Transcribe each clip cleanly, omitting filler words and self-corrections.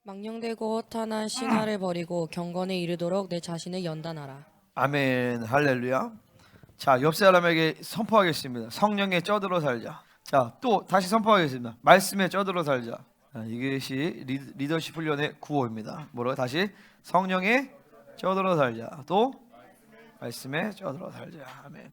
망령되고 허탄한 신하를 버리고 경건에 이르도록 내 자신을 연단하라. 아멘. 할렐루야. 자, 옆 사람에게 선포하겠습니다. 성령에 쪄들어 살자. 자, 또 다시 선포하겠습니다. 말씀에 쪄들어 살자. 자, 이것이 리더십 훈련의 구호입니다. 뭐라고? 다시 성령에 쪄들어 살자. 또 말씀에 쪄들어 살자. 아멘.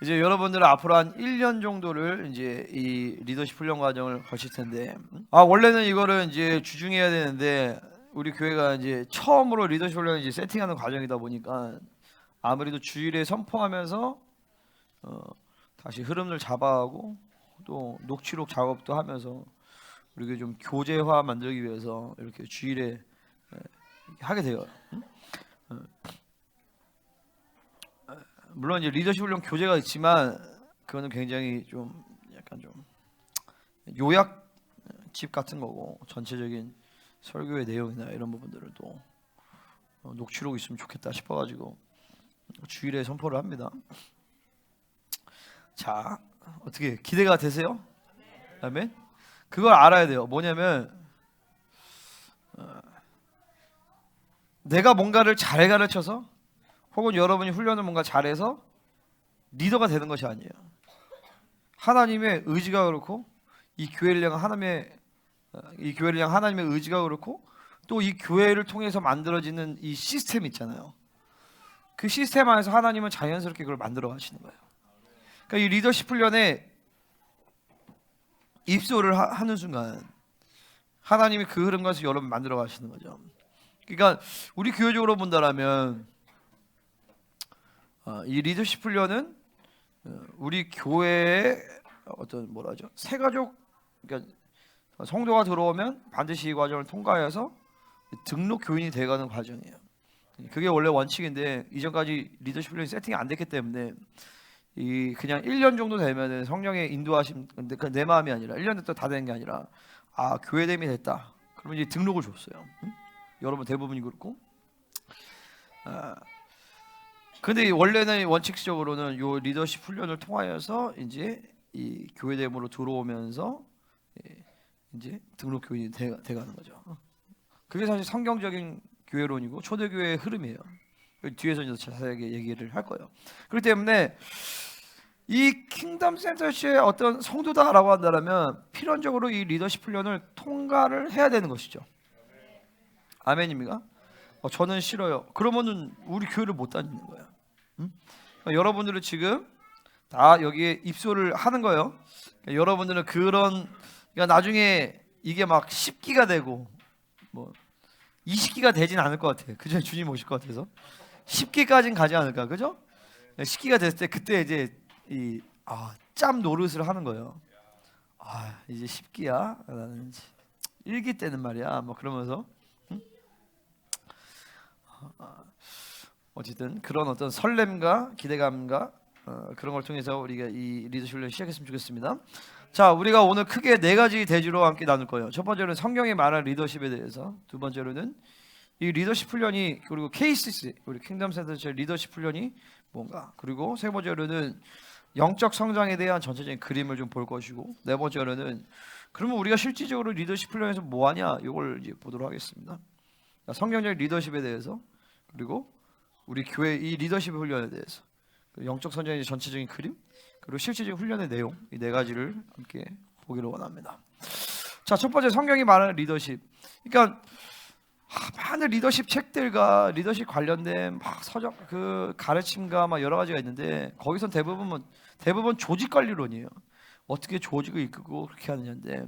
이제 여러분들은 앞으로 한 1년 정도를 이제 이 리더십 훈련 과정을 거칠 텐데, 원래는 이거를 이제 주중해야 되는데 우리 교회가 이제 처음으로 리더십 훈련을 이제 세팅하는 과정이다 보니까 아무래도 주일에 선포하면서 다시 흐름을 잡아가고 또 녹취록 작업도 하면서 우리가 좀 교제화 만들기 위해서 이렇게 주일에 하게 돼요. 물론 이제 리더십 훈련 교재가 있지만 그거는 굉장히 좀 약간 좀 요약집 같은 거고, 전체적인 설교의 내용이나 이런 부분들을 또 녹취록 있으면 좋겠다 싶어가지고 주일에 선포를 합니다. 자, 어떻게 기대가 되세요? 아멘. 그걸 알아야 돼요. 뭐냐면 내가 뭔가를 잘 가르쳐서 혹은 여러분이 훈련을 뭔가 잘해서 리더가 되는 것이 아니에요. 하나님의 의지가 그렇고 이 교회를 향한 하나님의 의지가 그렇고 또 이 교회를 통해서 만들어지는 이 시스템 있잖아요. 그 시스템 안에서 하나님은 자연스럽게 그걸 만들어 가시는 거예요. 그러니까 이 리더십 훈련에 입소를 하는 순간 하나님이 그 흐름 가서 여러분 만들어 가시는 거죠. 그러니까 우리 교회적으로 본다라면 이 리더십 훈련은 우리 교회의 어떤 뭐라죠? 새가족, 그러니까 성도가 들어오면 반드시 이 과정을 통과해서 등록 교인이 돼가는 과정이에요. 그게 원래 원칙인데 이전까지 리더십 훈련이 세팅이 안 됐기 때문에 이 그냥 1년 정도 되면 성령의 인도하심, 근데 내 마음이 아니라 1년 됐다 다 된 게 아니라 교회됨이 됐다. 그러면 이제 등록을 줬어요. 여러분 대부분이 그렇고. 근데 원래는 원칙적으로는 요 리더십 훈련을 통하여서 이제 이 교회됨으로 들어오면서 이제 등록 교인이 돼가는 거죠. 그게 사실 성경적인 교회론이고 초대교회의 흐름이에요. 뒤에서 이제 자세하게 얘기를 할 거예요. 그렇기 때문에 이 킹덤 센터치의 어떤 성도다라고 한다면 필연적으로 이 리더십 훈련을 통과를 해야 되는 것이죠. 아멘입니까? 저는 싫어요. 그러면은 우리 교회를 못 다니는 거예요. 그러니까 여러분들은 지금 다 여기에 입소를 하는 거예요. 그러니까 여러분들은 그러니까 나중에 이게 막 10기가 되고 뭐 20기가 되진 않을 것 같아요. 그죠? 주님 오실 것 같아서 10기까지는 가지 않을까, 그죠? 10기가 됐을 때 그때 이제 짬 노릇을 하는 거예요. 이제 10기야. 나는 1기 때는 말이야. 뭐 그러면서 어쨌든 그런 어떤 설렘과 기대감과 그런 걸 통해서 우리가 이 리더십 훈련 시작했으면 좋겠습니다. 자, 우리가 오늘 크게 4가지 대지로 함께 나눌 거예요. 첫 번째로는 성경이 말한 리더십에 대해서, 두 번째로는 이 리더십 훈련이, 그리고 KCC 우리 킹덤 센터의 리더십 훈련이 뭔가, 그리고 세 번째로는 영적 성장에 대한 전체적인 그림을 좀 볼 것이고, 네 번째로는 그러면 우리가 실질적으로 리더십 훈련에서 뭐 하냐, 이걸 이제 보도록 하겠습니다. 성경적 리더십에 대해서, 그리고 우리 교회 이 리더십 훈련에 대해서, 영적 성장의 전체적인 그림, 그리고 실질적인 훈련의 내용, 이 4가지를 함께 보기를 원합니다. 자, 첫 번째 성경이 말하는 리더십. 그러니까 많은 리더십 책들과 리더십 관련된 막 서적 그 가르침과 막 여러 가지가 있는데 거기선 대부분 조직 관리론이에요. 어떻게 조직을 이끌고 그렇게 하느냐인데,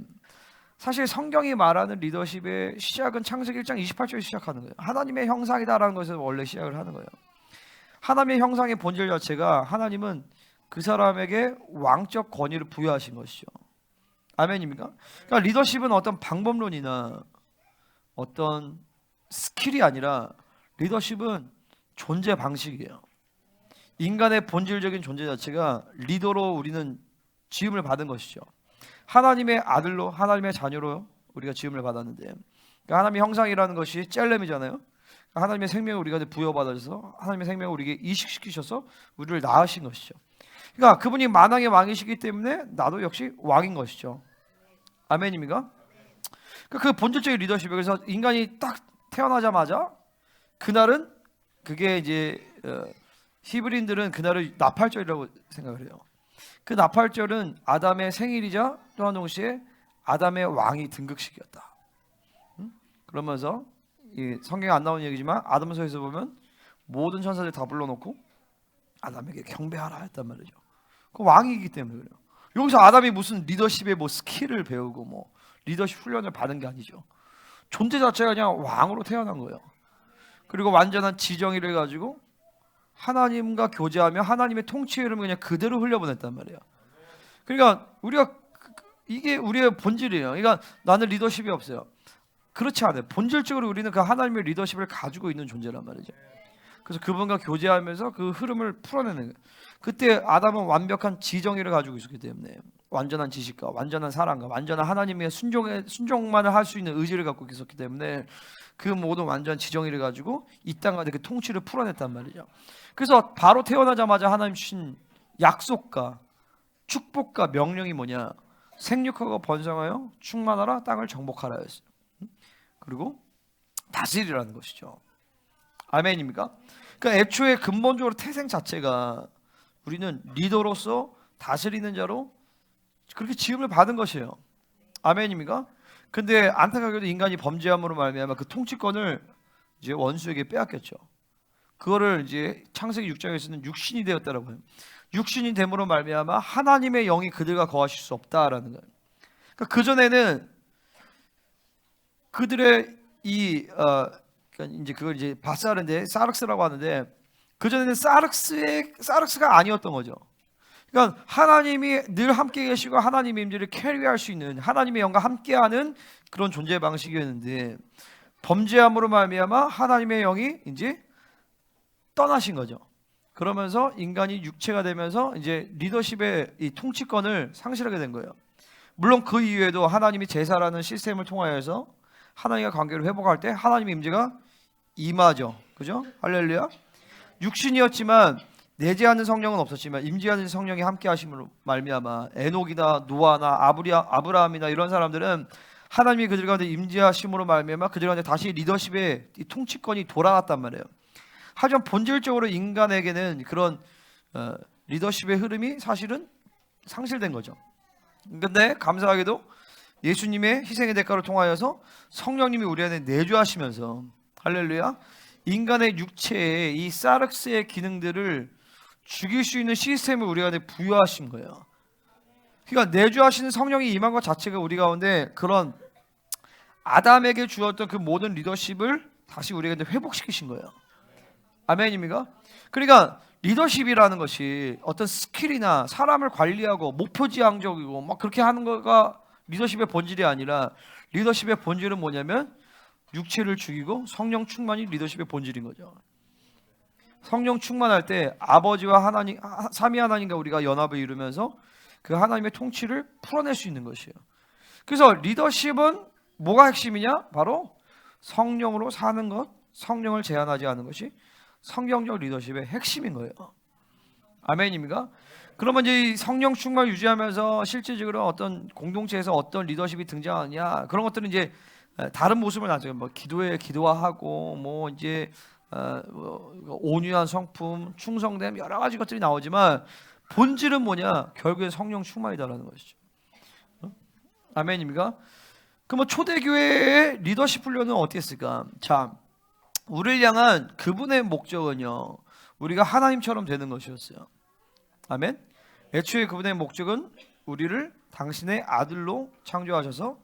사실 성경이 말하는 리더십의 시작은 창세기 1장 28절에 시작하는 거예요. 하나님의 형상이다라는 것에서 원래 시작을 하는 거예요. 하나님의 형상의 본질 자체가 하나님은 그 사람에게 왕적 권위를 부여하신 것이죠. 아멘입니까? 그러니까 리더십은 어떤 방법론이나 어떤 스킬이 아니라 리더십은 존재 방식이에요. 인간의 본질적인 존재 자체가 리더로 우리는 지음을 받은 것이죠. 하나님의 아들로, 하나님의 자녀로 우리가 지음을 받았는데, 그러니까 하나님의 형상이라는 것이 젤렘이잖아요. 하나님의 생명을 우리가 부여받아서 하나님의 생명을 우리에게 이식시키셔서 우리를 낳으신 것이죠. 그러니까 그분이 만왕의 왕이시기 때문에 나도 역시 왕인 것이죠. 아멘입니까? 그 본질적인 리더십이 그래서 인간이 딱 태어나자마자 그날은 그게 이제 히브리인들은 그날을 나팔절이라고 생각을 해요. 그 나팔절은 아담의 생일이자 또한 동시에 아담의 왕이 등극식이었다. 그러면서 이 성경에 안 나오는 얘기지만 아담서에서 보면 모든 천사들 다 불러놓고 아담에게 경배하라 했단 말이죠. 그 왕이기 때문에 그래요. 여기서 아담이 무슨 리더십의 뭐 스킬을 배우고 뭐 리더십 훈련을 받은 게 아니죠. 존재 자체가 그냥 왕으로 태어난 거예요. 그리고 완전한 지정의를 가지고 하나님과 교제하며 하나님의 통치의 흐름을 그냥 그대로 흘려보냈단 말이에요. 그러니까 우리가 이게 우리의 본질이에요. 그러니까 나는 리더십이 없어요. 그렇지 않아요. 본질적으로 우리는 그 하나님의 리더십을 가지고 있는 존재란 말이죠. 그래서 그분과 교제하면서 그 흐름을 풀어내는 거예요. 그때 아담은 완벽한 지정의를 가지고 있었기 때문에 완전한 지식과 완전한 사랑과 완전한 하나님의 순종만을 할 수 있는 의지를 갖고 있었기 때문에 그 모든 완전 지정의를 가지고 이 땅 가운데 그 통치를 풀어냈단 말이죠. 그래서 바로 태어나자마자 하나님 주신 약속과 축복과 명령이 뭐냐? 생육하고 번성하여 충만하라 땅을 정복하라였어요. 그리고 다스리라는 것이죠. 아멘입니까? 그러니까 애초에 근본적으로 태생 자체가 우리는 리더로서 다스리는 자로 그렇게 지음을 받은 것이에요. 아멘입니까? 근데 안타깝게도 인간이 범죄함으로 말미암아 그 통치권을 이제 원수에게 빼앗겼죠. 그거를 이제 창세기 6장에서는 육신이 되었다라고 해요. 육신이 됨으로 말미암아 하나님의 영이 그들과 거하실 수 없다라는 거예요. 그러니까 그 전에는 그들의 그러니까 이제 그걸 이제 바사르인데 사륵스라고 하는데 그 전에는 사륵스가 아니었던 거죠. 그러니까 하나님이 늘 함께 계시고 하나님의 임재를 캐리할 수 있는 하나님의 영과 함께하는 그런 존재 방식이었는데 범죄함으로 말미암아 하나님의 영이 이제 떠나신 거죠. 그러면서 인간이 육체가 되면서 이제 리더십의 이 통치권을 상실하게 된 거예요. 물론 그 이후에도 하나님이 제사라는 시스템을 통하여서 하나님과 관계를 회복할 때 하나님의 임재가 임하죠. 그죠? 할렐루야. 육신이었지만 내재하는 성령은 없었지만 임재하는 성령이 함께 하심으로 말미암아 에녹이나 노아나 아브라함이나 이런 사람들은 하나님이 그들 가운데 임재하심으로 말미암아 그들 가운데 다시 리더십의 이 통치권이 돌아왔단 말이에요. 하지만 본질적으로 인간에게는 그런 리더십의 흐름이 사실은 상실된 거죠. 근데 감사하게도 예수님의 희생의 대가로 통하여서 성령님이 우리 안에 내주하시면서 할렐루야 인간의 육체에 이 사륵스의 기능들을 죽일 수 있는 시스템을 우리 안에 부여하신 거예요. 그러니까 내주하시는 성령이 임한 것 자체가 우리 가운데 그런 아담에게 주었던 그 모든 리더십을 다시 우리에게 회복시키신 거예요. 아멘입니까? 그러니까 리더십이라는 것이 어떤 스킬이나 사람을 관리하고 목표지향적이고 막 그렇게 하는 거가 리더십의 본질이 아니라 리더십의 본질은 뭐냐면 육체를 죽이고 성령 충만이 리더십의 본질인 거죠. 성령 충만할 때 아버지와 하나님, 삼위 하나님과 우리가 연합을 이루면서 그 하나님의 통치를 풀어낼 수 있는 것이에요. 그래서 리더십은 뭐가 핵심이냐? 바로 성령으로 사는 것, 성령을 제한하지 않는 것이 성경적 리더십의 핵심인 거예요. 아멘입니까? 그러면 이제 이 성령 충만을 유지하면서 실질적으로 어떤 공동체에서 어떤 리더십이 등장하느냐 그런 것들은 이제 다른 모습을 나중에 뭐 기도하고 뭐 이제 온유한 성품, 충성됨 여러 가지 것들이 나오지만 본질은 뭐냐? 결국엔 성령 충만이다라는 것이죠. 아멘입니까? 그럼 초대교회의 리더십 훈련은 어땠을까? 자, 우리를 향한 그분의 목적은요, 우리가 하나님처럼 되는 것이었어요. 아멘. 애초에 그분의 목적은 우리를 당신의 아들로 창조하셔서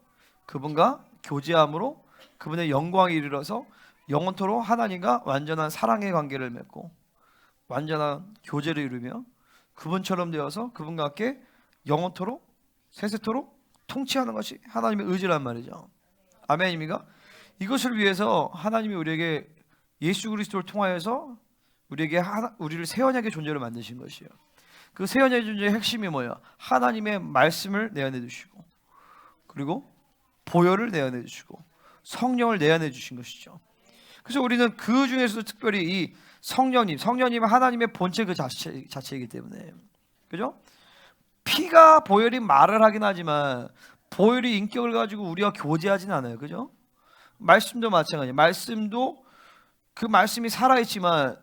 그분과 교제함으로 그분의 영광에 이르러서 영원토록 하나님과 완전한 사랑의 관계를 맺고 완전한 교제를 이루며 그분처럼 되어서 그분과 함께 영원토록 세세토록 통치하는 것이 하나님의 의지란 말이죠. 아멘입니까? 이것을 위해서 하나님이 우리에게 예수 그리스도를 통하여서 우리를 새 언약의 존재로 만드신 것이에요. 그 새 언약의 존재의 핵심이 뭐예요? 하나님의 말씀을 내어내 주시고 그리고 보혈을 내어내 주시고 성령을 내어내 주신 것이죠. 그래서 우리는 그 중에서도 특별히 이 성령님은 하나님의 본체 그 자체이기 때문에 그죠? 피가 보혈이 말을 하긴 하지만 보혈의 인격을 가지고 우리와 교제하진 않아요. 그죠? 말씀도 마찬가지예요. 말씀도 그 말씀이 살아있지만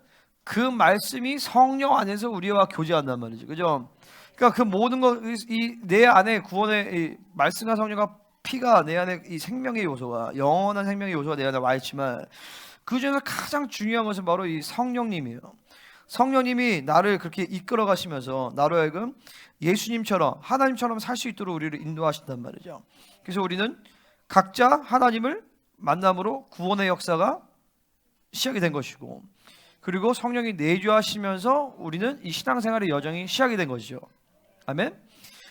그 말씀이 성령 안에서 우리와 교제한단 말이죠. 그죠? 그러니까 그 모든 것, 내 안에 구원의 이 말씀과 성령과 피가 내 안에 이 생명의 요소가, 영원한 생명의 요소가 내 안에 와 있지만 그 중에서 가장 중요한 것은 바로 이 성령님이에요. 성령님이 나를 그렇게 이끌어 가시면서 나로 하여금 예수님처럼 하나님처럼 살 수 있도록 우리를 인도하신단 말이죠. 그래서 우리는 각자 하나님을 만남으로 구원의 역사가 시작이 된 것이고, 그리고 성령이 내주하시면서 우리는 이 신앙생활의 여정이 시작이 된 것이죠. 아멘.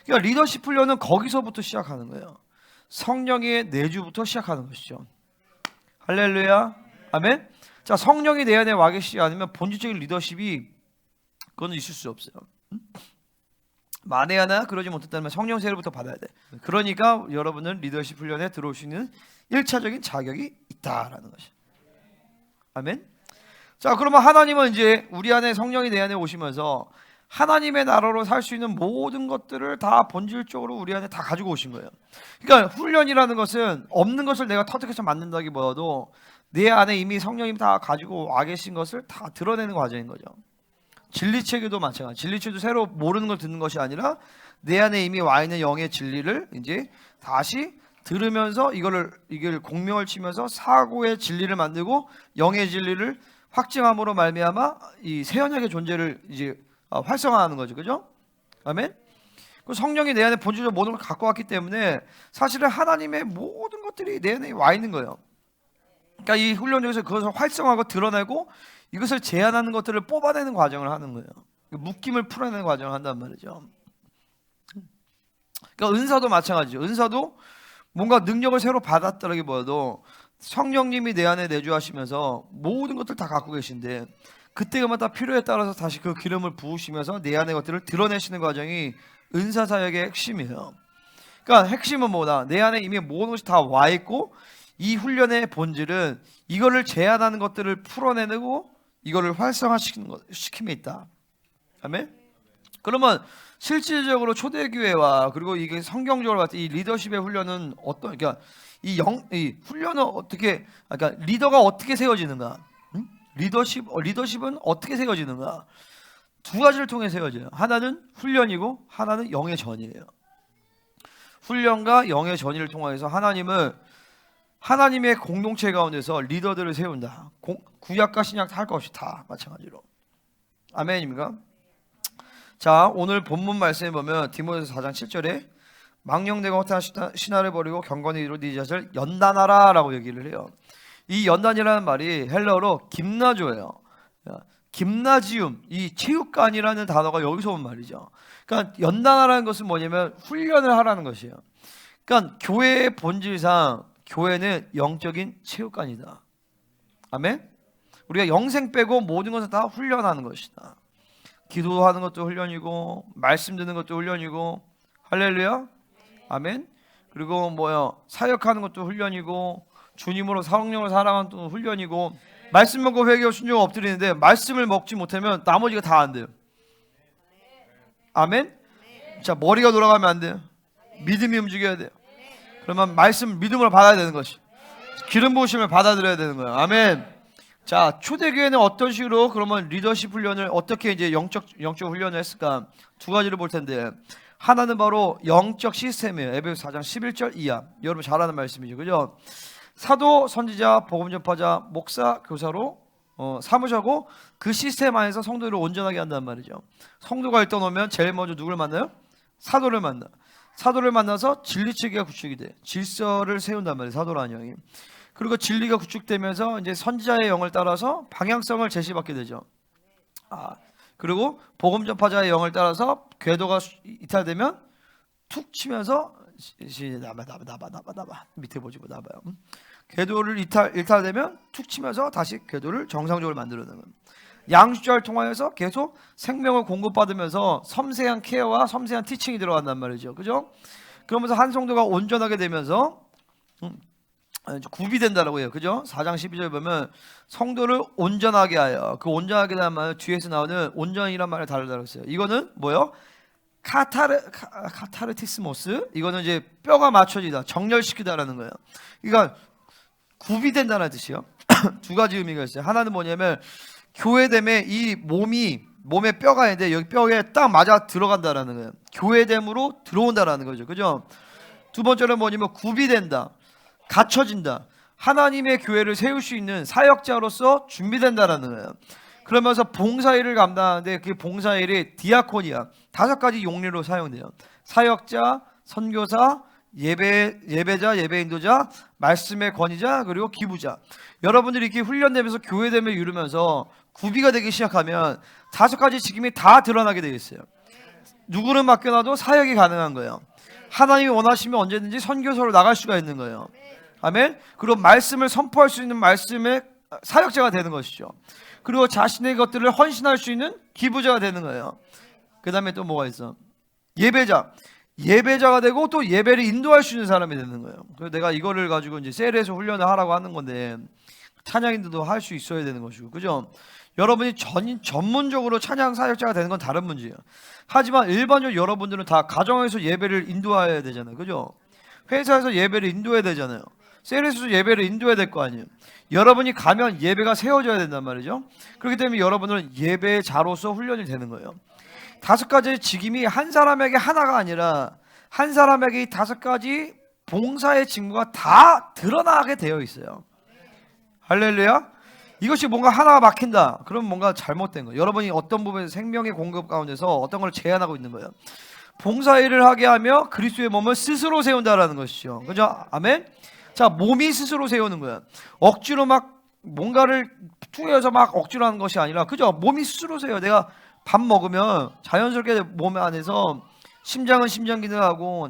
그러니까 리더십 훈련은 거기서부터 시작하는 거예요. 성령의 내주부터 시작하는 것이죠. 할렐루야. 아멘. 자, 성령이 내 안에 와 계시지 않으면 본질적인 리더십이 그건 있을 수 없어요. 만에 하나 그러지 못했다면 성령 세례부터 받아야 돼. 그러니까 여러분은 리더십 훈련에 들어올 수 있는 1차적인 자격이 있다라는 것이죠. 아멘. 자, 그러면 하나님은 이제 우리 안에 성령이 내 안에 오시면서 하나님의 나라로 살 수 있는 모든 것들을 다 본질적으로 우리 안에 다 가지고 오신 거예요. 그러니까 훈련이라는 것은 없는 것을 내가 터득해서 만든다기보다도 내 안에 이미 성령님 다 가지고 와 계신 것을 다 드러내는 과정인 거죠. 진리체계도 마찬가지. 진리체도 새로 모르는 걸 듣는 것이 아니라 내 안에 이미 와 있는 영의 진리를 이제 다시 들으면서 이걸 공명을 치면서 사고의 진리를 만들고 영의 진리를 확증함으로 말미암아 이 새 언약의 존재를 이제 활성화하는 거죠. 그죠? 아멘. 그 성령이 내 안에 본질적으로 모든 걸 갖고 왔기 때문에 사실은 하나님의 모든 것들이 내 안에 와 있는 거예요. 그러니까 이 훈련 중에서 그것을 활성화하고 드러내고 이것을 제한하는 것들을 뽑아내는 과정을 하는 거예요. 묶임을 풀어내는 과정을 한단 말이죠. 그러니까 은사도 마찬가지죠. 은사도 뭔가 능력을 새로 받았더라기보다도 성령님이 내 안에 내주하시면서 모든 것들 다 갖고 계신데 그때마다 필요에 따라서 다시 그 기름을 부으시면서 내 안의 것들을 드러내시는 과정이 은사 사역의 핵심이에요. 그러니까 핵심은 뭐다? 내 안에 이미 모든 것이 다 와 있고 이 훈련의 본질은 이거를 제한하는 것들을 풀어내고 이거를 활성화시킴에 있다. 아멘. 그러면 실질적으로 초대교회와 그리고 이게 성경적으로 봤을 때 이 리더십의 훈련은 어떤, 그러니까 이 훈련은 어떻게, 그러니까 리더가 어떻게 세워지는가? 리더십은 어떻게 세워지는가? 두 가지를 통해 세워져요. 하나는 훈련이고 하나는 영의 전이에요. 훈련과 영의 전이를 통해서 하나님의 공동체 가운데서 리더들을 세운다. 구약과 신약 할 것 없이 다 마찬가지로. 아멘입니까? 자, 오늘 본문 말씀에 보면 디모데서 4장 7절에 망령되고 허탄 신화를 버리고 경건히 이루 네 자신을 연단하라 라고 얘기를 해요. 이 연단이라는 말이 헬라어로 김나조예요. 김나지움, 이 체육관이라는 단어가 여기서 온 말이죠. 그러니까 연단하라는 것은 뭐냐면 훈련을 하라는 것이에요. 그러니까 교회의 본질상 교회는 영적인 체육관이다. 아멘? 우리가 영생 빼고 모든 것을 다 훈련하는 것이다. 기도하는 것도 훈련이고 말씀 듣는 것도 훈련이고 할렐루야. 아멘. 그리고 사역하는 것도 훈련이고 주님으로 성령으로 살아가는 것도 훈련이고 말씀 먹고 회개하고 순종 엎드리는데 말씀을 먹지 못하면 나머지가 다 안 돼요. 아멘. 자, 머리가 돌아가면 안 돼요. 믿음이 움직여야 돼요. 그러면 말씀 믿음으로 받아야 되는 것이, 기름 부으심을 받아들여야 되는 거예요. 아멘. 자, 초대교회는 어떤 식으로 그러면 리더십 훈련을 어떻게 이제 영적 훈련을 했을까? 두 가지를 볼 텐데 하나는 바로 영적 시스템이에요. 에베소서 4장 11절 이하. 여러분 잘 아는 말씀이죠. 그죠? 사도, 선지자, 복음 전파자, 목사, 교사로 삼으시고 그 시스템 안에서 성도들을 온전하게 한단 말이죠. 성도가 일단 오면 제일 먼저 누굴 만나요? 사도를 만나. 사도를 만나서 진리체계가 구축이 돼. 질서를 세운단 말이에요. 사도라는 영이. 그리고 진리가 구축되면서 이제 선지자의 영을 따라서 방향성을 제시받게 되죠. 그리고 복음 전파자의 영을 따라서 궤도가 이탈되면 툭 치면서 나봐 밑에 보지 나봐요. 궤도를 이탈되면 툭 치면서 다시 궤도를 정상적으로 만들어내는 거예요. 양수자를 통하여서 계속 생명을 공급받으면서 섬세한 케어와 섬세한 티칭이 들어간단 말이죠. 그죠? 그러면서 한 성도가 온전하게 되면서 구비된다라고 해요. 그죠? 4장 12절 보면 성도를 온전하게 하여, 그 온전하게 하는 말 뒤에서 나오는 온전이란 말을 다르다고 했어요. 이거는 뭐요? 카타르티스모스, 이거는 이제 뼈가 맞춰지다, 정렬시키다라는 거예요. 그러니까 구비된다는 뜻이요. 두 가지 의미가 있어요. 하나는 뭐냐면 교회됨에 이 몸에 뼈가 있는데 여기 뼈에 딱 맞아 들어간다라는 거예요. 교회됨으로 들어온다라는 거죠. 그죠? 두 번째는 뭐냐면 구비된다, 갖춰진다. 하나님의 교회를 세울 수 있는 사역자로서 준비된다라는 거예요. 그러면서 봉사일을 감당하는데 그 봉사일이 디아코니아, 5가지 용례로 사용돼요. 사역자, 선교사, 예배자, 예배인도자, 말씀의 권위자, 그리고 기부자. 여러분들이 이렇게 훈련되면서 교회됨을 이루면서 구비가 되기 시작하면 5가지 직임이 다 드러나게 되어 있어요. 누구를 맡겨놔도 사역이 가능한 거예요. 하나님이 원하시면 언제든지 선교사로 나갈 수가 있는 거예요. 아멘. 그리고 말씀을 선포할 수 있는 말씀의 사역자가 되는 것이죠. 그리고 자신의 것들을 헌신할 수 있는 기부자가 되는 거예요. 그 다음에 또 뭐가 있어? 예배자가 되고 또 예배를 인도할 수 있는 사람이 되는 거예요. 그래서 내가 이거를 가지고 이제 셀에서 훈련을 하라고 하는 건데, 찬양인도도 할 수 있어야 되는 것이고, 그죠? 여러분이 전문적으로 찬양 사역자가 되는 건 다른 문제예요. 하지만 일반적으로 여러분들은 다 가정에서 예배를 인도해야 되잖아요. 그죠? 회사에서 예배를 인도해야 되잖아요. 셀에서도 예배를 인도해야 될 거 아니에요. 여러분이 가면 예배가 세워져야 된단 말이죠. 그렇기 때문에 여러분은 예배자로서 훈련이 되는 거예요. 5가지 직임이 한 사람에게 하나가 아니라 한 사람에게 이 5가지 봉사의 직무가 다 드러나게 되어 있어요. 할렐루야. 이것이 뭔가 하나가 막힌다, 그럼 뭔가 잘못된 거예요. 여러분이 어떤 부분에서 생명의 공급 가운데서 어떤 걸 제한하고 있는 거예요. 봉사일을 하게 하며 그리스도의 몸을 스스로 세운다라는 것이죠. 그죠? 아멘. 자, 몸이 스스로 세우는 거야. 억지로 막 뭔가를 투여해서 막 억지로 하는 것이 아니라, 그죠? 몸이 스스로 세요. 내가 밥 먹으면 자연스럽게 몸 안에서 심장은 심장 기능을 하고,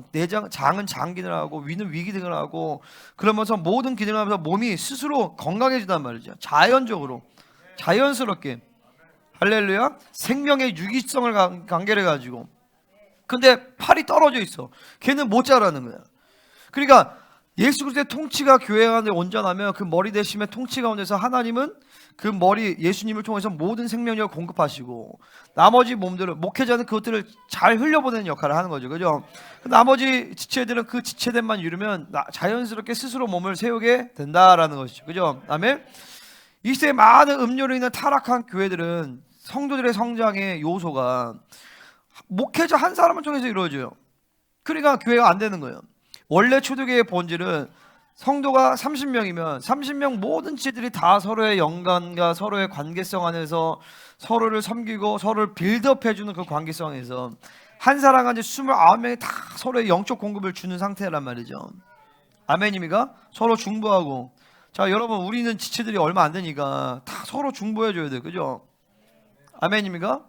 장은 장 기능을 하고, 위는 위 기능을 하고, 그러면서 모든 기능을 하면서 몸이 스스로 건강해진단 말이죠. 자연적으로, 자연스럽게. 할렐루야. 생명의 유기성을 관계를 가지고. 근데 팔이 떨어져 있어. 걔는 못 자라는 거야. 그러니까 예수 그리스도의 통치가 교회 안에 온전하면 그 머리 대심의 통치 가운데서 하나님은 그 머리 예수님을 통해서 모든 생명력을 공급하시고, 나머지 몸들을, 목회자는 그것들을 잘 흘려보내는 역할을 하는 거죠. 그죠? 나머지 지체들은 그 지체됨만 이루면 자연스럽게 스스로 몸을 세우게 된다라는 것이죠. 그죠? 아멘. 이 시대에 많은 음료로 인한 타락한 교회들은 성도들의 성장의 요소가 목회자 한 사람을 통해서 이루어져요. 그러니까 교회가 안 되는 거예요. 원래 초대교회의 본질은 성도가 30명이면 30명 모든 지체들이 다 서로의 연관과 서로의 관계성 안에서 서로를 섬기고 서로를 빌드업해주는 그 관계성 안에서 한 사람 한테 29명이 다 서로의 영적 공급을 주는 상태란 말이죠. 아멘입니까? 서로 중보하고. 자, 여러분, 우리는 지체들이 얼마 안 되니까 다 서로 중보해줘야 돼요. 그죠? 아멘입니까?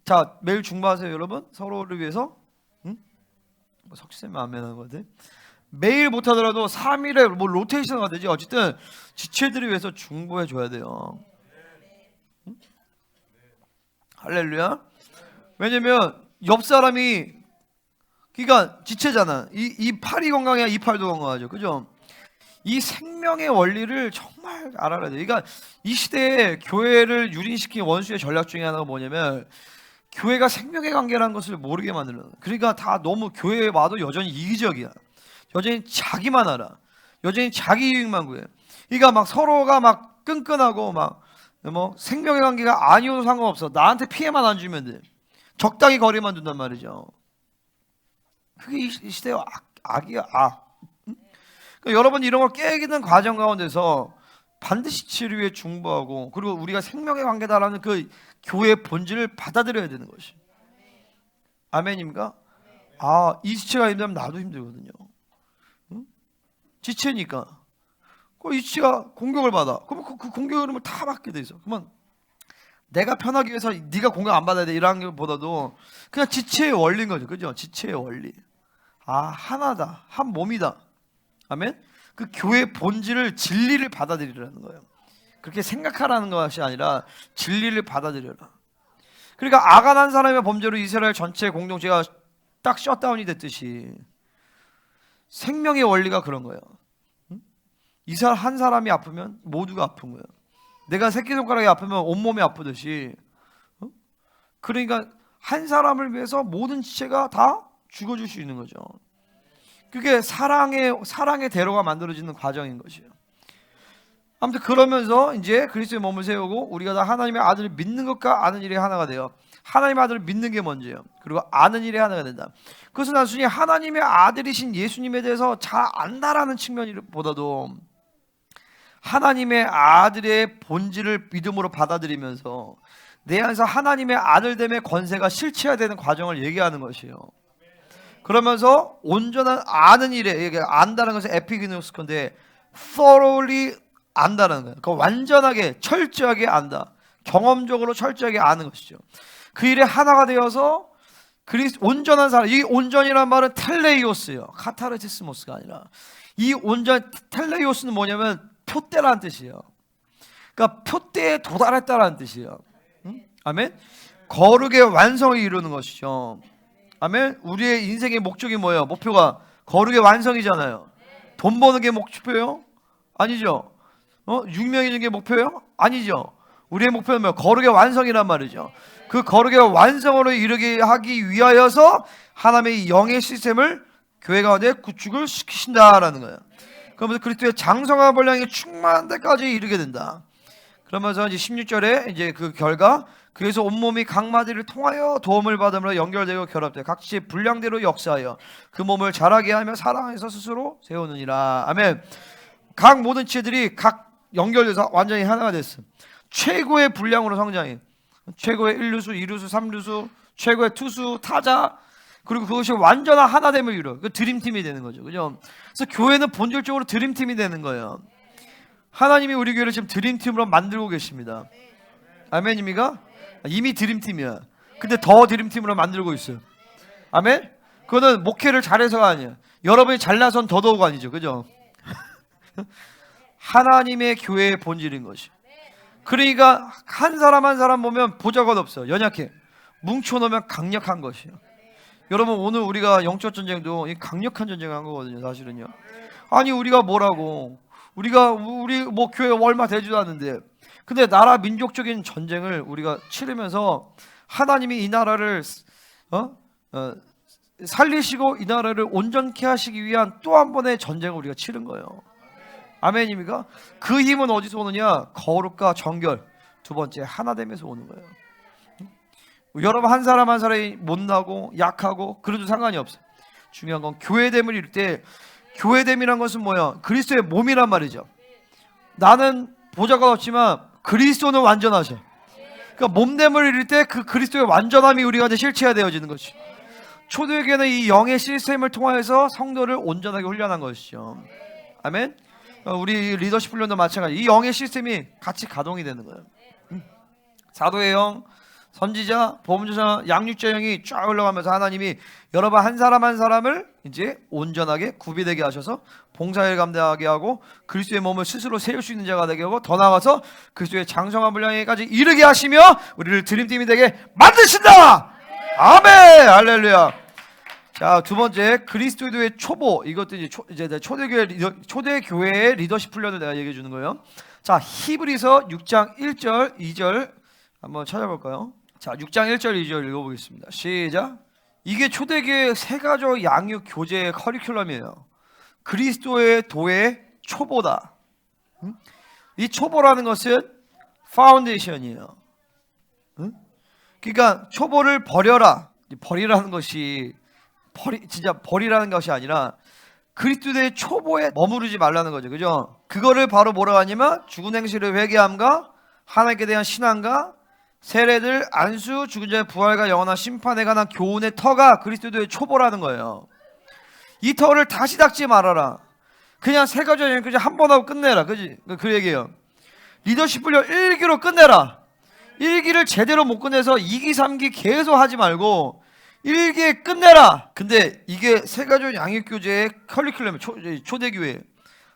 자, 매일 중보하세요, 여러분. 서로를 위해서. 응? 석시쌤만 아멘 하는 것 같아. 매일 못하더라도 3일에 뭐 로테이션가 되지. 어쨌든 지체들을 위해서 중보해줘야 돼요. 응? 할렐루야. 왜냐면 옆 사람이, 그러니까 지체잖아. 이 팔이 건강해야 이 팔도 건강하죠. 그죠? 이 생명의 원리를 정말 알아야 돼요. 그러니까 이 시대에 교회를 유린시킨 원수의 전략 중에 하나가 뭐냐면, 교회가 생명의 관계라는 것을 모르게 만드는 거예요. 그러니까 다 너무 교회에 와도 여전히 이기적이야. 여전히 자기만 알아. 여전히 자기 이익만 구해. 그러니까 막 서로가 막 끈끈하고 막 뭐 생명의 관계가 아니어도 상관없어. 나한테 피해만 안 주면 돼. 적당히 거리만 둔단 말이죠. 그게 이 시대의 악이야. 악. 그러니까 여러분, 이런 걸 깨기는 과정 가운데서 반드시 치료에 중보하고, 그리고 우리가 생명의 관계다라는 그 교회의 본질을 받아들여야 되는 것이. 아멘입니까? 아, 이 지체가 힘들면 나도 힘들거든요. 응? 지체니까. 이 지체가 공격을 받아. 그럼 그 공격을 다 받게 돼 있어. 그러면 내가 편하기 위해서 네가 공격 안 받아야 돼 이런 것보다도 그냥 지체의 원리인 거죠. 그죠? 지체의 원리. 아, 하나다. 한 몸이다. 아멘? 그 교회의 본질을, 진리를 받아들이라는 거예요. 그렇게 생각하라는 것이 아니라 진리를 받아들여라. 그러니까 아간 사람의 범죄로 이스라엘 전체 공동체가 딱 셧다운이 됐듯이 생명의 원리가 그런 거예요. 이스라엘 한 사람이 아프면 모두가 아픈 거예요. 내가 새끼손가락이 아프면 온몸이 아프듯이. 그러니까 한 사람을 위해서 모든 지체가 다 죽어줄 수 있는 거죠. 그게 사랑의 대로가 만들어지는 과정인 것이에요. 아무튼 그러면서 이제 그리스도의 몸을 세우고 우리가 다 하나님의 아들을 믿는 것과 아는 일이 하나가 돼요. 하나님의 아들을 믿는 게 먼저예요. 그리고 아는 일이 하나가 된다. 그것은 단순히 하나님의 아들이신 예수님에 대해서 잘 안다라는 측면보다도 하나님의 아들의 본질을 믿음으로 받아들이면서 내 안에서 하나님의 아들됨의 권세가 실체화되는 과정을 얘기하는 것이에요. 그러면서 온전한 아는 일에, 이게 안다는 것은 에피그노스콘데 thoroughly 안다는 거예요. 그 완전하게 철저하게 안다. 경험적으로 철저하게 아는 것이죠. 그 일에 하나가 되어서 온전한 사람, 이 온전이란 말은 텔레이오스예요. 카타르티스모스가 아니라. 이 온전 텔레이오스는 뭐냐면 표대라는 뜻이에요. 그러니까 표대에 도달했다라는 뜻이에요. 응? 아멘. 거룩의 완성을 이루는 것이죠. 아멘. 우리의 인생의 목적이 뭐예요? 목표가 거룩의 완성이잖아요. 돈 버는 게 목표예요? 아니죠. 유명해지는 게 목표예요? 아니죠. 우리의 목표는 뭐예요? 거룩의 완성이란 말이죠. 그 거룩의 완성으로 이르게 하기 위하여서 하나님의 영의 시스템을 교회 가운데 구축을 시키신다라는 거예요. 그러면서 그리스도의 장성한 분량이 충만한 데까지 이르게 된다. 그러면서 이제 16절에 이제 그 결과, 그래서 온몸이 각 마디를 통하여 도움을 받음으로 연결되고 결합되어 각지 분량대로 역사하여 그 몸을 자라게 하며 사랑에서 스스로 세우느니라. 아멘. 각 모든 지체들이 각 연결돼서 완전히 하나가 됐어. 최고의 분량으로 성장해. 최고의 1루수, 2루수, 3루수, 최고의 투수, 타자, 그리고 그것이 완전한 하나됨을 이루어. 그 드림팀이 되는 거죠. 그죠? 그래서 교회는 본질적으로 드림팀이 되는 거예요. 하나님이 우리 교회를 지금 드림팀으로 만들고 계십니다. 아멘입니까? 이미 드림팀이야. 근데 더 드림팀으로 만들고 있어요. 아멘? 그거는 목회를 잘해서가 아니야. 여러분이 잘나선 더더욱 아니죠. 그죠? 하나님의 교회의 본질인 것이. 그러니까 한 사람 한 사람 보면 보잘것 없어. 연약해. 뭉쳐놓으면 강력한 것이에요. 여러분, 오늘 우리가 영적 전쟁도 강력한 전쟁을 한 거거든요. 사실은요. 아니, 우리가 뭐라고, 우리 뭐 교회 얼마 되지도 않는데, 근데 나라 민족적인 전쟁을 우리가 치르면서 하나님이 이 나라를 살리시고 이 나라를 온전케 하시기 위한 또 한 번의 전쟁을 우리가 치른 거예요. 아멘입니까? 그 힘은 어디서 오느냐? 거룩과 정결, 두 번째 하나됨에서 오는 거예요. 여러분, 한 사람 한 사람이 못나고 약하고 그래도 상관이 없어요. 중요한 건 교회됨을 이룰 때, 교회됨이란 것은 뭐야? 그리스도의 몸이란 말이죠. 나는 보잘것 없지만 그리스도는 완전하셔. 그러니까 몸됨을 이룰 때 그 그리스도의 완전함이 우리가 실체화되어지는 것이. 초대교회는 이 영의 시스템을 통하여서 성도를 온전하게 훈련한 것이죠. 아멘. 우리 리더십 훈련도 마찬가지. 이 영의 시스템이 같이 가동이 되는 거예요. 사도의 영, 선지자, 보험주사, 양육자 영이 쫙 올라가면서 하나님이 여러분 한 사람 한 사람을 이제 온전하게 구비되게 하셔서 봉사를 감당하게 하고 그리스도의 몸을 스스로 세울 수 있는 자가 되게 하고, 더 나아가서 그리스도의 장성한 분량에까지 이르게 하시며 우리를 드림팀이 되게 만드신다. 아멘. 할렐루야. 자, 두 번째, 그리스도의 초보. 이것도 이제 초대교회의 리더십 훈련을 내가 얘기해 주는 거예요. 자, 히브리서 6장 1절 2절 한번 찾아볼까요? 자, 6장 1절 2절 읽어보겠습니다. 시작. 이게 초대교회 세가족 양육 교재의 커리큘럼이에요. 그리스도의 도의 초보다. 이 초보라는 것은 파운데이션이에요. 그러니까 초보를 버려라. 버리라는 것이 진짜 버리라는 것이 아니라 그리스도의 초보에 머무르지 말라는 거죠. 그죠? 그거를 바로 뭐라고 하냐면 죽은 행실을 회개함과 하나님께 대한 신앙과 세례들, 안수, 죽은 자의 부활과 영원한 심판에 관한 교훈의 터가 그리스도의 초보라는 거예요. 이 터를 다시 닦지 말아라. 그냥 세 가지 한 번 하고 끝내라. 그지? 그 얘기예요. 리더십 훈련 1기로 끝내라. 1기를 제대로 못 끝내서 2기, 3기 계속 하지 말고 1기에 끝내라. 근데 이게 세가족 양육교재의 커리큘럼, 초대교회.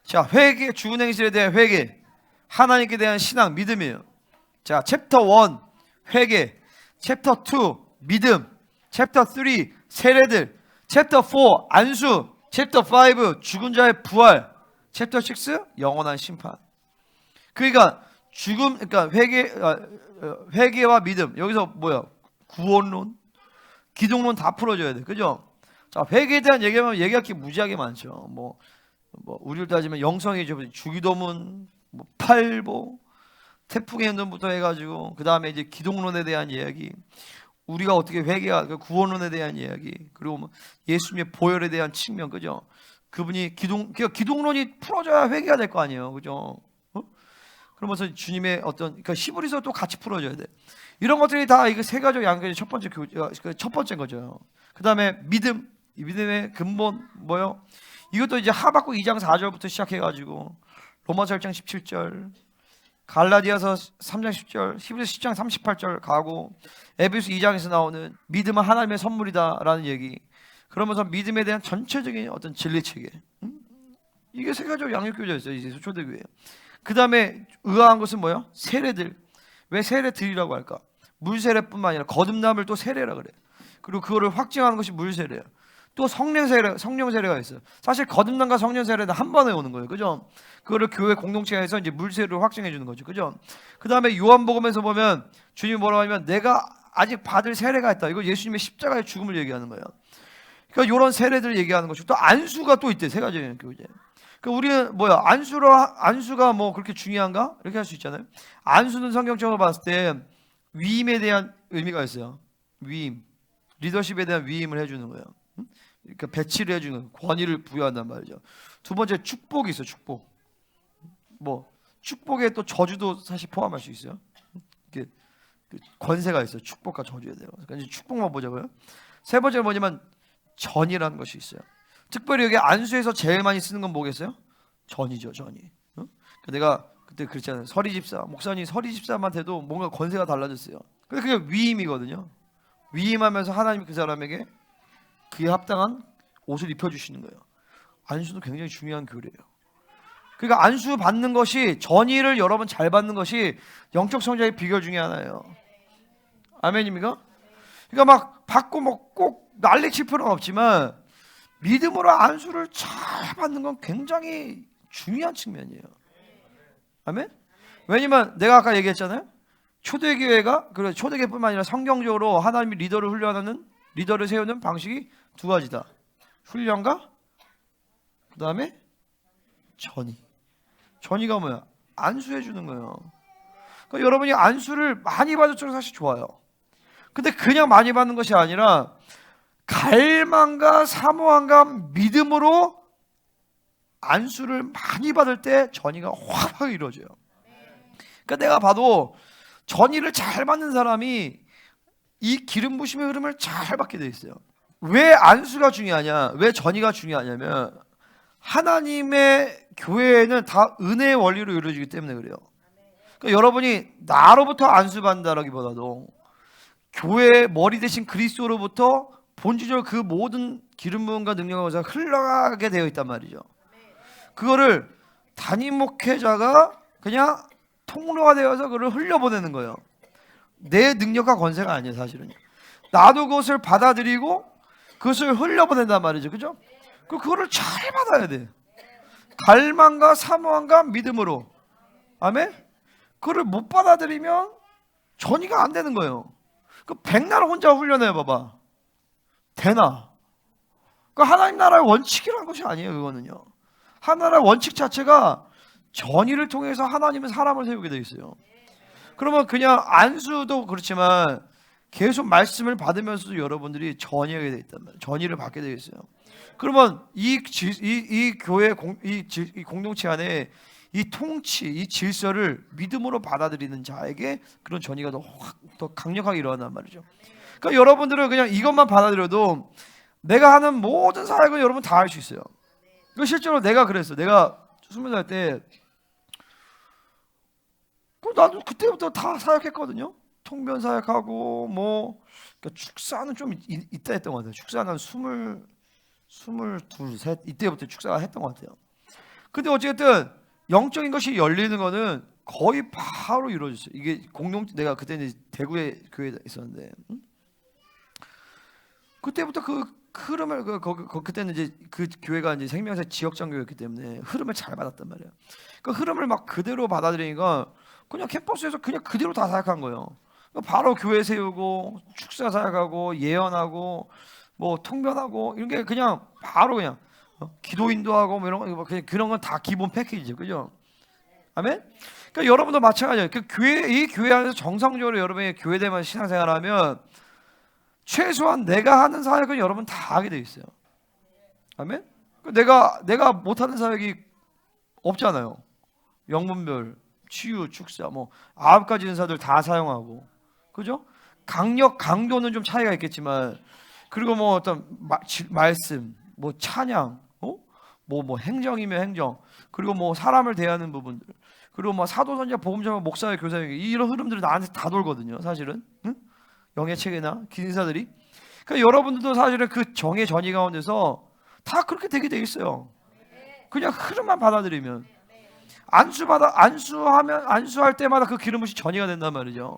자, 회개, 죽은 행실에 대한 회개, 하나님께 대한 신앙, 믿음이에요. 자, 챕터 1 회개, 챕터 2 믿음, 챕터 3 세례들, 챕터 4 안수, 챕터 5 죽은 자의 부활, 챕터 6 영원한 심판. 그러니까 그러니까 회개와 믿음. 여기서 뭐야? 구원론, 기독론 다 풀어줘야 돼. 그죠? 자, 회개에 대한 얘기하면 얘기할 게 무지하게 많죠. 뭐 우리를 따지면 영성의 주기도문, 뭐 팔보, 태풍의 현존부터 해가지고 그 다음에 이제 기독론에 대한 이야기, 우리가 어떻게 회개하 구원론에 대한 이야기, 그리고 뭐 예수님의 보혈에 대한 측면, 그죠? 그분이 기독론이 풀어져야 회개가 될 거 아니에요, 그죠? 그러면서 주님의 어떤 그러니까 히브리서 또 같이 풀어줘야 돼. 이런 것들이 다 이거 세 가지 양면이 첫 번째 거죠. 그 다음에 믿음, 이 믿음의 근본 뭐요? 이것도 이제 하박국 2장 4절부터 시작해가지고 로마서 1장 17절, 갈라디아서 3장 10절, 히브리서 10장 38절 가고 에베소 2장에서 나오는 믿음은 하나님의 선물이다라는 얘기. 그러면서 믿음에 대한 전체적인 어떤 진리 체계. 이게 세 가지로 양육교제가 있어요. 이제 초대교회. 그 다음에 의아한 것은 뭐예요? 세례들. 왜 세례들이라고 할까? 물세례뿐만 아니라 거듭남을 또 세례라 그래. 그리고 그거를 확증하는 것이 물세례야. 또 성령 세례가 있어요. 사실 거듭남과 성령 세례는 한 번에 오는 거예요, 그죠? 그거를 교회 공동체에서 이제 물세례로 확증해 주는 거죠, 그죠? 그 다음에 요한복음에서 보면 주님이 뭐라고 하냐면 내가 아직 받을 세례가 있다. 이거 예수님의 십자가의 죽음을 얘기하는 거예요. 그러니까 이런 세례들 얘기하는 것이고 또 안수가 또 있대, 세 가지의 교제. 그러니까 우리는 뭐야? 안수가 뭐 그렇게 중요한가? 이렇게 할 수 있잖아요. 안수는 성경적으로 봤을 때 위임에 대한 의미가 있어요. 위임, 리더십에 대한 위임을 해주는 거예요. 그러니까 배치를 해주는 권위를 부여한단 말이죠. 두 번째 축복이 있어요. 축복. 뭐 축복에 또 저주도 사실 포함할 수 있어요. 이게 권세가 있어요. 축복과 저주에 대해서. 그러니까 이제 축복만 보자고요. 세 번째는 뭐냐면 전이라는 것이 있어요. 특별히 여기 안수에서 제일 많이 쓰는 건 뭐겠어요? 전이죠, 전이. 내가 그때 그랬잖아요. 목사님 서리 집사한테도 뭔가 권세가 달라졌어요. 근데 그게 위임이거든요. 위임하면서 하나님이 그 사람에게 그에 합당한 옷을 입혀주시는 거예요. 안수도 굉장히 중요한 교례예요. 그러니까 안수 받는 것이, 전의를 여러분 잘 받는 것이 영적 성장의 비결 중에 하나예요. 아멘입니까? 그러니까 막 받고 뭐 꼭 난리칠 필요는 없지만 믿음으로 안수를 잘 받는 건 굉장히 중요한 측면이에요. 아멘? 왜냐면 내가 아까 얘기했잖아요. 초대교회가, 그래 초대교회뿐만 아니라 성경적으로 하나님이 리더를 세우는 방식이 두 가지다. 훈련과 그 다음에 전이가 뭐야? 안수해 주는 거예요. 그러니까 여러분이 안수를 많이 받을수록 사실 좋아요. 근데 그냥 많이 받는 것이 아니라 갈망과 사모함과 믿음으로 안수를 많이 받을 때 전이가 확 이루어져요. 그러니까 내가 봐도 전이를 잘 받는 사람이 이 기름 부심의 흐름을 잘 받게 돼 있어요. 왜 안수가 중요하냐? 왜 전이가 중요하냐면 하나님의 교회는 다 은혜의 원리로 이루어지기 때문에 그래요. 그러니까 여러분이 나로부터 안수 받는다라기보다도 교회의 머리 대신 그리스도로부터 본질적으로 그 모든 기름 부음과 능력을 흘러가게 되어 있단 말이죠. 그거를 담임 목회자가 그냥 통로가 되어서 그걸 흘려보내는 거예요. 내 능력과 권세가 아니에요, 사실은. 나도 그것을 받아들이고 그것을 흘려보낸단 말이죠, 그죠? 그거를 잘 받아야 돼. 갈망과 사모함과 믿음으로. 아멘? 그거를 못 받아들이면 전이가 안 되는 거예요. 그 백날 혼자 훈련해 봐봐. 되나? 그 하나님 나라의 원칙이라는 것이 아니에요, 그거는요. 하나님의 원칙 자체가 전의를 통해서 하나님은 사람을 세우게 돼 있어요. 그러면 그냥 안수도 그렇지만 계속 말씀을 받으면서도 여러분들이 전의하게 돼 있단 말이에요. 전의를 받게 돼 있어요. 그러면 이 교회 이 공동체 안에 이 통치, 이 질서를 믿음으로 받아들이는 자에게 그런 전의가 더 강력하게 일어난단 말이죠. 그러니까 여러분들은 그냥 이것만 받아들여도 내가 하는 모든 사역을 여러분 다 할 수 있어요. 그 실제로 내가 그랬어. 내가 20살 때 나도 그때부터 다 사역했거든요. 통변 사역하고 뭐 그러니까 축사는 좀 있다 했던 것 같아요. 축사는 22, 3 이때부터 축사가 했던 것 같아요. 근데 어쨌든 영적인 것이 열리는 거는 거의 바로 이루어졌어요. 이게 내가 그때 이제 대구에 교회에 있었는데 그때부터 그 흐름을 그때는 이제 그 교회가 이제 생명사 지역장교였기 때문에 흐름을 잘 받았단 말이에요. 그 흐름을 막 그대로 받아들이니까 그냥 캠퍼스에서 그냥 그대로 다 사역한 거예요. 바로 교회 세우고 축사 사역하고 예언하고 뭐 통변하고 이런 게 그냥 바로 그냥 기도 인도하고 뭐 이런 거 그냥 그런 건 다 기본 패키지죠, 그죠? 아멘. 그러니까 여러분도 마찬가지예요. 그 교회 이 교회 안에서 정상적으로 여러분이 교회되면 신앙생활하면 최소한 내가 하는 사역은 여러분 다 하게 돼 있어요. 아멘. 내가 못하는 사역이 없잖아요. 영문별, 치유, 축사, 뭐 9가지 은사들 다 사용하고, 그죠? 강도는 좀 차이가 있겠지만, 그리고 뭐 어떤 말씀, 뭐 찬양, 뭐 행정이면 행정, 그리고 뭐 사람을 대하는 부분들, 그리고 뭐 사도 선지자, 복음 전파, 목사의 교사의 이런 흐름들이 나한테 다 돌거든요, 사실은. 응? 영의 체계나 기사들이. 그러니까 여러분들도 사실은 그 정의 전이 가운데서 다 그렇게 되게 돼 있어요. 그냥 흐름만 받아들이면. 안수할 때마다 그 기름 부으시 전이가 된단 말이죠.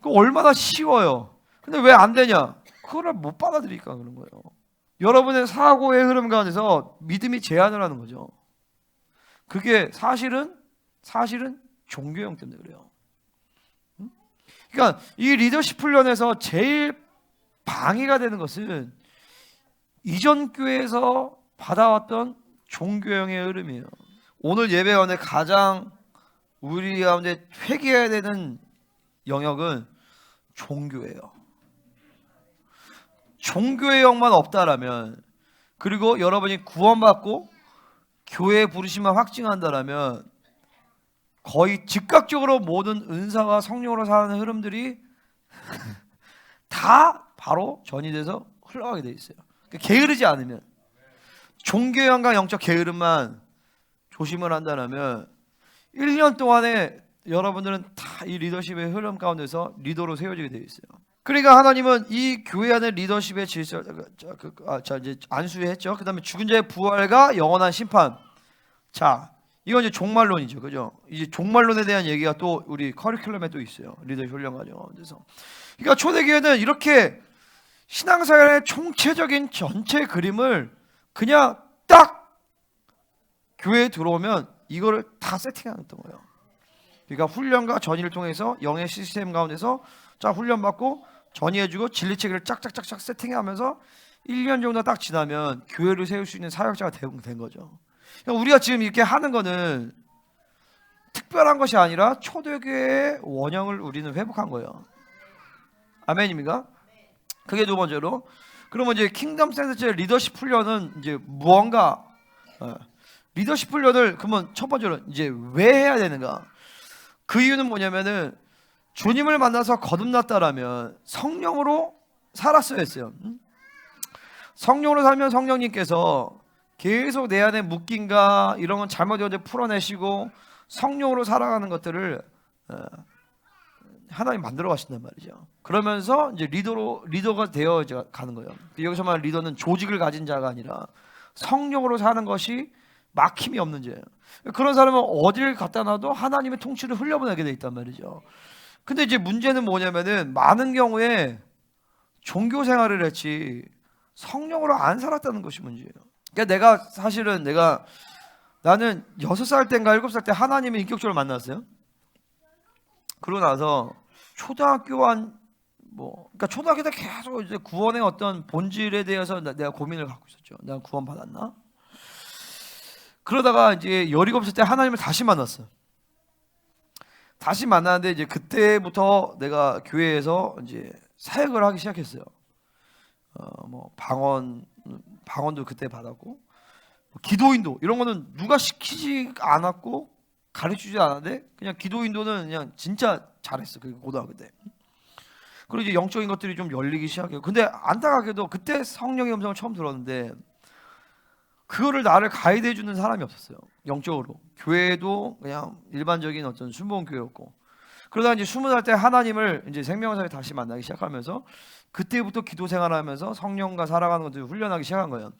그 얼마나 쉬워요. 근데 왜 안 되냐? 그걸 못 받아들이니까 그런 거예요. 여러분의 사고의 흐름 가운데서 믿음이 제한을 하는 거죠. 그게 사실은 종교형 때문에 그래요. 그러니까 이 리더십 훈련에서 제일 방해가 되는 것은 이전 교회에서 받아왔던 종교형의 흐름이에요. 오늘 예배 가운데 가장 우리 가운데 회개해야 되는 영역은 종교예요. 종교의 영만 없다라면, 그리고 여러분이 구원받고 교회에 부르심만 확증한다라면 거의 즉각적으로 모든 은사와 성령으로 사는 흐름들이 다 바로 전이 돼서 흘러가게 돼 있어요. 그러니까 게으르지 않으면, 종교형과 영적 게으름만 조심을 한다면 1년 동안에 여러분들은 다 이 리더십의 흐름 가운데서 리더로 세워지게 되어 있어요. 그러니까 하나님은 이 교회 안에 리더십의 질서, 이제 안수했죠. 그 다음에 죽은 자의 부활과 영원한 심판. 자, 이건 이제 종말론이죠, 그죠? 이제 종말론에 대한 얘기가 또 우리 커리큘럼에 또 있어요. 리더십 훈련 과정 가운데서. 그러니까 초대교회는 이렇게 신앙생활의 총체적인 전체 그림을 그냥 딱 교회에 들어오면 이거를 다 세팅하는 거예요. 그러니까 훈련과 전의를 통해서 영의 시스템 가운데서 자 훈련받고 전의해주고 진리체계를 짝짝짝짝 세팅하면서 1년 정도 딱 지나면 교회를 세울 수 있는 사역자가 된 거죠. 그러니까 우리가 지금 이렇게 하는 거는 특별한 것이 아니라 초대교회의 원형을 우리는 회복한 거예요. 아멘입니까? 그게 두 번째로. 그러면 이제 킹덤 센터의 리더십 훈련은 이제 무언가 리더십 훈련을 그러면 첫 번째로 이제 왜 해야 되는가? 그 이유는 뭐냐면은 주님을 만나서 거듭났다라면 성령으로 살았어야 했어요. 성령으로 살면 성령님께서 계속 내 안에 묶임과 이런 건 잘못되어져 풀어내시고 성령으로 살아가는 것들을 하나님 만들어 가신단 말이죠. 그러면서 이제 리더가 되어 가는 거예요. 여기서 말하는 리더는 조직을 가진 자가 아니라 성령으로 사는 것이 막힘이 없는 자예요. 그런 사람은 어딜 갖다 놔도 하나님의 통치를 흘려보내게 돼 있단 말이죠. 근데 이제 문제는 뭐냐면은 많은 경우에 종교 생활을 했지 성령으로 안 살았다는 것이 문제예요. 그러니까 나는 6살 때인가 7살 때 하나님을 인격적으로 만났어요. 그러고 나서 그러니까 초등학교 때 계속 이제 구원의 어떤 본질에 대해서 내가 고민을 갖고 있었죠. 내가 구원 받았나? 그러다가 이제 17살 때 하나님을 다시 만났어. 다시 만났는데 이제 그때부터 내가 교회에서 이제 사역을 하기 시작했어요. 뭐 방언도 그때 받았고, 기도인도 이런 거는 누가 시키지 않았고 가르치지 않았는데 그냥 기도인도는 그냥 진짜 잘했어. 그 고등학교 때. 그리고 이제 영적인 것들이 좀 열리기 시작해요. 근데 안타깝게도 그때 성령의 음성을 처음 들었는데 그거를 나를 가이드해 주는 사람이 없었어요. 영적으로. 교회도 그냥 일반적인 어떤 순복음 교회였고. 그러다 이제 20살 때 하나님을 이제 생명사에 다시 만나기 시작하면서 그때부터 기도 생활하면서 성령과 살아가는 것들을 훈련하기 시작한 거예요.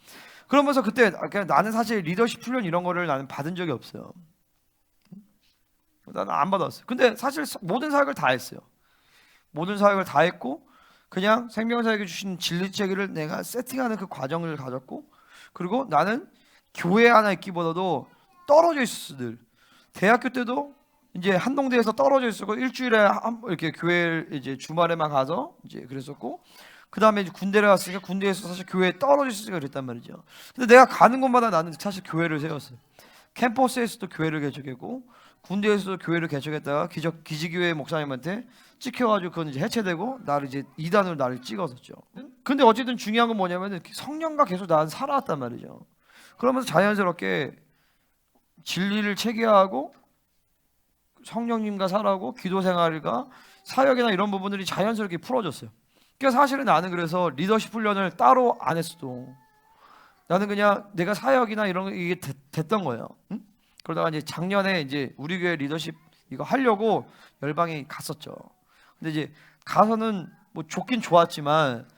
그러면서 그때 나는 사실 리더십 훈련 이런 거를 나는 받은 적이 없어요. 나는 안 받았어요. 근데 사실 모든 사역을 다 했어요. 모든 사역을 다 했고 그냥 생명사에게 주신 진리체계를 내가 세팅하는 그 과정을 가졌고, 그리고 나는 교회 하나 있기보다도 떨어져 있었어. 늘 대학교 때도 이제 한동대에서 떨어져 있었고 일주일에 이렇게 교회 이제 주말에만 가서 이제 그랬었고, 그 다음에 이제 군대를 갔으니까 군대에서 사실 교회에 떨어져 있으니까 그랬단 말이죠. 근데 내가 가는 곳마다 나는 사실 교회를 세웠어요. 캠퍼스에서도 교회를 개척했고 군대에서도 교회를 개척했다가 기지교회 목사님한테 찍혀가지고 그건 이제 해체되고 나를 이제 이단으로 나를 찍었었죠. 근데 어쨌든 중요한 건 뭐냐면은 성령과 계속 난 살아왔단 말이죠. 그러면서 자연스럽게 진리를 체계하고 성령님과 살아고 기도 생활과 사역이나 이런 부분들이 자연스럽게 풀어졌어요. 그러니까 사실은 나는 그래서 리더십 훈련을 따로 안 했어도 나는 그냥 내가 사역이나 이런 게 이게 됐던 거예요. 응? 그러다가 이제 작년에 이제 우리 교회 리더십 이거 하려고 열방에 갔었죠. 근데 이제 가서는 뭐 좋긴 좋았지만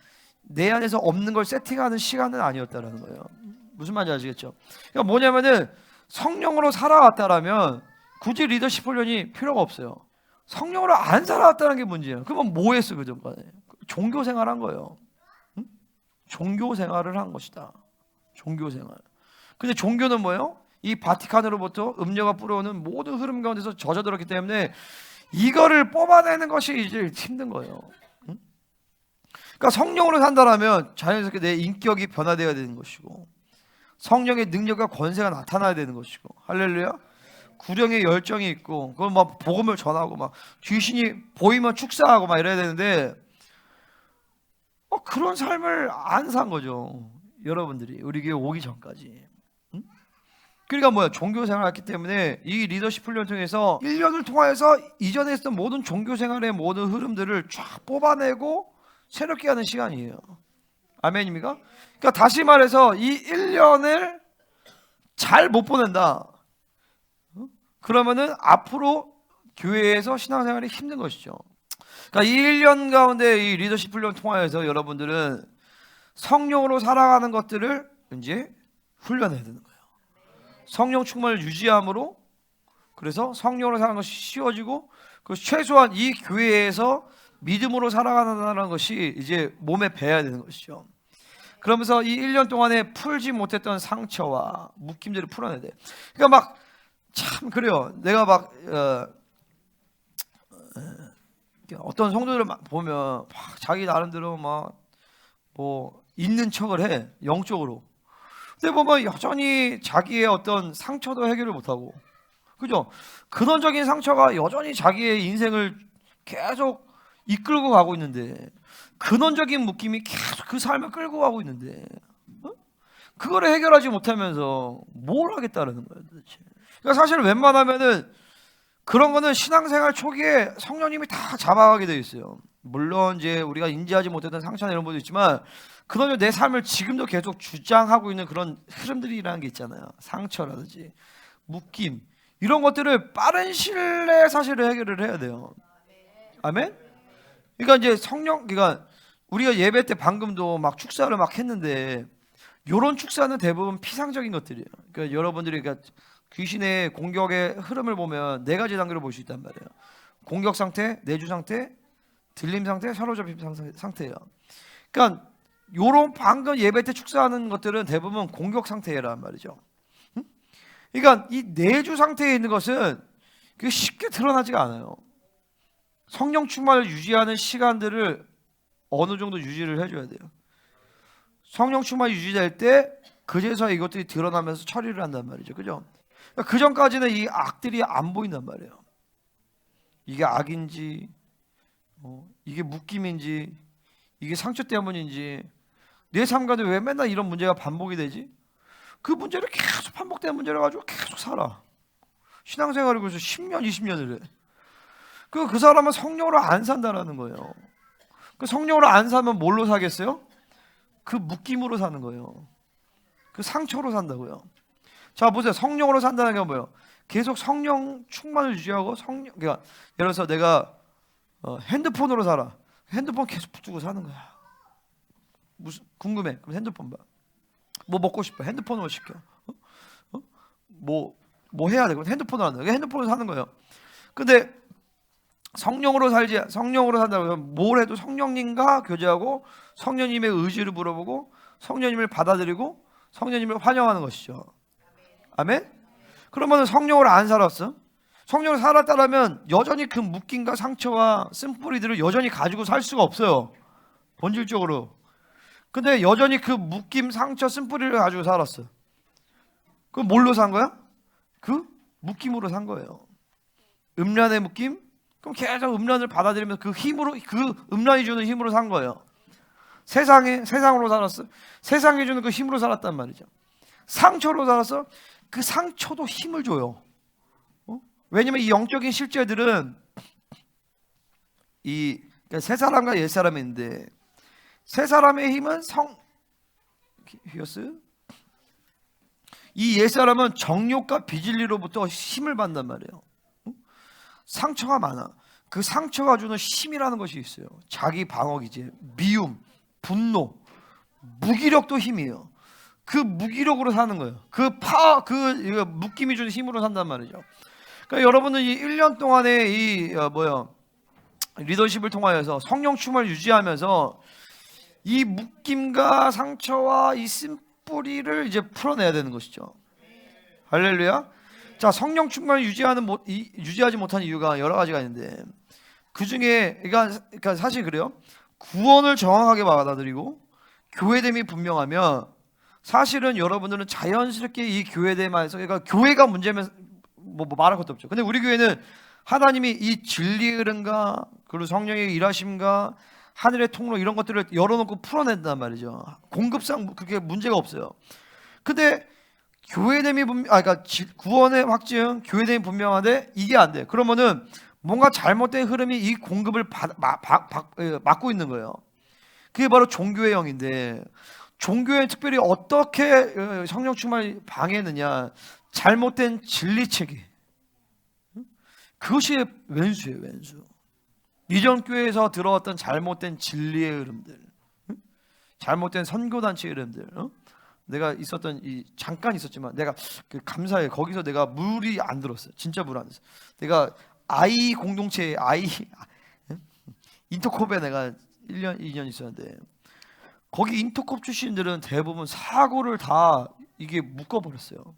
내 안에서 없는 걸 세팅하는 시간은 아니었다라는 거예요. 무슨 말인지 아시겠죠? 그러니까 뭐냐면은 성령으로 살아왔다라면 굳이 리더십 훈련이 필요가 없어요. 성령으로 안 살아왔다는 게 문제예요. 그러면 뭐 했어 그 전까지? 종교 생활한 거예요. 응? 종교 생활을 한 것이다. 종교 생활. 근데 종교는 뭐예요? 이 바티칸으로부터 음료가 뿌려오는 모든 흐름 가운데서 젖어들었기 때문에 이거를 뽑아내는 것이 이제 힘든 거예요. 응? 그러니까 성령으로 산다라면 자연스럽게 내 인격이 변화되어야 되는 것이고 성령의 능력과 권세가 나타나야 되는 것이고, 할렐루야. 구령의 열정이 있고 그걸 막 복음을 전하고 막 귀신이 보이면 축사하고 막 이래야 되는데 그런 삶을 안 산 거죠. 여러분들이 우리 교회 오기 전까지. 응? 그러니까 뭐야? 종교 생활을 했기 때문에 이 리더십 훈련 통해서 1년을 통해서 이전에 했던 모든 종교 생활의 모든 흐름들을 쫙 뽑아내고 새롭게 하는 시간이에요. 아멘입니까? 그러니까 다시 말해서 이 1년을 잘 못 보낸다. 그러면은 앞으로 교회에서 신앙생활이 힘든 것이죠. 그러니까 이 1년 가운데 이 리더십 훈련 통하여서 여러분들은 성령으로 살아가는 것들을 이제 훈련해야 되는 거예요. 성령 충만을 유지함으로, 그래서 성령으로 사는 것이 쉬워지고, 그 최소한 이 교회에서 믿음으로 살아가는 것이 이제 몸에 배야 되는 것이죠. 그러면서 이 1년 동안에 풀지 못했던 상처와 묶임들을 풀어내야 돼. 그러니까 막 참 그래요. 내가 막 어떤 성도들을 막 보면 막 자기 나름대로 막 뭐 있는 척을 해, 영적으로. 근데 보면 여전히 자기의 어떤 상처도 해결을 못하고, 그죠? 근원적인 상처가 여전히 자기의 인생을 계속 이끌고 가고 있는데, 근원적인 묶임이 계속 그 삶을 끌고 가고 있는데, 그거를 해결하지 못하면서 뭘 하겠다는 거예요 도대체. 그러니까 사실 웬만하면은 그런 거는 신앙생활 초기에 성령님이 다 잡아가게 되어 있어요. 물론 이제 우리가 인지하지 못했던 상처나 이런 것도 있지만 그런 내 삶을 지금도 계속 주장하고 있는 그런 흐름들이라는 게 있잖아요. 상처라든지 묶임 이런 것들을 빠른 시일 내에 사실을 해결을 해야 돼요. 아멘? 그러니까 이제 그러니까 우리가 예배 때 방금도 막 축사를 막 했는데 이런 축사는 대부분 피상적인 것들이에요. 그러니까 여러분들이 그러니까 귀신의 공격의 흐름을 보면 네 가지 단계로 볼 수 있단 말이에요. 공격 상태, 내주 상태, 들림 상태, 사로잡힘 상태예요. 그러니까 요런 방금 예배 때 축사하는 것들은 대부분 공격 상태란 말이죠. 응? 그러니까 이 내주 상태에 있는 것은 그게 쉽게 드러나지가 않아요. 성령 충만을 유지하는 시간들을 어느 정도 유지를 해줘야 돼요. 성령 충만이 유지될 때 그제서 이것들이 드러나면서 처리를 한단 말이죠. 그죠? 그러니까 그 전까지는 이 악들이 안 보인단 말이에요. 이게 악인지, 이게 묶임인지, 이게 상처 때문인지, 내 삶 가운데 왜 맨날 이런 문제가 반복이 되지? 그 문제를 계속 반복되는 문제를 가지고 계속 살아. 신앙생활을 그래서 10년, 20년을 해. 그 사람은 성령으로 안 산다라는 거예요. 그 성령으로 안 사면 뭘로 사겠어요? 그 묶임으로 사는 거예요. 그 상처로 산다고요. 자 보세요. 성령으로 산다는 게 뭐예요? 계속 성령 충만을 유지하고 그러니까 예를 들어서 내가 핸드폰으로 살아. 핸드폰 계속 붙들고 사는 거야. 무슨 궁금해? 그럼 핸드폰 봐. 뭐 먹고 싶어? 핸드폰으로 시켜. 뭐 해야 돼? 그럼 핸드폰으로 한다. 핸드폰으로 사는 거예요. 근데 성령으로 산다고 뭘 해도 성령님과 교제하고 성령님의 의지를 물어보고 성령님을 받아들이고 성령님을 환영하는 것이죠. 아멘? 그러면 성령으로 안 살았어? 성령으로 살았다라면 여전히 그 묶임과 상처와 쓴뿌리들을 여전히 가지고 살 수가 없어요, 본질적으로. 근데 여전히 그 묶임, 상처, 쓴뿌리를 가지고 살았어. 그럼 뭘로 산 거야? 그 묶임으로 산 거예요. 음란의 묶임? 그럼 계속 음란을 받아들이면서 그 힘으로, 그 음란이 주는 힘으로 산 거예요. 세상으로 살았어. 세상이 주는 그 힘으로 살았단 말이죠. 상처로 살았어. 그 상처도 힘을 줘요. 왜냐면 이 영적인 실제들은 그러니까 새 사람과 옛 사람인데, 새 사람의 힘은 이 옛 사람은 정욕과 비진리로부터 힘을 받는단 말이에요. 상처가 많아. 그 상처가 주는 힘이라는 것이 있어요. 자기 방어 기제, 미움, 분노, 무기력도 힘이에요. 그 무기력으로 사는 거예요. 그 묶임이 주는 힘으로 산단 말이죠. 그러니까 여러분은 이 1년 동안의 리더십을 통하여서 성령 충만을 유지하면서 이 묶임과 상처와 이 쓴뿌리를 이제 풀어내야 되는 것이죠. 할렐루야. 자, 성령 충만을 유지하지 못한 이유가 여러 가지가 있는데, 그 중에 그러니까 사실 그래요. 구원을 정확하게 받아들이고 교회됨이 분명하면 사실은 여러분들은 자연스럽게 이 교회됨에서, 그러니까 교회가 문제면 뭐 말할 것도 없죠. 근데 우리 교회는 하나님이 이 진리의 흐름과 그리고 성령의 일하심과 하늘의 통로 이런 것들을 열어놓고 풀어낸단 말이죠. 공급상 그게 문제가 없어요. 근데 교회됨이 그러니까 구원의 확증, 교회됨이 분명한데 이게 안 돼. 그러면은 뭔가 잘못된 흐름이 이 공급을 막고 있는 거예요. 그게 바로 종교의 영인데, 종교에 특별히 어떻게 성령 충만을 방해했느냐? 잘못된 진리 체계. 그것이 왼수예요, 왼수. 이전 교회에서 들어왔던 잘못된 진리의 흐름들, 잘못된 선교단체의 흐름들. 내가 잠깐 있었지만 내가 감사해. 거기서 내가 물이 안 들었어요. 진짜 물 안 들었어요. 내가 아이 공동체, 인터콥에 내가 1년, 2년 있었는데, 거기 인터콥 출신들은 대부분 사고를 다 이게 묶어버렸어요.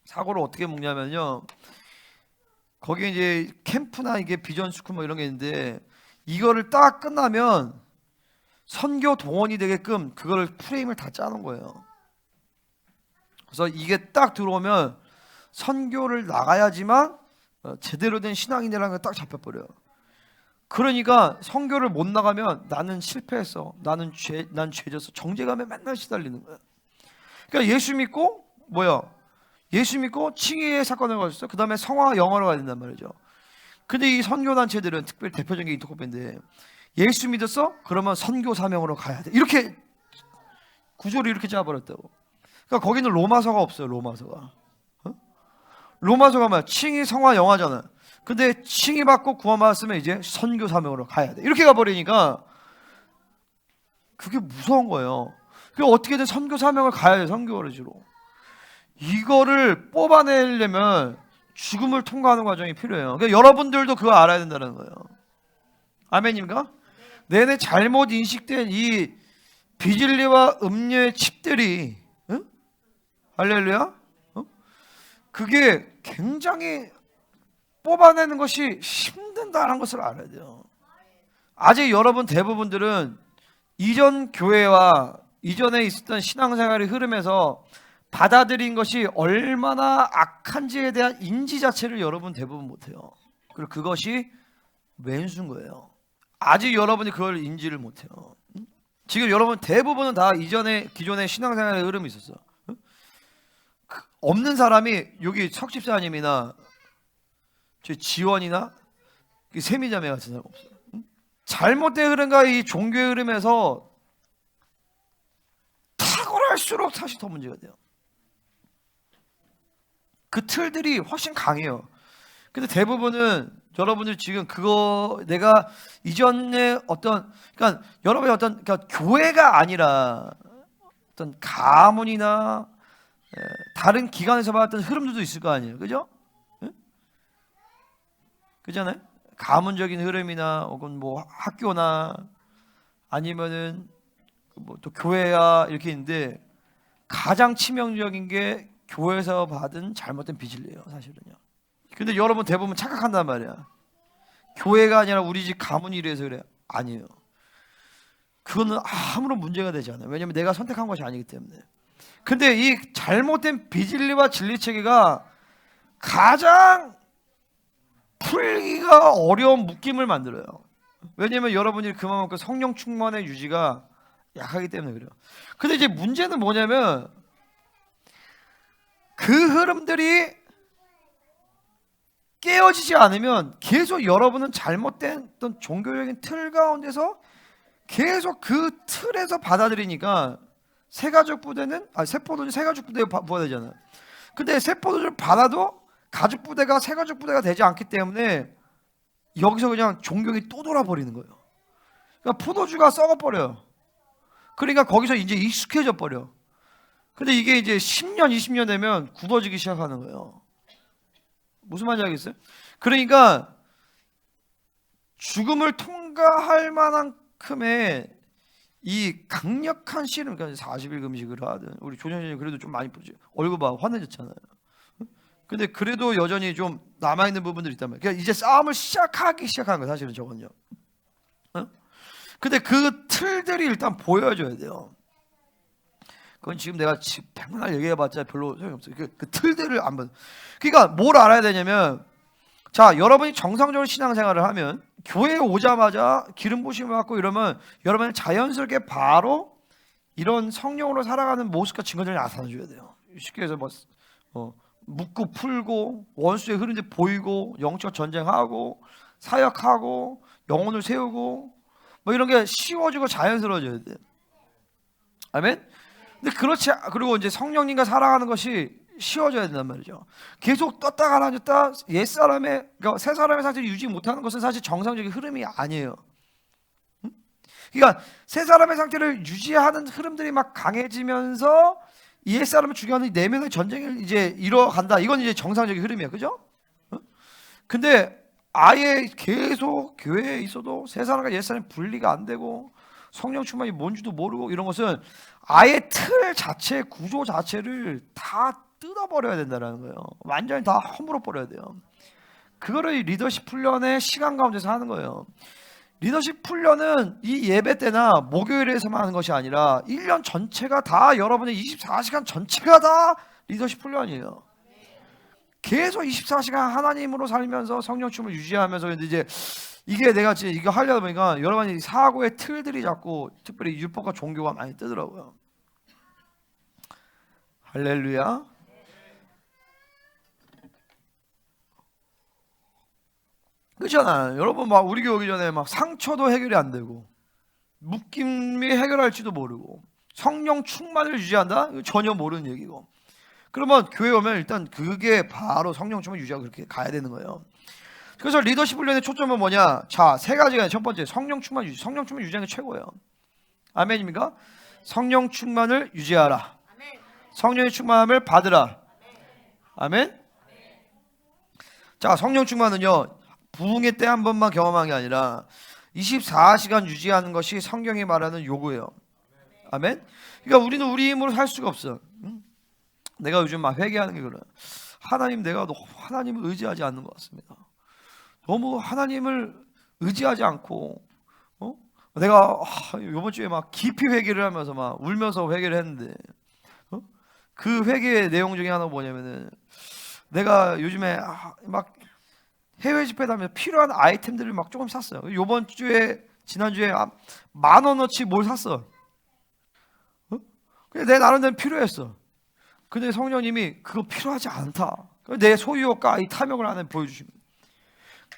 사고를 어떻게 묶냐면요, 거기 이제 캠프나 이게 비전 스쿨 뭐 이런 게 있는데, 이거를 딱 끝나면 선교 동원이 되게끔 그거를 프레임을 다 짜놓은 거예요. 그래서 이게 딱 들어오면 선교를 나가야지만 제대로 된 신앙인이라는 게 딱 잡혀버려요. 그러니까 선교를 못 나가면 나는 실패했어, 난 죄졌어, 정죄감에 맨날 시달리는 거예요. 그러니까 예수 믿고 칭의의 사건을 가졌어. 그 다음에 성화 영화로 가야 된단 말이죠. 근데 이 선교단체들은 특별히 대표적인 게 인터코페인데, 예수 믿었어? 그러면 선교 사명으로 가야 돼. 이렇게 구조를 이렇게 짜버렸다고. 그러니까 거기는 로마서가 없어요. 로마서가 뭐야? 칭의, 성화, 영화잖아. 근데 칭의 받고 구원 받았으면 이제 선교 사명으로 가야 돼. 이렇게 가버리니까 그게 무서운 거예요. 그 어떻게든 선교 사명을 가야 돼. 선교를 이거를 뽑아내려면 죽음을 통과하는 과정이 필요해요. 그러니까 여러분들도 그거 알아야 된다는 거예요. 아멘입니까? 내내 잘못 인식된 이 비진리와 음료의 칩들이, 할렐루야? 그게 굉장히 뽑아내는 것이 힘든다는 것을 알아야 돼요. 아직 여러분 대부분들은 이전 교회와 이전에 있었던 신앙생활의 흐름에서 받아들인 것이 얼마나 악한지에 대한 인지 자체를 여러분 대부분 못해요. 그리고 그것이 왼수인 거예요. 아직 여러분이 그걸 인지를 못해요. 지금 여러분 대부분은 다 기존의 신앙생활의 흐름이 있었어. 없는 사람이 여기 석집사님이나 지원이나 세미자매 같은 사람 없어요. 잘못된 흐름과 이 종교의 흐름에서 탁월할수록 사실 더 문제가 돼요. 그 틀들이 훨씬 강해요. 근데 대부분은 여러분들 지금 내가 이전에 그러니까 여러분이 그러니까 교회가 아니라 어떤 가문이나 다른 기관에서 받았던 흐름들도 있을 거 아니에요, 그죠? 그잖아요. 가문적인 흐름이나 혹은 뭐 학교나 아니면은 뭐 또 교회야 이렇게 있는데, 가장 치명적인 게 교회에서 받은 잘못된 비진리예요, 사실은요. 근데 여러분 대부분 착각한단 말이야. 교회가 아니라 우리 집 가문이 이래서 그래. 아니에요. 그거는 아무런 문제가 되지 않아요. 왜냐하면 내가 선택한 것이 아니기 때문에. 근데 이 잘못된 비진리와 진리체계가 가장 풀기가 어려운 묶임을 만들어요. 왜냐하면 여러분이 그만큼 성령 충만의 유지가 약하기 때문에 그래요. 근데 이제 문제는 뭐냐면 그 흐름들이 깨어지지 않으면 계속 여러분은 잘못된 어떤 종교적인 틀 가운데서 계속 그 틀에서 받아들이니까 세가족 부대는 세포도주 세가족 부대에 부어야 되잖아요. 근데 세포도주를 받아도 가족 부대가 세가족 부대가 되지 않기 때문에 여기서 그냥 종교가 또 돌아버리는 거예요. 그러니까 포도주가 썩어버려요. 그러니까 거기서 이제 익숙해져 버려. 근데 이게 이제 10년 20년 되면 굳어지기 시작하는 거예요. 무슨 말인지 알겠어요? 그러니까 죽음을 통과할 만큼의 이 강력한 씨름, 그러니까 40일 금식을 하든 우리 조정현이 그래도 좀 많이 보지. 얼굴 봐, 환해졌잖아요. 근데 그래도 여전히 좀 남아있는 부분들이 있단 말이에요. 그러니까 이제 싸움을 시작하기 시작한 거예요. 사실은 저건요. 근데 그 틀들이 일단 보여줘야 돼요. 그건 지금 내가 백날 얘기해봤자 별로 소용이 없어요. 그 틀들을 안 봐. 그러니까 뭘 알아야 되냐면, 자, 여러분이 정상적으로 신앙생활을 하면 교회에 오자마자 기름 부심을 받고 이러면 여러분은 자연스럽게 바로 이런 성령으로 살아가는 모습과 증거들이 나타나줘야 돼요. 쉽게 해서 묻고 풀고 원수의 흐름이 보이고 영적 전쟁하고 사역하고 영혼을 세우고 뭐 이런 게 쉬워지고 자연스러워져야 돼요. 아멘. 근데 그리고 이제 성령님과 살아가는 것이 쉬워져야 된단 말이죠. 계속 떴다 가라앉았다 그러니까 새 사람의 상태를 유지 못하는 것은 사실 정상적인 흐름이 아니에요. 그러니까 새 사람의 상태를 유지하는 흐름들이 막 강해지면서 옛 사람을 죽여가는 내면의 전쟁을 이제 이뤄간다. 이건 이제 정상적인 흐름이야, 그죠? 근데 아예 계속 교회에 있어도 새 사람과 옛 사람이 분리가 안 되고 성령 충만이 뭔지도 모르고 이런 것은 아예 틀 자체, 구조 자체를 다 뜯어버려야 된다는 거예요. 완전히 다 허물어 버려야 돼요. 그거를 리더십 훈련의 시간 가운데서 하는 거예요. 리더십 훈련은 이 예배 때나 목요일에서만 하는 것이 아니라 1년 전체가 다, 여러분의 24시간 전체가 다 리더십 훈련이에요. 계속 24시간 하나님으로 살면서 성령춤을 유지하면서 이제 이게 내가 지금 이거 하려다 보니까 여러분이 사고의 틀들이 자꾸 특별히 율법과 종교가 많이 뜨더라고요. 할렐루야. 그렇잖아요. 여러분 막 우리 교회 오기 전에 막 상처도 해결이 안 되고 묶임이 해결할지도 모르고 성령 충만을 유지한다? 이거 전혀 모르는 얘기고. 그러면 교회 오면 일단 그게 바로 성령 충만 유지하고 그렇게 가야 되는 거예요. 그래서 리더십 훈련의 초점은 뭐냐? 자, 세 가지가. 첫 번째, 성령 충만 유지. 성령 충만 유지하는 게 최고예요. 아멘입니까? 성령 충만을 유지하라. 성령의 충만함을 받으라. 아멘. 자, 성령 충만은요, 부흥의 때 한 번만 경험한 게 아니라 24시간 유지하는 것이 성경이 말하는 요구예요. 아멘. 그러니까 우리는 우리 힘으로 살 수가 없어. 내가 요즘 막 회개하는 게 그래. 하나님, 내가 너무 하나님을 의지하지 않는 것 같습니다. 너무 하나님을 의지하지 않고, 내가 이번 주에 막 깊이 회개를 하면서 막 울면서 회개를 했는데, 그 회개의 내용 중에 하나가 뭐냐면은, 내가 요즘에 막 해외 집회 다니면서 필요한 아이템들을 막 조금 샀어요. 이번 주에, 지난주에 10,000원어치 뭘 샀어. 근데 내 나름대로 필요했어. 근데 성령님이 그거 필요하지 않다. 내 소유욕과 이 탐욕을 하나 보여주십니다.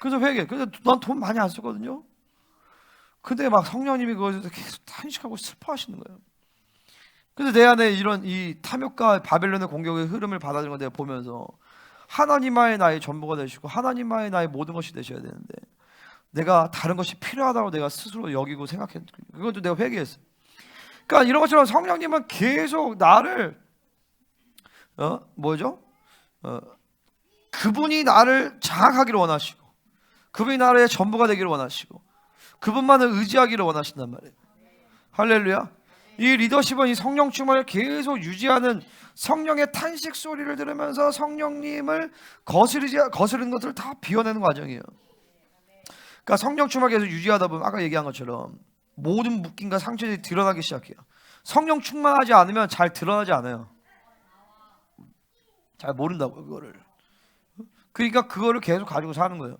그래서 회개. 근데 난 돈 많이 안 쓰거든요. 근데 막 성령님이 그것에서 계속 탄식하고 슬퍼하시는 거예요. 그래서 내 안에 이런 이 탐욕과 바벨론의 공격의 흐름을 받아들인 걸 내가 보면서 하나님만이 나의 전부가 되시고 하나님만이 나의 모든 것이 되셔야 되는데 내가 다른 것이 필요하다고 내가 스스로 여기고 생각했는데 그것도 내가 회개했어요. 그러니까 이런 것처럼 성령님은 계속 나를 그분이 나를 장악하기를 원하시고 그분이 나의 전부가 되기를 원하시고 그분만을 의지하기를 원하신단 말이에요. 할렐루야. 이 리더십은 이 성령 충만을 계속 유지하는 성령의 탄식 소리를 들으면서 성령님을 거스르는 것들을 다 비워내는 과정이에요. 그러니까 성령 충만을 계속 유지하다 보면 아까 얘기한 것처럼 모든 묶임과 상처들이 드러나기 시작해요. 성령 충만하지 않으면 잘 드러나지 않아요. 잘 모른다고요, 그거를. 그러니까 그거를 계속 가지고 사는 거예요.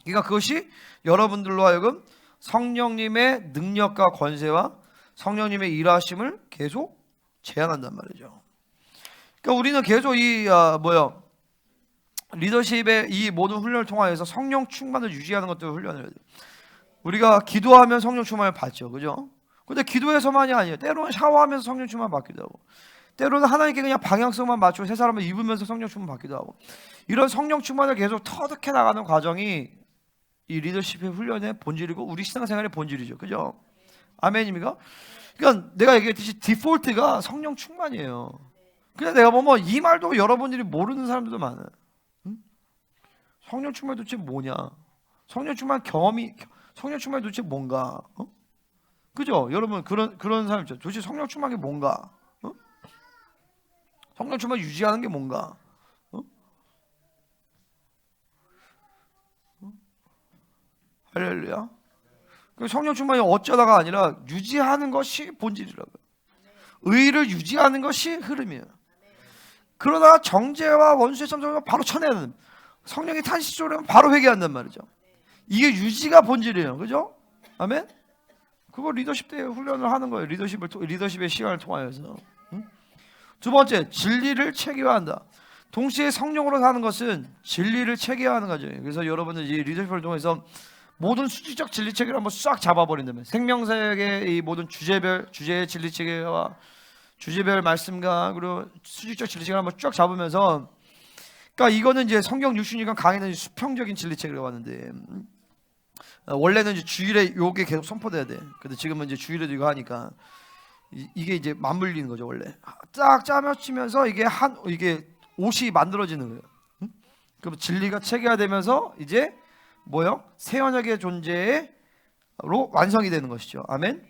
그러니까 그것이 여러분들로 하여금 성령님의 능력과 권세와 성령님의 일하심을 계속 제한한단 말이죠. 그러니까 우리는 계속 리더십의 이 모든 훈련을 통하여서 성령 충만을 유지하는 것들을 훈련을 해야 돼요. 우리가 기도하면 성령 충만을 받죠, 그죠? 근데 기도에서만이 아니에요. 때로는 샤워하면서 성령 충만 받기도 하고, 때로는 하나님께 그냥 방향성만 맞추고 새 사람을 입으면서 성령 충만 받기도 하고, 이런 성령 충만을 계속 터득해 나가는 과정이 이 리더십의 훈련의 본질이고 우리 신앙생활의 본질이죠, 그죠? 아멘입니까? 그러니까 내가 얘기했듯이 디폴트가 성령 충만이에요. 그냥 내가 보면 이 말도 여러분들이 모르는 사람들도 많아요. 응? 성령 충만이 도대체 뭐냐? 성령 충만 경험이, 성령 충만이 도대체 뭔가? 그죠? 여러분 그런 사람 있죠. 도대체 성령 충만이 뭔가? 성령 충만 유지하는 게 뭔가? 할렐루야. 성령 충만이 어쩌다가 아니라 유지하는 것이 본질이라고요. 의를 유지하는 것이 흐름이에요. 그러나 정죄와 원수의 참소를 바로 쳐내는, 성령이 탄식적으로 하면 바로 회개한단 말이죠. 이게 유지가 본질이에요, 그죠? 아멘. 그거 리더십 때 훈련을 하는 거예요. 리더십의 시간을 통하여서. 두 번째, 진리를 체계화한다. 동시에 성령으로 사는 것은 진리를 체계화하는 거죠. 그래서 여러분들 이 리더십을 통해서 모든 수지적 진리 체계를 한번 싹 잡아버린다면, 생명사역의 이 모든 주제의 진리 체계와 주제별 말씀과 그리고 수지적 진리 체계를 한번 쫙 잡으면서, 그러니까 이거는 이제 성경 6주니까 강의는 수평적인 진리 체계라고 하는데, 원래는 이제 주일에 요게 계속 선포돼야 돼. 근데 지금은 이제 주일에도 이거 하니까 이게 이제 맞물리는 거죠. 원래 쫙 짜맞추면서 이게 옷이 만들어지는 거예요. 그럼 진리가 체계화되면서 이제 뭐요? 새 언약의 존재로 완성이 되는 것이죠. 아멘.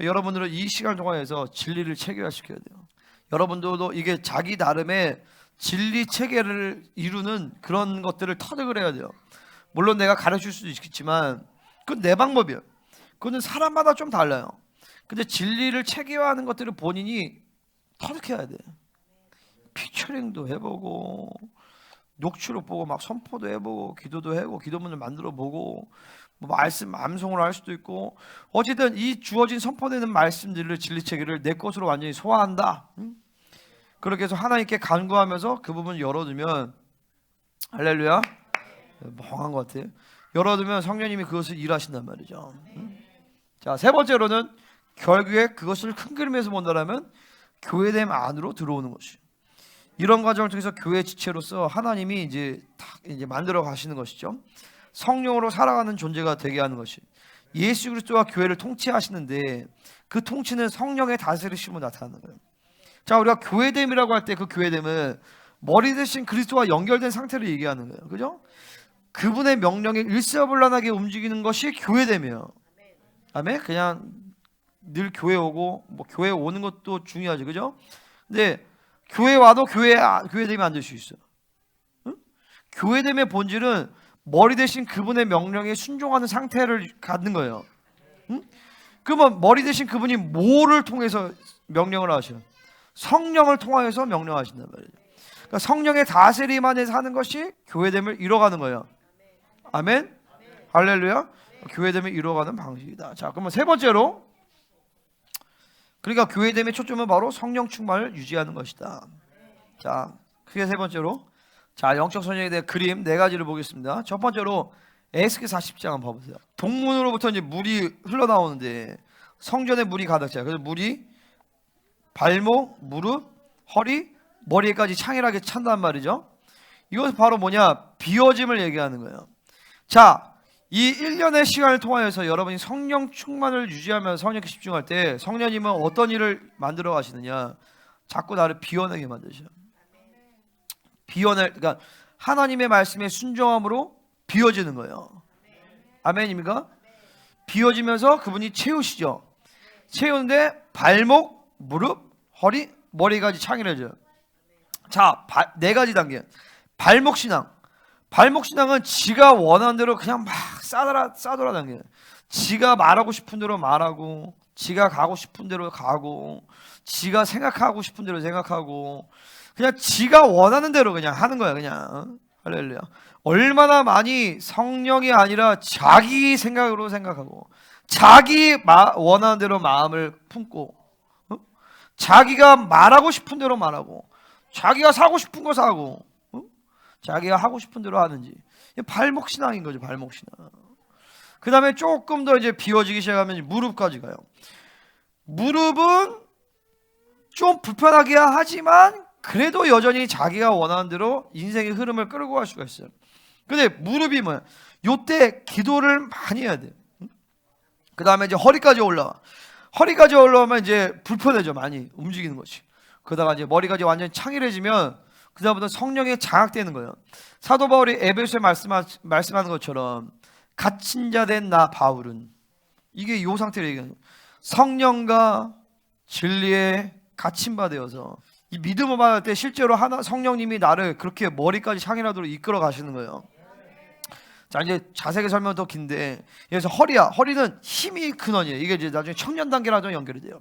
여러분들은 이 시간을 통해서 진리를 체계화시켜야 돼요. 여러분들도 이게 자기 나름의 진리 체계를 이루는 그런 것들을 터득을 해야 돼요. 물론 내가 가르칠 수도 있겠지만 그건 내 방법이에요. 그거는 사람마다 좀 달라요. 근데 진리를 체계화하는 것들을 본인이 터득해야 돼. 피처링도 해보고 녹취록 보고 막 선포도 해보고 기도도 해보고 기도문을 만들어보고 뭐 말씀 암송을 할 수도 있고, 어쨌든 이 주어진 선포되는 말씀들을 진리체계를 내 것으로 완전히 소화한다. 그렇게 해서 하나님께 간구하면서 그 부분을 열어두면, 할렐루야, 멍한 것 같아요. 열어두면 성령님이 그것을 일하신단 말이죠. 자, 세 번째로는 결국에 그것을 큰 그림에서 본다면 교회됨 안으로 들어오는 것이. 이런 과정을 통해서 교회 지체로서 하나님이 이제 만들어 가시는 것이죠. 성령으로 살아가는 존재가 되게 하는 것이. 예수 그리스도가 교회를 통치하시는데 그 통치는 성령의 다스리심으로 나타나는 거예요. 자, 우리가 교회됨이라고 할 때 그 교회됨은 머리 대신 그리스도와 연결된 상태를 얘기하는 거예요. 그죠? 그분의 명령에 일사불란하게 움직이는 것이 교회됨이에요. 아멘. 그냥 늘 교회 오고 뭐 교회 오는 것도 중요하죠. 그죠? 근데 교회 와도 교회됨이 안 될 수 있어. 응? 교회됨의 본질은 머리 대신 그분의 명령에 순종하는 상태를 갖는 거예요. 응? 그러면 머리 대신 그분이 뭐를 통해서 명령을 하셔? 성령을 통하여서 명령하신단 말이에요. 그러니까 성령의 다스림 안에 사는 것이 교회됨을 이뤄가는 거예요. 아멘. 할렐루야. 교회됨을 이뤄가는 방식이다. 자, 그러면 세 번째로, 그러니까 교회됨의 초점은 바로 성령 충만을 유지하는 것이다. 자, 그게 세 번째로. 자, 영적 성령에 대한 그림 네 가지를 보겠습니다. 첫 번째로 에스겔 40장 한번 봐보세요. 동문으로부터 이제 물이 흘러나오는데 성전에 물이 가득 차요. 그래서 물이 발목, 무릎, 허리, 머리에까지 창일하게 찬단 말이죠. 이것은 바로 뭐냐? 비워짐을 얘기하는 거예요. 자, 이 1년의 시간을 통하여서 여러분이 성령 충만을 유지하면서 성령께 집중할 때 성령님은 어떤 일을 만들어 가시느냐? 자꾸 나를 비워내게 만드셔요. 그러니까 하나님의 말씀에 순종함으로 비워지는 거예요. 아멘입니까? 비워지면서 그분이 채우시죠. 채우는데 발목, 무릎, 허리, 머리까지 창의해져요. 자, 네 가지 단계. 발목 신앙. 발목 신앙은 지가 원하는 대로 그냥 막 싸돌아다녀요. 지가 말하고 싶은 대로 말하고, 지가 가고 싶은 대로 가고, 지가 생각하고 싶은 대로 생각하고, 그냥 지가 원하는 대로 그냥 하는 거야. 그냥. 할렐루야. 얼마나 많이 성령이 아니라 자기 생각으로 생각하고, 자기 원하는 대로 마음을 품고, 자기가 말하고 싶은 대로 말하고, 자기가 사고 싶은 거 사고, 자기가 하고 싶은 대로 하는지. 발목 신앙인 거죠. 발목 신앙. 그 다음에 조금 더 이제 비워지기 시작하면 무릎까지 가요. 무릎은 좀 불편하게 하지만 그래도 여전히 자기가 원하는 대로 인생의 흐름을 끌고 갈 수가 있어요. 근데 무릎이 뭐야? 요때 기도를 많이 해야 돼요. 그 다음에 이제 허리까지 올라와. 허리까지 올라오면 이제 불편해져. 많이 움직이는 거지. 그러다가 이제 머리까지 완전히 창의해지면 그 다음부터 성령에 장악되는 거예요. 사도 바울이 에베소에 말씀하는 것처럼 갇힌 자 된 나 바울은, 이게 요 상태를 얘기하는 거예요. 성령과 진리에 갇힌 바 되어서 이 믿음을 받을 때 실제로 성령님이 나를 그렇게 머리까지 창의하도록 이끌어 가시는 거예요. 자, 이제 자세하게 설명은 더 긴데, 그래서 허리야. 허리는 힘이 근원이에요. 이게 이제 나중에 청년 단계라도 연결이 돼요.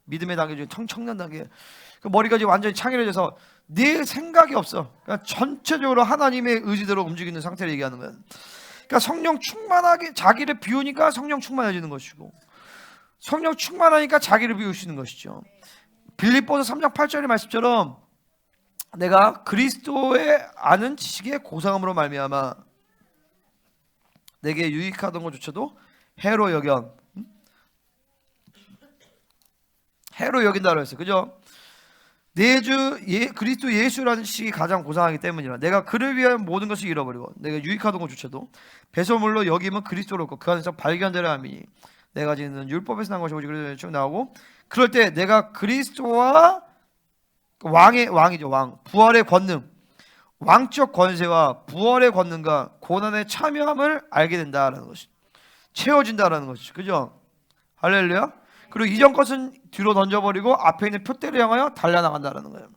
믿음의 단계 중에 청년 단계. 그 머리까지 완전히 창의해져서 내 생각이 없어. 그러니까 전체적으로 하나님의 의지대로 움직이는 상태를 얘기하는 거예요. 그러니까 성령 충만하게 자기를 비우니까 성령 충만해지는 것이고, 성령 충만하니까 자기를 비우시는 것이죠. 빌립보서 3장 8절의 말씀처럼 내가 그리스도의 아는 지식의 고상함으로 말미암아 내게 유익하던 것조차도 해로 여긴다고 했어요. 그죠? 내 주 그리스도 예수라는 지식이 가장 고상하기 때문이라. 내가 그를 위한 모든 것을 잃어버리고 내가 유익하던 것조차도 배설물로 여기면 그리스도로 없고 그 안에서 발견되려 함이니 내가 지는 율법에서 난 것이 오직 그리스도에서 쭉 나오고, 그럴 때 내가 그리스도와 왕이죠. 왕 부활의 권능, 왕적 권세와 부활의 권능과 고난의 참여함을 알게 된다라는 것이, 채워진다라는 것이죠. 그죠? 할렐루야. 그리고 이전 것은 뒤로 던져버리고 앞에 있는 표대를 향하여 달려나간다라는 거예요.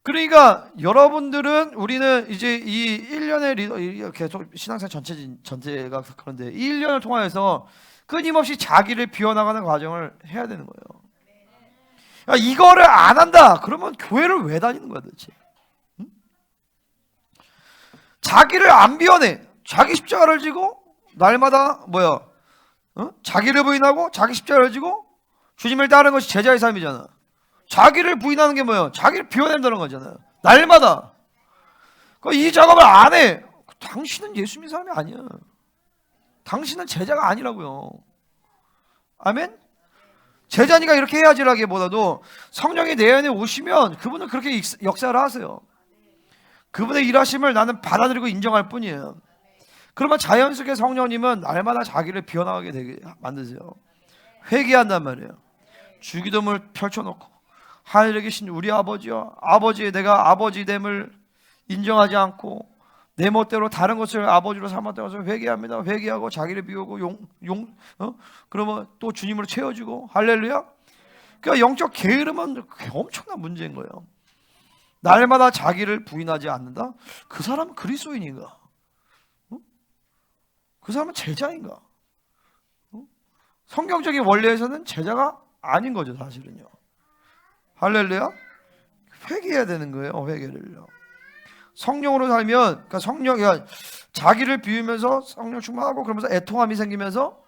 그러니까 여러분들은, 우리는 이제 이 1년의 리더, 계속 신앙생 전체가 그런데 이 1년을 통하여서 끊임없이 자기를 비워나가는 과정을 해야 되는 거예요. 그러니까 이거를 안 한다 그러면 교회를 왜 다니는 거야 도대체? 응? 자기를 안 비워내. 자기 십자가를 지고 날마다 자기를 부인하고 자기 십자가를 지고 주님을 따르는 것이 제자의 삶이잖아. 자기를 부인하는 게 뭐예요? 자기를 비워낸다는 거잖아요. 날마다. 이 작업을 안 해. 당신은 예수 믿는 사람이 아니야. 당신은 제자가 아니라고요. 아멘? 제자니까 이렇게 해야지라기보다도 성령이 내 안에 오시면 그분은 그렇게 역사를 하세요. 그분의 일하심을 나는 받아들이고 인정할 뿐이에요. 그러면 자연스럽게 성령님은 날마다 자기를 비워나가게 되게 만드세요. 회개한단 말이에요. 주기도문을 펼쳐놓고 하늘에 계신 우리 아버지여, 아버지의 내가 아버지됨을 인정하지 않고 내 멋대로 다른 것을 아버지로 삼았다고 회개합니다. 회개하고 자기를 비우고 그러면 또 주님으로 채워지고. 할렐루야. 그러니까 영적 게으름은 엄청난 문제인 거예요. 날마다 자기를 부인하지 않는다? 그 사람은 그리스도인인가? 그 사람은 제자인가? 성경적인 원리에서는 제자가 아닌 거죠, 사실은요. 할렐루야. 회개해야 되는 거예요. 회개를요. 성령으로 살면, 그러니까 자기를 비우면서 성령 충만하고 그러면서 애통함이 생기면서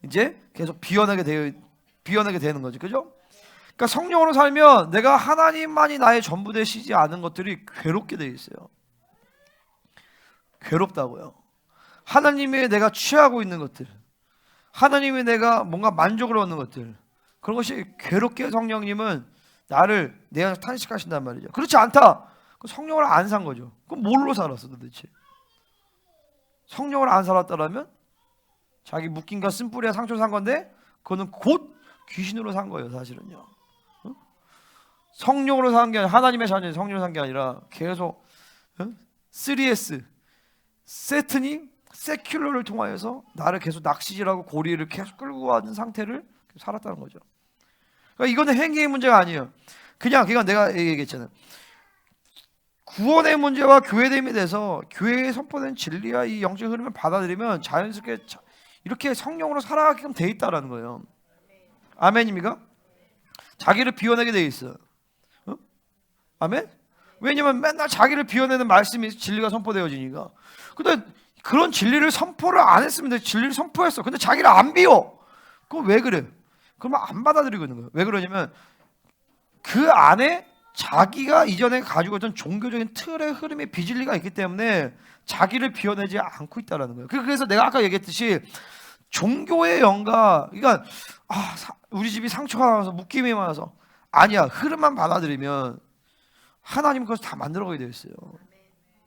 이제 계속 비워내게 되는 거죠. 그죠? 그러니까 성령으로 살면 내가 하나님만이 나의 전부 되시지 않은 것들이 괴롭게 돼 있어요. 괴롭다고요. 하나님의 내가 취하고 있는 것들, 하나님의 내가 뭔가 만족을 얻는 것들, 그런 것이 괴롭게 성령님은 나를 내 안에서 탄식하신단 말이죠. 그렇지 않다. 성령을 안 산 거죠. 그럼 뭘로 살았어 도대체? 성령을 안 살았다라면 자기 묶임과 쓴뿌리와 상처 산 건데 그거는 곧 귀신으로 산 거예요, 사실은요. 성령으로 산 게 아니라, 하나님의 자녀 성령으로 산 게 아니라 계속 3S 세트니 세큘러를 통하여서 나를 계속 낚시질하고 고리를 계속 끌고 가는 상태를 살았다는 거죠. 그러니까 이거는 행위의 문제가 아니에요. 그냥 내가 얘기했잖아요. 구원의 문제와 교회됨에 대해서 교회에 선포된 진리와 이 영적 흐름을 받아들이면 자연스럽게 이렇게 성령으로 살아가게끔 돼 있다라는 거예요. 아멘입니까? 자기를 비워내게 돼 있어요. 어? 아멘? 왜냐면 맨날 자기를 비워내는 말씀이 진리가 선포되어지니까. 근데 그런 진리를 선포를 안 했으면 진리를 선포했어. 근데 자기를 안 비워. 그거 왜 그래? 그러면 안 받아들이고 있는 거예요. 왜 그러냐면 그 안에 자기가 이전에 가지고 있던 종교적인 틀의 흐름의 비진리가 있기 때문에 자기를 비워내지 않고 있다는 거예요. 그래서 내가 아까 얘기했듯이 종교의 영가, 그러니까 우리 집이 상처가 나서 묶임이 많아서 아니야. 흐름만 받아들이면 하나님 그것을 다 만들어가게 되어 있어요.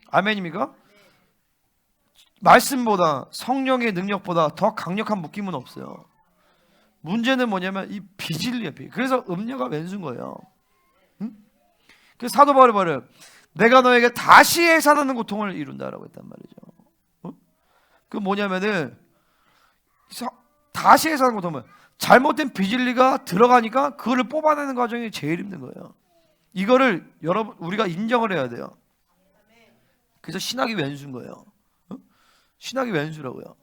아멘입니까? 말씀보다 성령의 능력보다 더 강력한 묶임은 없어요. 문제는 뭐냐면 이 비진리야. 그래서 음녀가 왼수인 거예요. 그 사도 바울이 말해요. 내가 너에게 다시 해산하는 고통을 이룬다라고 했단 말이죠. 그 뭐냐면은 다시 해산하는 고통은 잘못된 비진리가 들어가니까 그거를 뽑아내는 과정이 제일 힘든 거예요. 이거를 여러분 우리가 인정을 해야 돼요. 그래서 신학이 왼수인 거예요. 신학이 왼수라고요.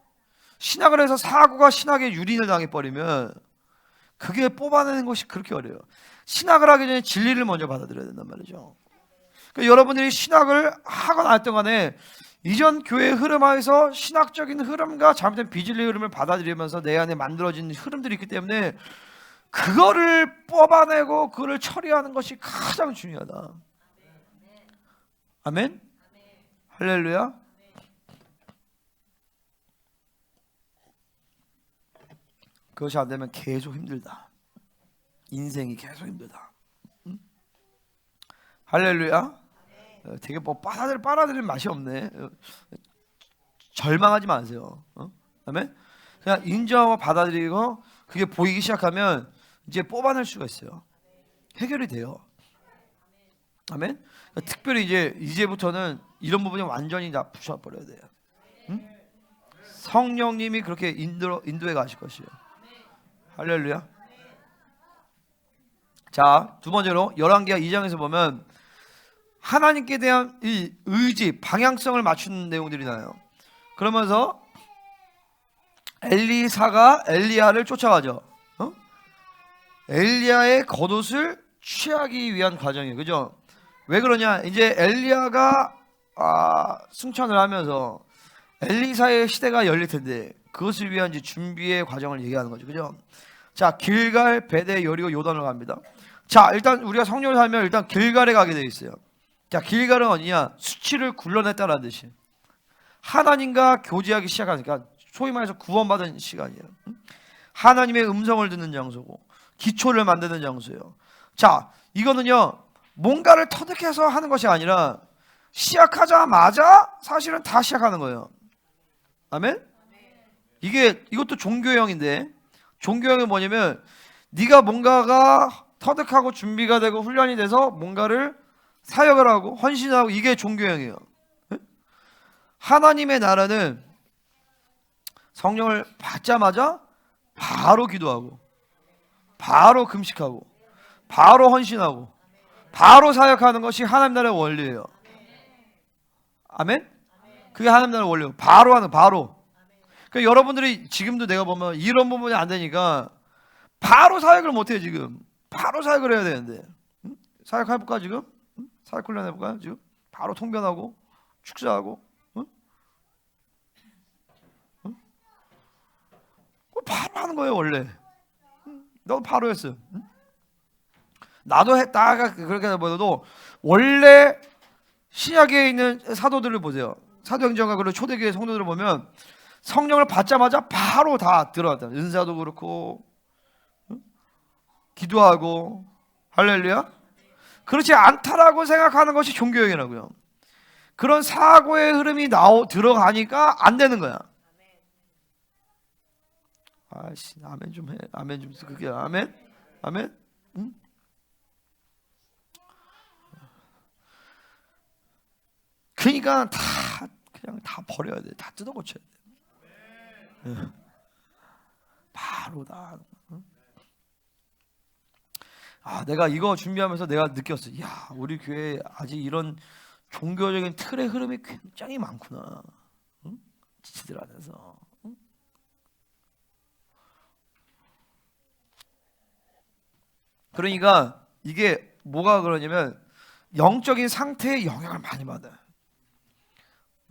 신학을 해서 사고가 신학에 유린을 당해버리면 그게 뽑아내는 것이 그렇게 어려워요. 신학을 하기 전에 진리를 먼저 받아들여야 된단 말이죠. 그러니까 여러분들이 신학을 하거나 안 했던 간에 이전 교회의 흐름 하에서 신학적인 흐름과 잘못된 비진리 흐름을 받아들이면서 내 안에 만들어진 흐름들이 있기 때문에 그거를 뽑아내고 그거를 처리하는 것이 가장 중요하다. 아멘? 할렐루야? 그것이 안 되면 계속 힘들다. 인생이 계속 힘들다. 응? 할렐루야? 되게 뭐 빨아들일 맛이 없네. 절망하지 마세요. 아멘? 그냥 인정하고 받아들이고 그게 보이기 시작하면 이제 뽑아낼 수가 있어요. 해결이 돼요. 아멘? 특별히 이제부터는 이런 부분이 완전히 다 부셔버려야 돼요. 응? 성령님이 그렇게 인도해 가실 것이에요. 할렐루야. 자, 두 번째로 열왕기하 2장에서 보면 하나님께 대한 이 의지, 방향성을 맞추는 내용들이 나요. 그러면서 엘리사가 엘리야를 쫓아가죠. 엘리야의 겉옷을 취하기 위한 과정이에요. 그죠? 왜 그러냐? 이제 엘리야가 승천을 하면서 엘리사의 시대가 열릴 텐데 그것을 위한 이제 준비의 과정을 얘기하는 거죠. 그죠? 자, 길갈, 베델, 여리고, 요단을 갑니다. 자, 일단 우리가 성령을 살면 일단 길갈에 가게 돼 있어요. 자, 길갈은 어디냐? 수치를 굴러냈다라는 뜻이. 하나님과 교제하기 시작하니까 소위 말해서 구원받은 시간이에요. 하나님의 음성을 듣는 장소고 기초를 만드는 장소예요. 자, 이거는요 뭔가를 터득해서 하는 것이 아니라 시작하자마자 사실은 다 시작하는 거예요. 아멘? 이것도 종교형인데, 종교형이 뭐냐면 네가 뭔가가 터득하고 준비가 되고 훈련이 돼서 뭔가를 사역을 하고 헌신하고, 이게 종교형이에요. 하나님의 나라는 성령을 받자마자 바로 기도하고 바로 금식하고 바로 헌신하고 바로 사역하는 것이 하나님 나라의 원리예요. 아멘? 그게 하나님 나라의 원리예요. 바로 하는, 바로. 그러니까 여러분들이 지금도 내가 보면 이런 부분이 안 되니까 바로 사역을 못해요. 지금 바로 사역을 해야 되는데, 사역 해볼까 지금? 사역 훈련 해볼까요 지금? 바로 통변하고 축사하고, 바로 하는 거예요 원래. 너도 바로 했어요. 나도 했다가 그렇게 보여도 원래 신약에 있는 사도들을 보세요. 사도행전과 그리고 초대교회 성도들을 보면 성령을 받자마자 바로 다 들어갔다. 은사도 그렇고 기도하고, 할렐루야. 그렇지 않다라고 생각하는 것이 종교형이라고요. 그런 사고의 흐름이 들어가니까 안 되는 거야. 아씨, 아멘 좀 해. 아멘 좀. 그게 아멘? 아멘? 응? 그러니까 그냥 다 버려야 돼. 다 뜯어 고쳐야 돼. 바로 다. 내가 이거 준비하면서 내가 느꼈어. 야, 우리 교회에 아직 이런 종교적인 틀의 흐름이 굉장히 많구나. 응? 지치들 안에서. 응? 그러니까 이게 뭐가 그러냐면 영적인 상태에 영향을 많이 받아요.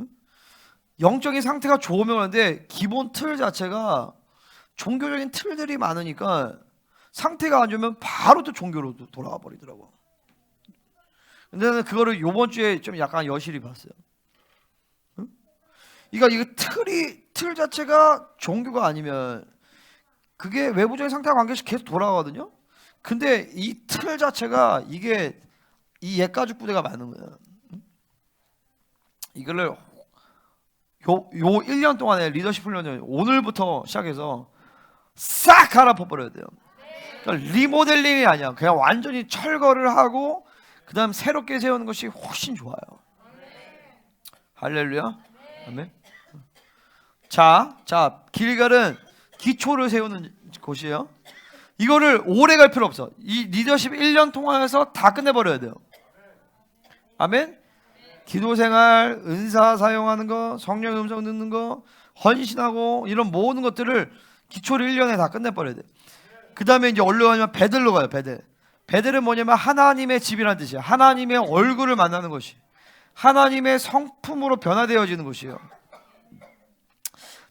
응? 영적인 상태가 좋으면 그런데 기본 틀 자체가 종교적인 틀들이 많으니까 상태가 안 좋으면 바로 또 종교로 돌아가 버리더라고. 근데 나는 그거를 요번 주에 좀 약간 여실히 봤어요. 응? 그러니까 이거 틀 자체가 종교가 아니면 그게 외부적인 상태와 관계없이 계속 돌아가거든요. 근데 이 틀 자체가 이게 이 옛가죽 부대가 많은 거야. 응? 이거를 요 1년 동안의 리더십 훈련을 오늘부터 시작해서 싹 갈아엎어 버려야 돼요. 그러니까 리모델링이 아니야. 그냥 완전히 철거를 하고 그다음 새롭게 세우는 것이 훨씬 좋아요. 할렐루야. 아멘. 자, 길갈은 기초를 세우는 곳이에요. 이거를 오래 갈 필요 없어. 이 리더십 1년 통해서 다 끝내버려야 돼요. 아멘. 기도생활, 은사 사용하는 거, 성령 음성 듣는 거, 헌신하고 이런 모든 것들을 기초를 1년에 다 끝내버려야 돼. 그 다음에 이제 어디로 가냐면 베들로 가요. 베들은 뭐냐면 하나님의 집이라는 뜻이에요. 하나님의 얼굴을 만나는 것이, 하나님의 성품으로 변화되어지는 것이에요.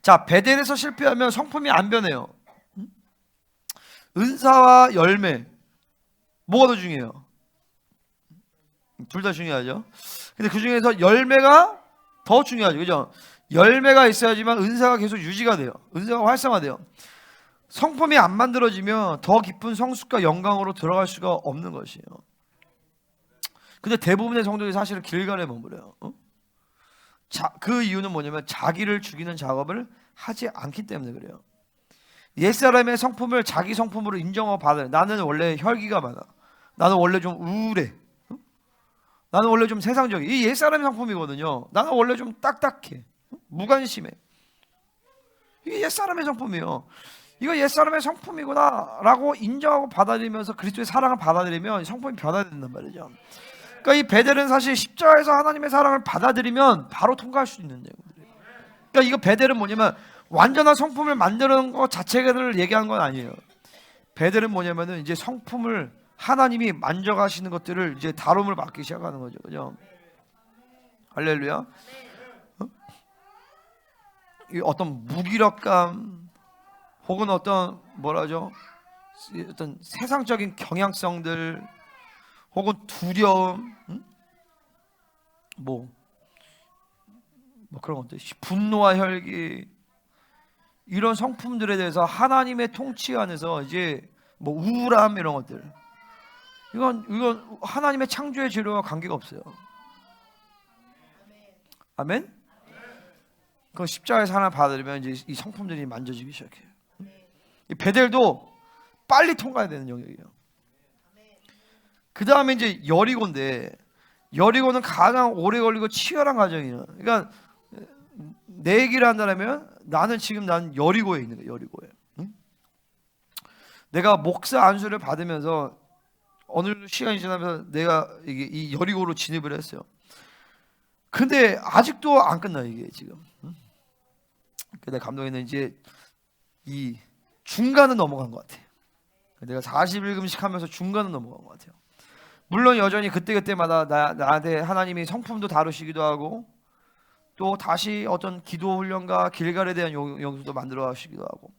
자, 베델에서 실패하면 성품이 안 변해요. 은사와 열매, 뭐가 더 중요해요? 둘 다 중요하죠. 근데 그 중에서 열매가 더 중요하죠. 그죠? 열매가 있어야지만 은사가 계속 유지가 돼요. 은사가 활성화돼요. 성품이 안 만들어지면 더 깊은 성숙과 영광으로 들어갈 수가 없는 것이에요. 근데 대부분의 성도들이 사실은 길갈에 머무려요. 그 이유는 뭐냐면 자기를 죽이는 작업을 하지 않기 때문에 그래요. 옛사람의 성품을 자기 성품으로 인정하고 받아요. 나는 원래 혈기가 많아. 나는 원래 좀 우울해. 나는 원래 좀 세상적이. 이 옛사람의 성품이거든요. 나는 원래 좀 딱딱해. 무관심해. 이게 옛사람의 성품이에요. 이거 옛사람의 성품이구나 라고 인정하고 받아들이면서 그리스도의 사랑을 받아들이면 성품이 변화된단 말이죠. 그러니까 이 베델은 사실 십자가에서 하나님의 사랑을 받아들이면 바로 통과할 수 있는 내용들이에요. 그러니까 이거 베델은 뭐냐면 완전한 성품을 만드는 것 자체를 얘기하는 건 아니에요. 베델은 뭐냐면은 이제 성품을 하나님이 만져가시는 것들을 이제 다룸을 맡기 시작하는 거죠. 그죠? 할렐루야. 이 어떤 무기력감 혹은 어떤 뭐라죠? 어떤 세상적인 경향성들 혹은 두려움, 뭐 그런 것들, 분노와 혈기 이런 성품들에 대해서 하나님의 통치 안에서 이제 뭐 우울함 이런 것들 이건 하나님의 창조의 재료와 관계가 없어요. 아멘. 그 십자가에서 하나 받아들이면 이제 이 성품들이 만져지기 시작해요. 이 베델도 빨리 통과해야 되는 영역이에요. 그 다음에 이제 여리고인데 여리고는 가장 오래 걸리고 치열한 과정이에요. 그러니까 내 얘기를 한다면 나는 여리고에 있는 거예요. 여리고에. 응? 내가 목사 안수를 받으면서 어느 시간이 지나면서 내가 이 여리고로 진입을 했어요. 근데 아직도 안 끝나 이게 지금. 응? 내 감독에는 이제 이 중간은 넘어간 것 같아요. 내가 40일금씩 하면서 중간은 넘어간 것 같아요. 물론 여전히 그때그때마다 나한테 하나님이 성품도 다루시기도 하고 또 다시 어떤 기도 훈련과 길갈에 대한 용서도 만들어 가시기도 하고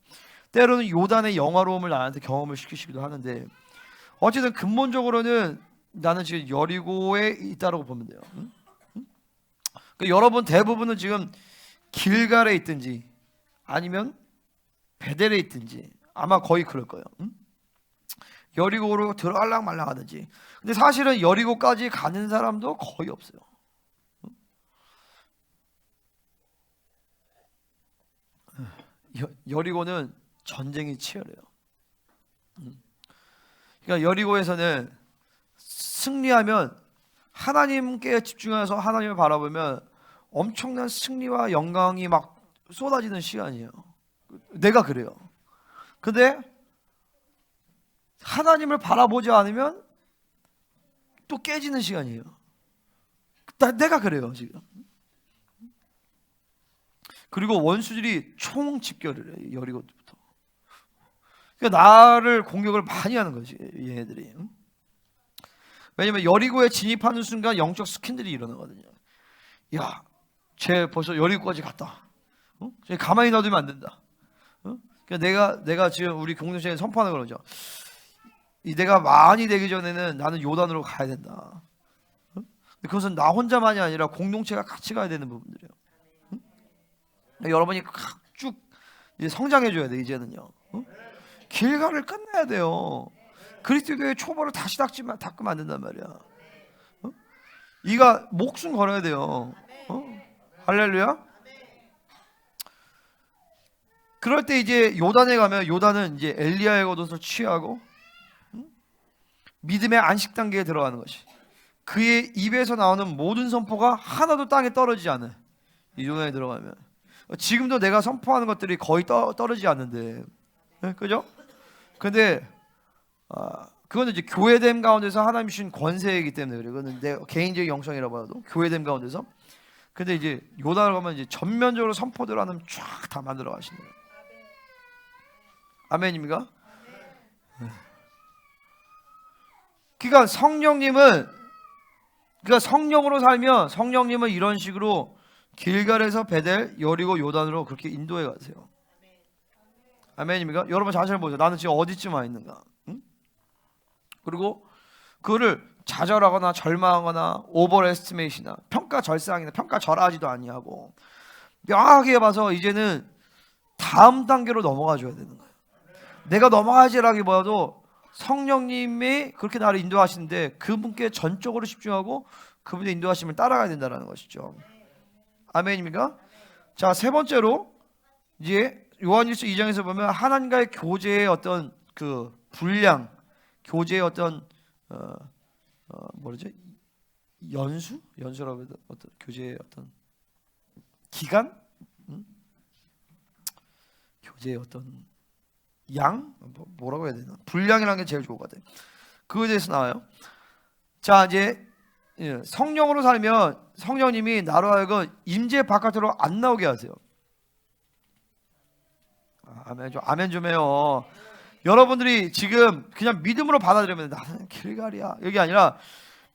때로는 요단의 영화로움을 나한테 경험을 시키시기도 하는데 어쨌든 근본적으로는 나는 지금 여리고에 있다고 보면 돼요. 응? 응? 그러니까 여러분 대부분은 지금 길갈에 있든지 아니면 베델에 있든지 아마 거의 그럴 거예요. 응? 여리고로 들어갈랑 말랑 하든지. 근데 사실은 여리고까지 가는 사람도 거의 없어요. 여리고는 전쟁이 치열해요. 그러니까 여리고에서는 승리하면 하나님께 집중해서 하나님을 바라보면 엄청난 승리와 영광이 막 쏟아지는 시간이에요. 내가 그래요. 근데 하나님을 바라보지 않으면 또 깨지는 시간이에요. 내가 그래요 지금. 그리고 원수들이 총 집결을 해, 여리고부터. 그러니까 나를 공격을 많이 하는 거지 얘네들이. 왜냐면 여리고에 진입하는 순간 영적 스캔들이 일어나거든요. 야, 쟤 벌써 여리고까지 갔다. 쟤 가만히 놔두면 안 된다. 그러니까 내가 지금 우리 공동체에 선포하는 거죠. 내가 많이 되기 전에는 나는 요단으로 가야 된다. 그것은 나 혼자만이 아니라 공동체가 같이 가야 되는 부분들이에요. 여러분이 쭉 이제 성장해 줘야 돼. 이제는요. 길가를 끝내야 돼요. 그리스도의 초벌을 다시 닦으면 안 된단 말이야. 이가 목숨 걸어야 돼요. 할렐루야. 그럴 때 이제 요단에 가면 요단은 이제 엘리야의 겉옷을 취하고 믿음의 안식 단계에 들어가는 것이, 그의 입에서 나오는 모든 선포가 하나도 땅에 떨어지지 않아요. 이 요단에 들어가면. 지금도 내가 선포하는 것들이 거의 떨어지지 않는데, 네? 그죠? 근데 그거는 이제 교회됨 가운데서 하나님 주신 권세이기 때문에 그래. 그거는 내 개인적인 영성이라고 봐도 교회됨 가운데서. 근데 이제 요단을 가면 이제 전면적으로 선포들 하나님 쫙 다 만들어 가시는 거예요. 아멘입니까? 그러니까 성령으로 살면 성령님은 이런 식으로 길갈에서 베델, 여리고, 요단으로 그렇게 인도해 가세요. 아멘입니까? 여러분 자신을 보세요. 나는 지금 어디쯤 와 있는가? 응? 그리고 그거를 좌절하거나 절망하거나 오버에스티메이트나 평가절상이나 평가절하지도 아니하고 명확하게 봐서 이제는 다음 단계로 넘어가 줘야 되는 거예요. 내가 넘어가지라기보다도 성령님이 그렇게 나를 인도하시는데 그분께 전적으로 집중하고 그분의 인도하심을 따라가야 된다는 것이죠. 아멘입니까? 자, 세 번째로 이제 요한일서 2장에서 보면 하나님과의 교제의 어떤 그 분량, 교제의 어떤 뭐지? 연수라고 해도 어떤 교제의 어떤 기간, 교제의 어떤 양, 뭐라고 해야 되나? 분량이라는 게 제일 좋거든. 그거에 대해서 나와요. 자, 이제 성령으로 살면 성령님이 나로 하여금 임재 바깥으로 안 나오게 하세요. 아멘 좀 해요. 여러분들이 지금 그냥 믿음으로 받아들이면 나는 길갈이야 여기 아니라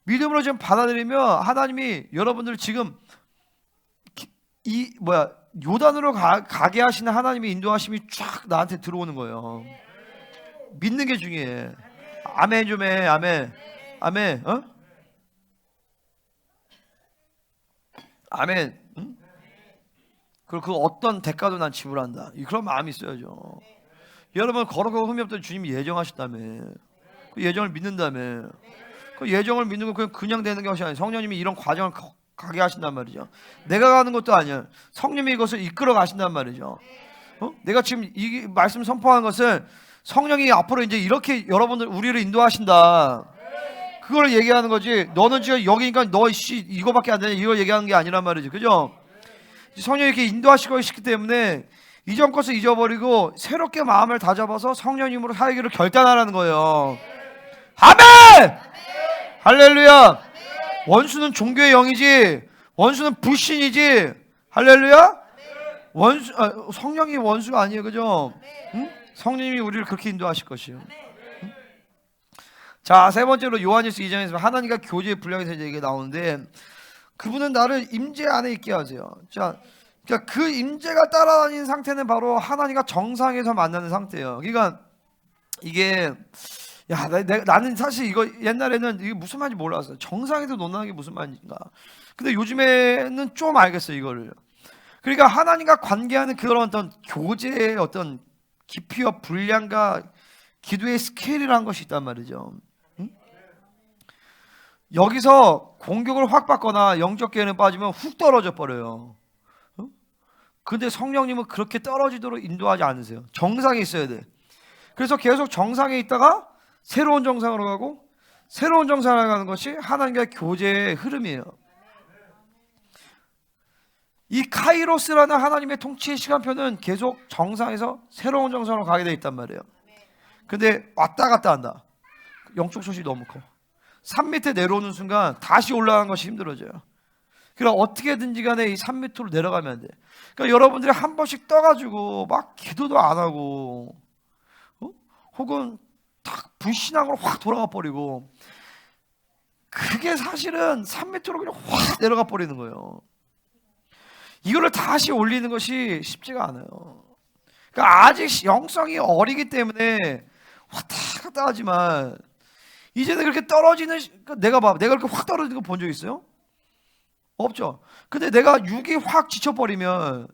믿음으로 지금 받아들이면 하나님이 여러분들 지금 요단으로 가게 하시는 하나님의 인도하심이 쫙 나한테 들어오는 거예요. 믿는 게 중요해. 아멘 좀 해. 아멘. 아멘. 응? 그리고 그 어떤 대가도 난 지불한다. 그런 마음이 있어야죠. 여러분 걸어가고 흠이 없던 주님이 예정하셨다며. 그 예정을 믿는다며. 그 예정을 믿는 건 그냥 되는 것이 아니에요. 성령님이 이런 과정을 가게 하신단 말이죠. 내가 가는 것도 아니야. 성령님이 이것을 이끌어 가신단 말이죠. 내가 지금 이 말씀 선포하는 것은 성령이 앞으로 이제 이렇게 여러분들 우리를 인도하신다. 그걸 얘기하는 거지. 너는 지금 여기니까 너 이거밖에 안 되냐 이걸 얘기하는 게 아니란 말이지. 그죠? 성령이 이렇게 인도하시고 있기 때문에 이전 것을 잊어버리고 새롭게 마음을 다잡아서 성령님으로 살기를 결단하라는 거예요. 아멘! 할렐루야! 원수는 종교의 영이지 원수는 불신이지. 할렐루야! 성령이 원수가 아니에요. 그죠? 응? 성령님이 우리를 그렇게 인도하실 것이에요. 응? 자, 세 번째로 요한일서 2장에서 하나님과 교제의 분량에서 이게 나오는데 그분은 나를 임재 안에 있게 하세요. 자, 그러니까 그 임재가 따라다니는 상태는 바로 하나님과 정상에서 만나는 상태예요. 그러니까 이게 나는 사실 이거 옛날에는 이게 무슨 말인지 몰랐어요. 정상에서 논하는 게 무슨 말인가. 근데 요즘에는 좀 알겠어요, 이거를. 그러니까 하나님과 관계하는 그런 어떤 교제의 어떤 깊이와 분량과 기도의 스케일이라는 것이 있단 말이죠. 응? 여기서 공격을 확 받거나 영적 계획에 빠지면 훅 떨어져 버려요. 응? 근데 성령님은 그렇게 떨어지도록 인도하지 않으세요. 정상에 있어야 돼. 그래서 계속 정상에 있다가 새로운 정상으로 가고 새로운 정상으로 가는 것이 하나님과의 교제의 흐름이에요. 이 카이로스라는 하나님의 통치의 시간표는 계속 정상에서 새로운 정상으로 가게 돼 있단 말이에요. 근데 왔다 갔다 한다. 영적 소식이 너무 커. 산 밑에 내려오는 순간 다시 올라가는 것이 힘들어져요. 그러니까 어떻게든지 간에 이 산 밑으로 내려가면 안 돼. 그러니까 여러분들이 한 번씩 떠가지고 막 기도도 안 하고 혹은 딱 불신앙으로 확 돌아가 버리고, 그게 사실은 산 밑으로 그냥 확 내려가 버리는 거예요. 이거를 다시 올리는 것이 쉽지가 않아요. 그러니까 아직 영성이 어리기 때문에 왔다 갔다 하지만, 이제는 그렇게 떨어지는, 내가 그렇게 확 떨어지는 거 본 적 있어요? 없죠. 근데 내가 육이 확 지쳐버리면,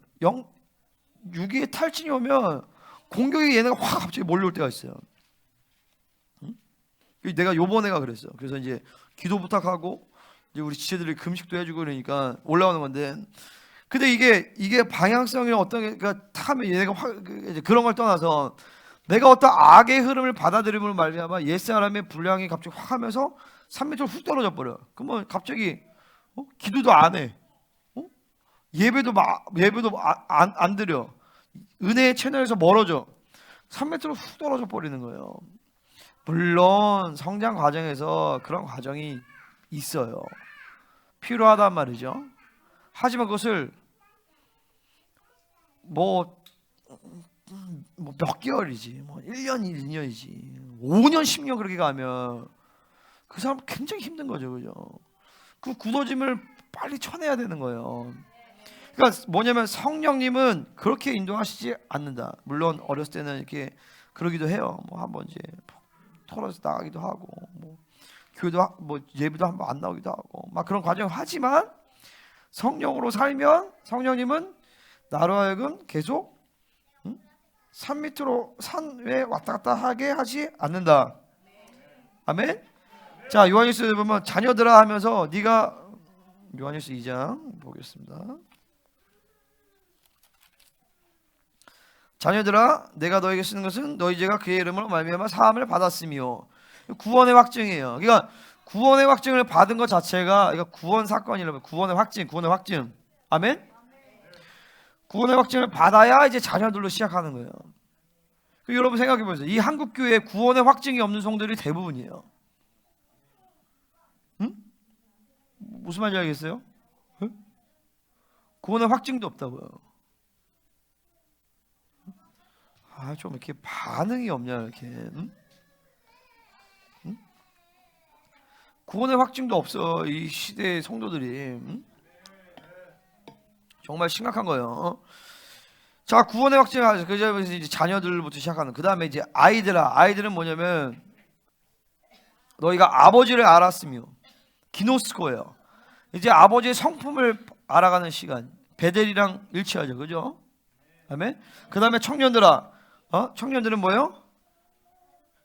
육이 탈진이 오면 공격이 얘네가 확 갑자기 몰려올 때가 있어요. 내가 요번에가 그랬어요. 그래서 이제 기도 부탁하고 이제 우리 지체들이 금식도 해주고 그러니까 올라오는 건데, 근데 이게 방향성이 어떤 게, 그러니까 타면 얘네가 이제 그런 걸 떠나서 내가 어떤 악의 흐름을 받아들임으로 말미암아 옛사람의 분량이 갑자기 확 하면서 3m로 훅 떨어져 버려. 그러면 갑자기 기도도 안 해. 예배도 안 드려. 은혜의 채널에서 멀어져. 3m로 훅 떨어져 버리는 거예요. 물론 성장 과정에서 그런 과정이 있어요. 필요하단 말이죠. 하지만 그것을 뭐 몇 개월이지, 뭐 1년, 2년이지, 5년, 10년 그렇게 가면 그 사람 굉장히 힘든 거죠, 그죠? 그 굳어짐을 빨리 쳐내야 되는 거예요. 그러니까 뭐냐면 성령님은 그렇게 인도하시지 않는다. 물론 어렸을 때는 이렇게 그러기도 해요. 뭐 한번 이제 털어서 나가기도 하고, 뭐 교회도 뭐 예배도 한번 안 나오기도 하고, 막 그런 과정을 하지만 성령으로 살면 성령님은 나로 하여금 계속 산 밑으로, 산 위에 왔다 갔다 하게 하지 않는다. 아멘. 자, 요한일서 보면 자녀들아 하면서 네가, 요한일서 2장 보겠습니다. 자녀들아 내가 너에게 쓰는 것은 너희 죄가 그의 이름으로 말미암아 사함을 받았으며, 구원의 확증이에요. 그러니까 구원의 확증을 받은 것 자체가, 그러니까 구원 사건이라면 구원의 확증. 아멘. 구원의 확증을 받아야 이제 자녀들로 시작하는 거예요. 여러분 생각해 보세요. 이 한국 교회에 구원의 확증이 없는 성들이 대부분이에요. 응? 무슨 말인지 알겠어요? 응? 구원의 확증도 없다고요. 좀 이렇게 반응이 없냐 이렇게. 응? 응? 구원의 확증도 없어 이 시대의 성도들이. 응? 정말 심각한 거예요. 자, 구원의 확증을 그래서 이제 자녀들부터 시작하는. 그 다음에 이제 아이들은 뭐냐면 너희가 아버지를 알았으며, 기노스코예요. 이제 아버지의 성품을 알아가는 시간. 베델이랑 일치하죠, 그죠? 아멘. 그 다음에 청년들아, 청년들은 뭐예요?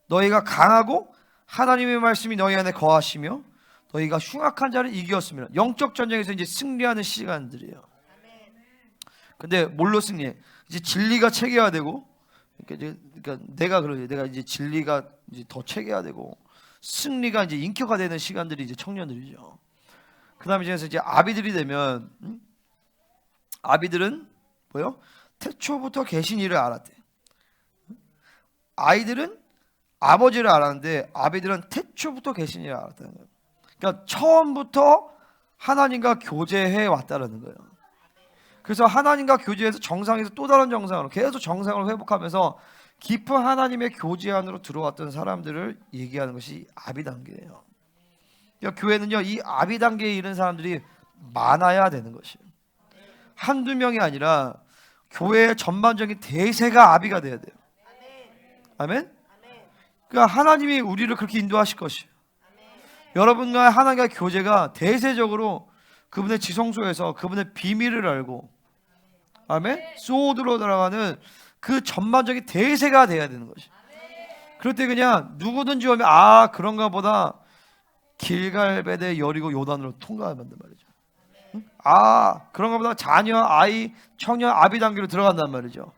너희가 강하고 하나님의 말씀이 너희 안에 거하시며 너희가 흉악한 자를 이겼으며, 영적 전쟁에서 이제 승리하는 시간들이에요. 근데 뭘로 승리해? 이제 진리가 체계화되고, 그러니까 내가 이제 진리가 이제 더 체계화되고 승리가 이제 인격화되는 시간들이 이제 청년들이죠. 그다음에 이제 아비들이 되면, 아비들은 뭐요? 태초부터 계신 이를 알았대. 아이들은 아버지를 알았는데 아비들은 태초부터 계신 이를 알았다는 거예요. 그러니까 처음부터 하나님과 교제해 왔다라는 거예요. 그래서 하나님과 교제해서 정상에서 또 다른 정상으로 계속 정상을 회복하면서 깊은 하나님의 교제 안으로 들어왔던 사람들을 얘기하는 것이 아비 단계예요. 그러니까 교회는요, 이 아비 단계에 이른 사람들이 많아야 되는 것이에요. 한두 명이 아니라 교회의 전반적인 대세가 아비가 돼야 돼요. 아멘? 그러니까 하나님이 우리를 그렇게 인도하실 것이에요. 여러분과 하나님과의 교제가 대세적으로 그분의 지성소에서 그분의 비밀을 알고, 아멘? 소드로 들어가는 그 전반적인 대세가 돼야 되는 것이. 그럴 때 그냥 누구든지 오면 그런가 보다 길갈베데 여리고 요단으로 통과한단 말이죠. 그런가 보다 자녀, 아이, 청년, 아비 단계로 들어간단 말이죠.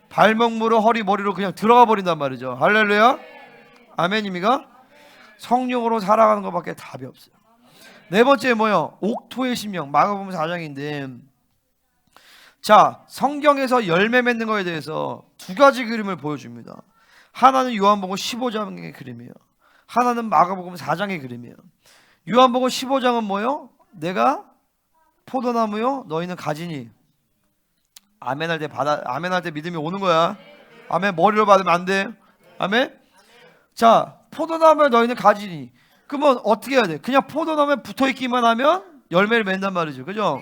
발목, 무릎, 허리, 머리로 그냥 들어가 버린단 말이죠. 할렐루야. 아멘입니까? 성령으로 살아가는 것밖에 답이 없어요. 네 번째 뭐요? 옥토의 심령. 마가복음 4장인데 자, 성경에서 열매 맺는 거에 대해서 두 가지 그림을 보여줍니다. 하나는 요한복음 15장의 그림이에요. 하나는 마가복음 4장의 그림이에요. 요한복음 15장은 뭐예요? 내가 포도나무요, 너희는 가지니. 아멘할 때 아멘할 때 믿음이 오는 거야. 아멘. 머리로 받으면 안 돼. 아멘. 자, 포도나무에 너희는 가지니. 그러면 어떻게 해야 돼? 그냥 포도나무에 붙어 있기만 하면 열매를 맺는단 말이죠. 그죠?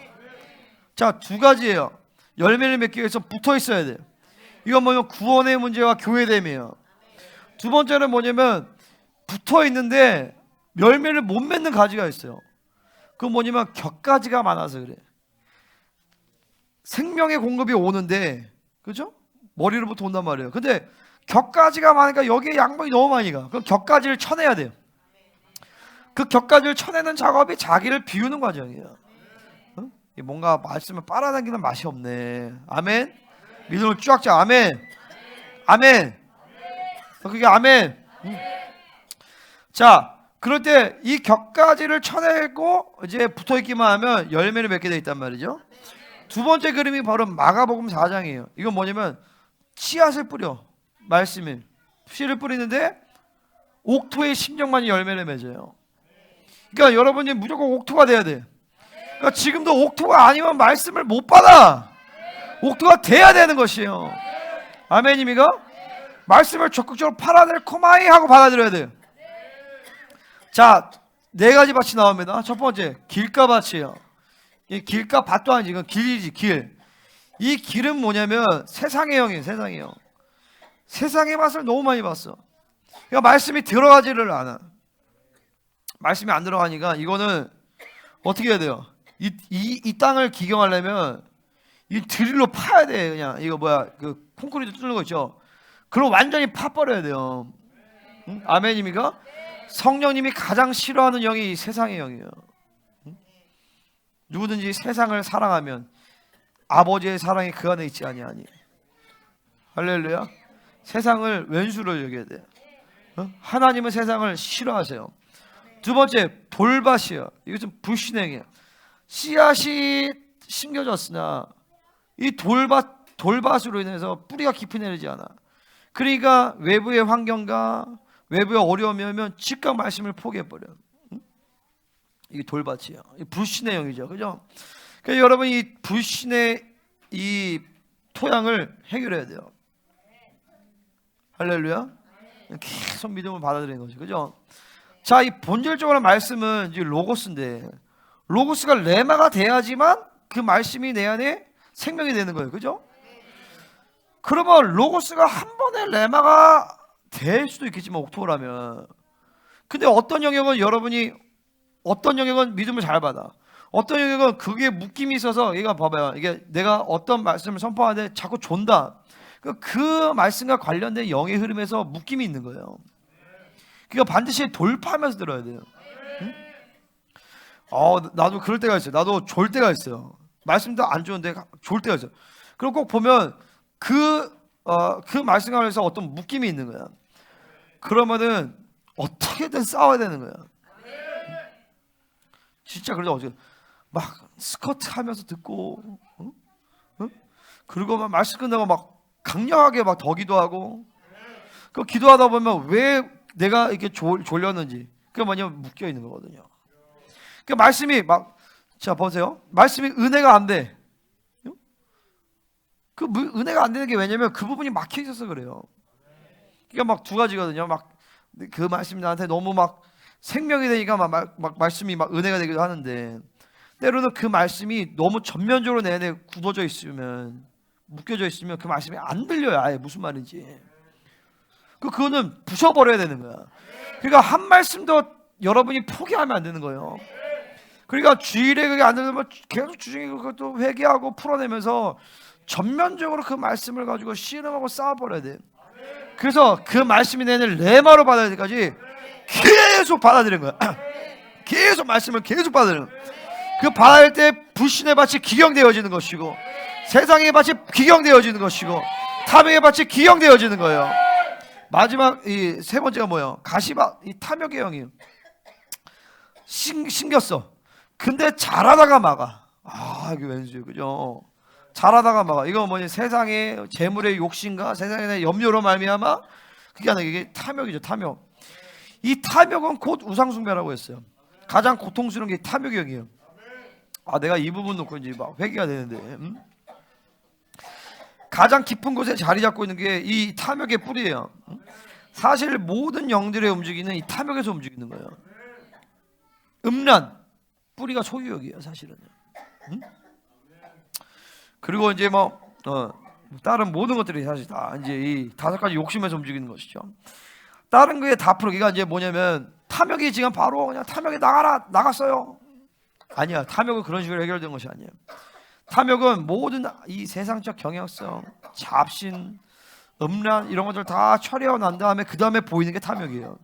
자, 두 가지예요. 열매를 맺기 위해서 붙어 있어야 돼. 이건 뭐냐면 구원의 문제와 교회됨이에요. 두 번째는 뭐냐면 붙어 있는데 열매를 못 맺는 가지가 있어요. 그건 뭐냐면 격가지가 많아서 그래. 생명의 공급이 오는데, 그죠? 머리로부터 온단 말이에요. 근데 격가지가 많으니까 여기에 양분이 너무 많이 가. 그럼 격가지를 쳐내야 돼요. 그 격가지를 쳐내는 작업이 자기를 비우는 과정이에요. 응? 뭔가 말씀을 빨아당기는 맛이 없네. 아멘. 믿음을 쫙 짜. 아멘. 아멘. 그게 아멘. 자, 그럴 때 이 격가지를 쳐내고 이제 붙어 있기만 하면 열매를 맺게 돼 있단 말이죠. 두 번째 그림이 바로 마가복음 4장이에요. 이건 뭐냐면 씨앗을 뿌려. 말씀을 씨를 뿌리는데 옥토의 심정만이 열매를 맺어요. 그러니까 여러분이 무조건 옥토가 돼야 돼. 그러니까 지금도 옥토가 아니면 말씀을 못 받아. 옥토가 돼야 되는 것이에요. 아멘입니까? 말씀을 적극적으로 팔아들코마이 하고 받아들여야 돼요. 자, 네 가지 밭이 나옵니다. 첫 번째, 길가밭이에요. 이 길가 밭도 아니지, 이건 길이지, 길. 이 길은 뭐냐면 세상의 영이에요. 세상의 영. 세상의 맛을 너무 많이 봤어. 그러니까 말씀이 들어가지를 않아. 말씀이 안 들어가니까 이거는 어떻게 해야 돼요? 이 땅을 기경하려면 이 드릴로 파야 돼. 그냥 이거 뭐야, 그 콘크리트 뚫는 거 있죠. 그럼 완전히 파버려야 돼요. 응? 아멘입니까? 성령님이 가장 싫어하는 영이 세상의 영이에요. 응? 누구든지 세상을 사랑하면 아버지의 사랑이 그 안에 있지 아니하니. 할렐루야. 세상을 왼수로 여겨야 돼요. 응? 하나님은 세상을 싫어하세요. 두 번째, 돌밭이에요. 이것은 불신행이에요. 씨앗이 심겨졌으나 이 돌밭으로 인해서 뿌리가 깊이 내리지 않아. 그러니까 외부의 환경과 외부의 어려움이 오면 즉각 말씀을 포기해버려. 응? 이게 돌밭이에요. 이 불신의 영이죠. 그죠? 그러니까 여러분 이 불신의 이 토양을 해결해야 돼요. 할렐루야. 계속 믿음을 받아들이는 거죠. 그죠? 자, 이 본질적으로 말씀은 이제 로고스인데 로고스가 레마가 돼야지만 그 말씀이 내 안에 생명이 되는 거예요. 그죠? 그러면 로고스가 한 번에 레마가 될 수도 있겠지만 옥토라면, 근데 어떤 영역은 여러분이 어떤 영역은 믿음을 잘 받아, 어떤 영역은 그게 묶임이 있어서, 얘가 봐봐요, 이게 내가 어떤 말씀을 선포하는데 자꾸 존다. 그 말씀과 관련된 영의 흐름에서 묶임이 있는 거예요. 그러니까 반드시 돌파하면서 들어야 돼요. 응? 나도 그럴 때가 있어요. 나도 졸 때가 있어요. 말씀도 안 좋은데 졸 때가 있어요. 그리고 꼭 보면 그 말씀과 관련해서 어떤 묶임이 있는 거야. 그러면은 어떻게든 싸워야 되는 거야. 진짜 그러다 어떻게 막 스쿼트 하면서 듣고, 응? 응? 그리고 막 말씀 끝나고 막 강력하게 막 더 기도하고, 그 기도하다 보면 왜 내가 이렇게 졸렸는지, 그게 뭐냐면 묶여 있는 거거든요. 그 말씀이 막, 자 보세요, 말씀이 은혜가 안 돼. 그 은혜가 안 되는 게 왜냐면 그 부분이 막혀 있어서 그래요. 그러니까 막 두 가지거든요. 막 그 말씀이 나한테 너무 막 생명이 되니까 막 말씀이 막 은혜가 되기도 하는데, 때로는 그 말씀이 너무 전면적으로 내 안에 굳어져 있으면, 묶여져 있으면 그 말씀이 안 들려요. 아예 무슨 말인지. 그거는 부셔버려야 되는 거야. 그러니까 한 말씀도 여러분이 포기하면 안 되는 거예요. 그러니까 주일에 그게 안 되면 계속 주중에 그것도 회개하고 풀어내면서 전면적으로 그 말씀을 가지고 씨름하고 싸워버려야 돼. 그래서 그 말씀이 내는 레마로 받아야 때까지 계속 받아들이는 거야. 계속 말씀을 계속 받아들이는 거야. 그 받아들 때 불신의 밭이 기경되어지는 것이고, 세상의 밭이 기경되어지는 것이고, 탐욕의 밭이 기경되어지는 거예요. 마지막 이 세 번째가 뭐예요? 가시밭, 이 탐욕의 영이에요. 심겼어. 근데 잘하다가 막아. 이게 왠지, 그죠? 잘하다가 막 이거 뭐니 세상의 재물의 욕심과 세상의 염려로 말미암아 그게 아니라 이게 탐욕이죠. 탐욕. 이 탐욕은 곧 우상숭배라고 했어요. 가장 고통스러운 게 탐욕이에요. 아 내가 이 부분 놓고 이제 막 회개가 되는데 가장 깊은 곳에 자리 잡고 있는 게 이 탐욕의 뿌리예요. 사실 모든 영들의 움직이는 이 탐욕에서 움직이는 거예요. 음란 뿌리가 소유욕이에요 사실은. 그리고 이제 다른 모든 것들이 사실 다 이제 이 5가지 욕심에서 움직이는 것이죠. 다른 거에 다 풀어기가 이제 뭐냐면 탐욕이 지금 바로 그냥 탐욕에 나갔어요. 아니야. 탐욕은 그런 식으로 해결된 것이 아니에요. 탐욕은 모든 이 세상적 경향성, 잡신, 음란 이런 것들 다 처리하고 난 다음에 그 다음에 보이는 게 탐욕이에요.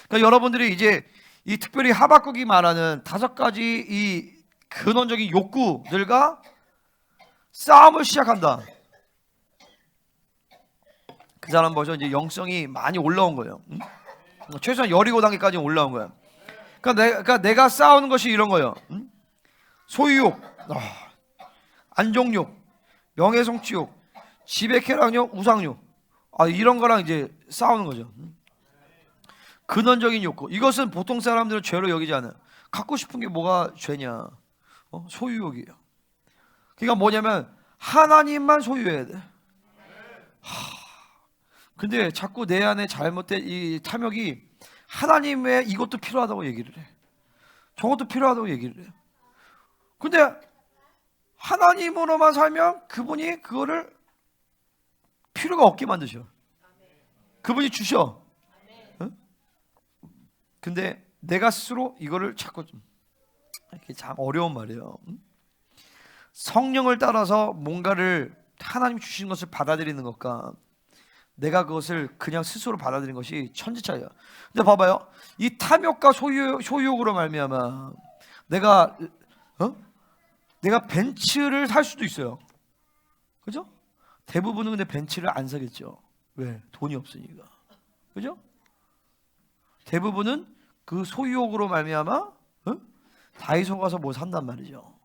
그러니까 여러분들이 이제 이 특별히 하박국이 말하는 5가지 이 근원적인 욕구들과 싸움을 시작한다. 그 사람 벌써 이제 영성이 많이 올라온 거예요. 최소한 여리고 단계까지 올라온 거야. 그러니까 내가 싸우는 것이 이런 거예요. 소유욕, 안종욕, 명예성취욕, 지배쾌락욕, 우상욕. 이런 거랑 이제 싸우는 거죠. 근원적인 욕구. 이것은 보통 사람들은 죄로 여기지 않아요. 갖고 싶은 게 뭐가 죄냐? 소유욕이에요. 그러니까 뭐냐면 하나님만 소유해야 돼. 근데 자꾸 내 안에 잘못된 이 탐욕이 하나님의 이것도 필요하다고 얘기를 해. 저것도 필요하다고 얘기를 해. 근데 하나님으로만 살면 그분이 그거를 필요가 없게 만드셔. 그분이 주셔. 응? 근데 내가 스스로 이거를 자꾸 이게 참 어려운 말이에요. 성령을 따라서 뭔가를 하나님 주신 것을 받아들이는 것과 내가 그것을 그냥 스스로 받아들이는 것이 천지 차이야. 근데 봐봐요. 이 탐욕과 소유욕으로 말미암아 내가 벤츠를 살 수도 있어요. 그죠? 대부분은 근데 벤츠를 안 사겠죠. 왜? 돈이 없으니까. 그죠? 대부분은 그 소유욕으로 말미암아 다이소 가서 뭐 산단 말이죠.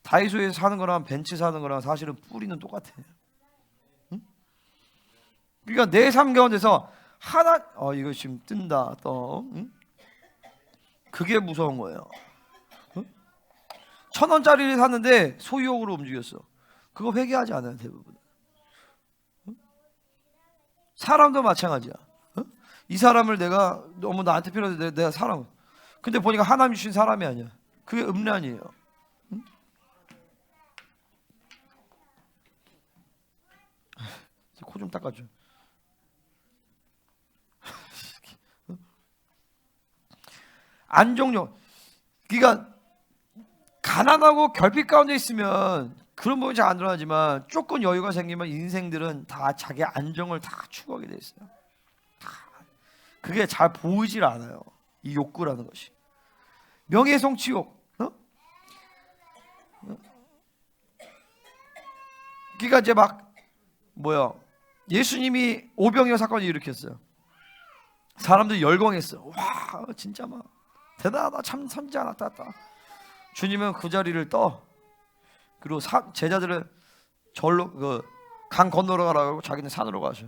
다이소에서 사는 거랑 벤츠 사는 거랑 사실은 뿌리는 똑같아요. 그러니까 내 삶 가운데서 이거 지금 뜬다 또 그게 무서운 거예요. 1,000원짜리를 샀는데 소유욕으로 움직였어. 그거 회개하지 않아요 대부분. 사람도 마찬가지야. 이 사람을 내가 너무 나한테 필요해서 내가 사람. 근데 보니까 하나님 주신 사람이 아니야. 그게 음란이에요. 코 좀 닦아줘. 안종욕. 그러니까 가난하고 결핍 가운데 있으면 그런 부분이 잘 안 드러나지만 조금 여유가 생기면 인생들은 다 자기 안정을 다 추구하게 돼 있어요. 그게 잘 보이질 않아요. 이 욕구라는 것이. 명예성취욕. 그러니까 이제 예수님이 오병이어 사건을 일으켰어요. 사람들이 열광했어. 와 진짜 막 대단하다. 참 선지자 나타났다. 주님은 그 자리를 떠. 그리고 제자들은 절로 강 건너러 가라고 자기는 산으로 가셔.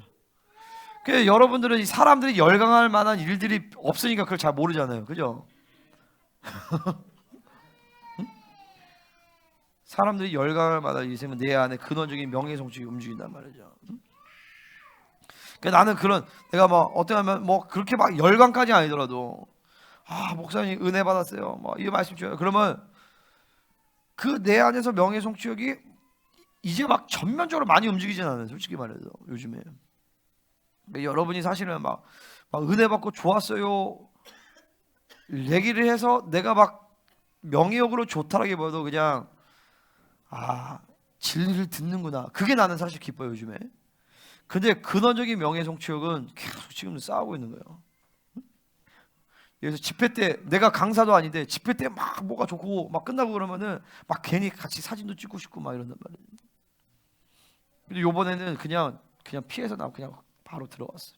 그 여러분들은 이 사람들이 열광할 만한 일들이 없으니까 그걸 잘 모르잖아요. 그죠? 사람들이 열광할 만한 일이 있으면 내 안에 근원적인 명예성취가 움직인단 말이죠. 그러니까 나는 내가 어떻게 하면 그렇게 막 열광까지 아니더라도 목사님 은혜 받았어요. 이 말씀 줘요. 그러면 그 내 안에서 명예성취욕이 이제 막 전면적으로 많이 움직이진 않아요. 솔직히 말해서 요즘에. 그러니까 여러분이 사실은 막 은혜 받고 좋았어요 얘기를 해서 내가 막 명예욕으로 좋다라기보다도 그냥 진리를 듣는구나. 그게 나는 사실 기뻐요 요즘에. 근데 근원적인 명예성취욕은 계속 지금 싸우고 있는 거예요. 그래서 집회 때 내가 강사도 아닌데 집회 때 막 뭐가 좋고 막 끝나고 그러면은 막 괜히 같이 사진도 찍고 싶고 막 이런단 말이에요. 근데 요번에는 그냥 피해서 나 그냥 바로 들어왔어요.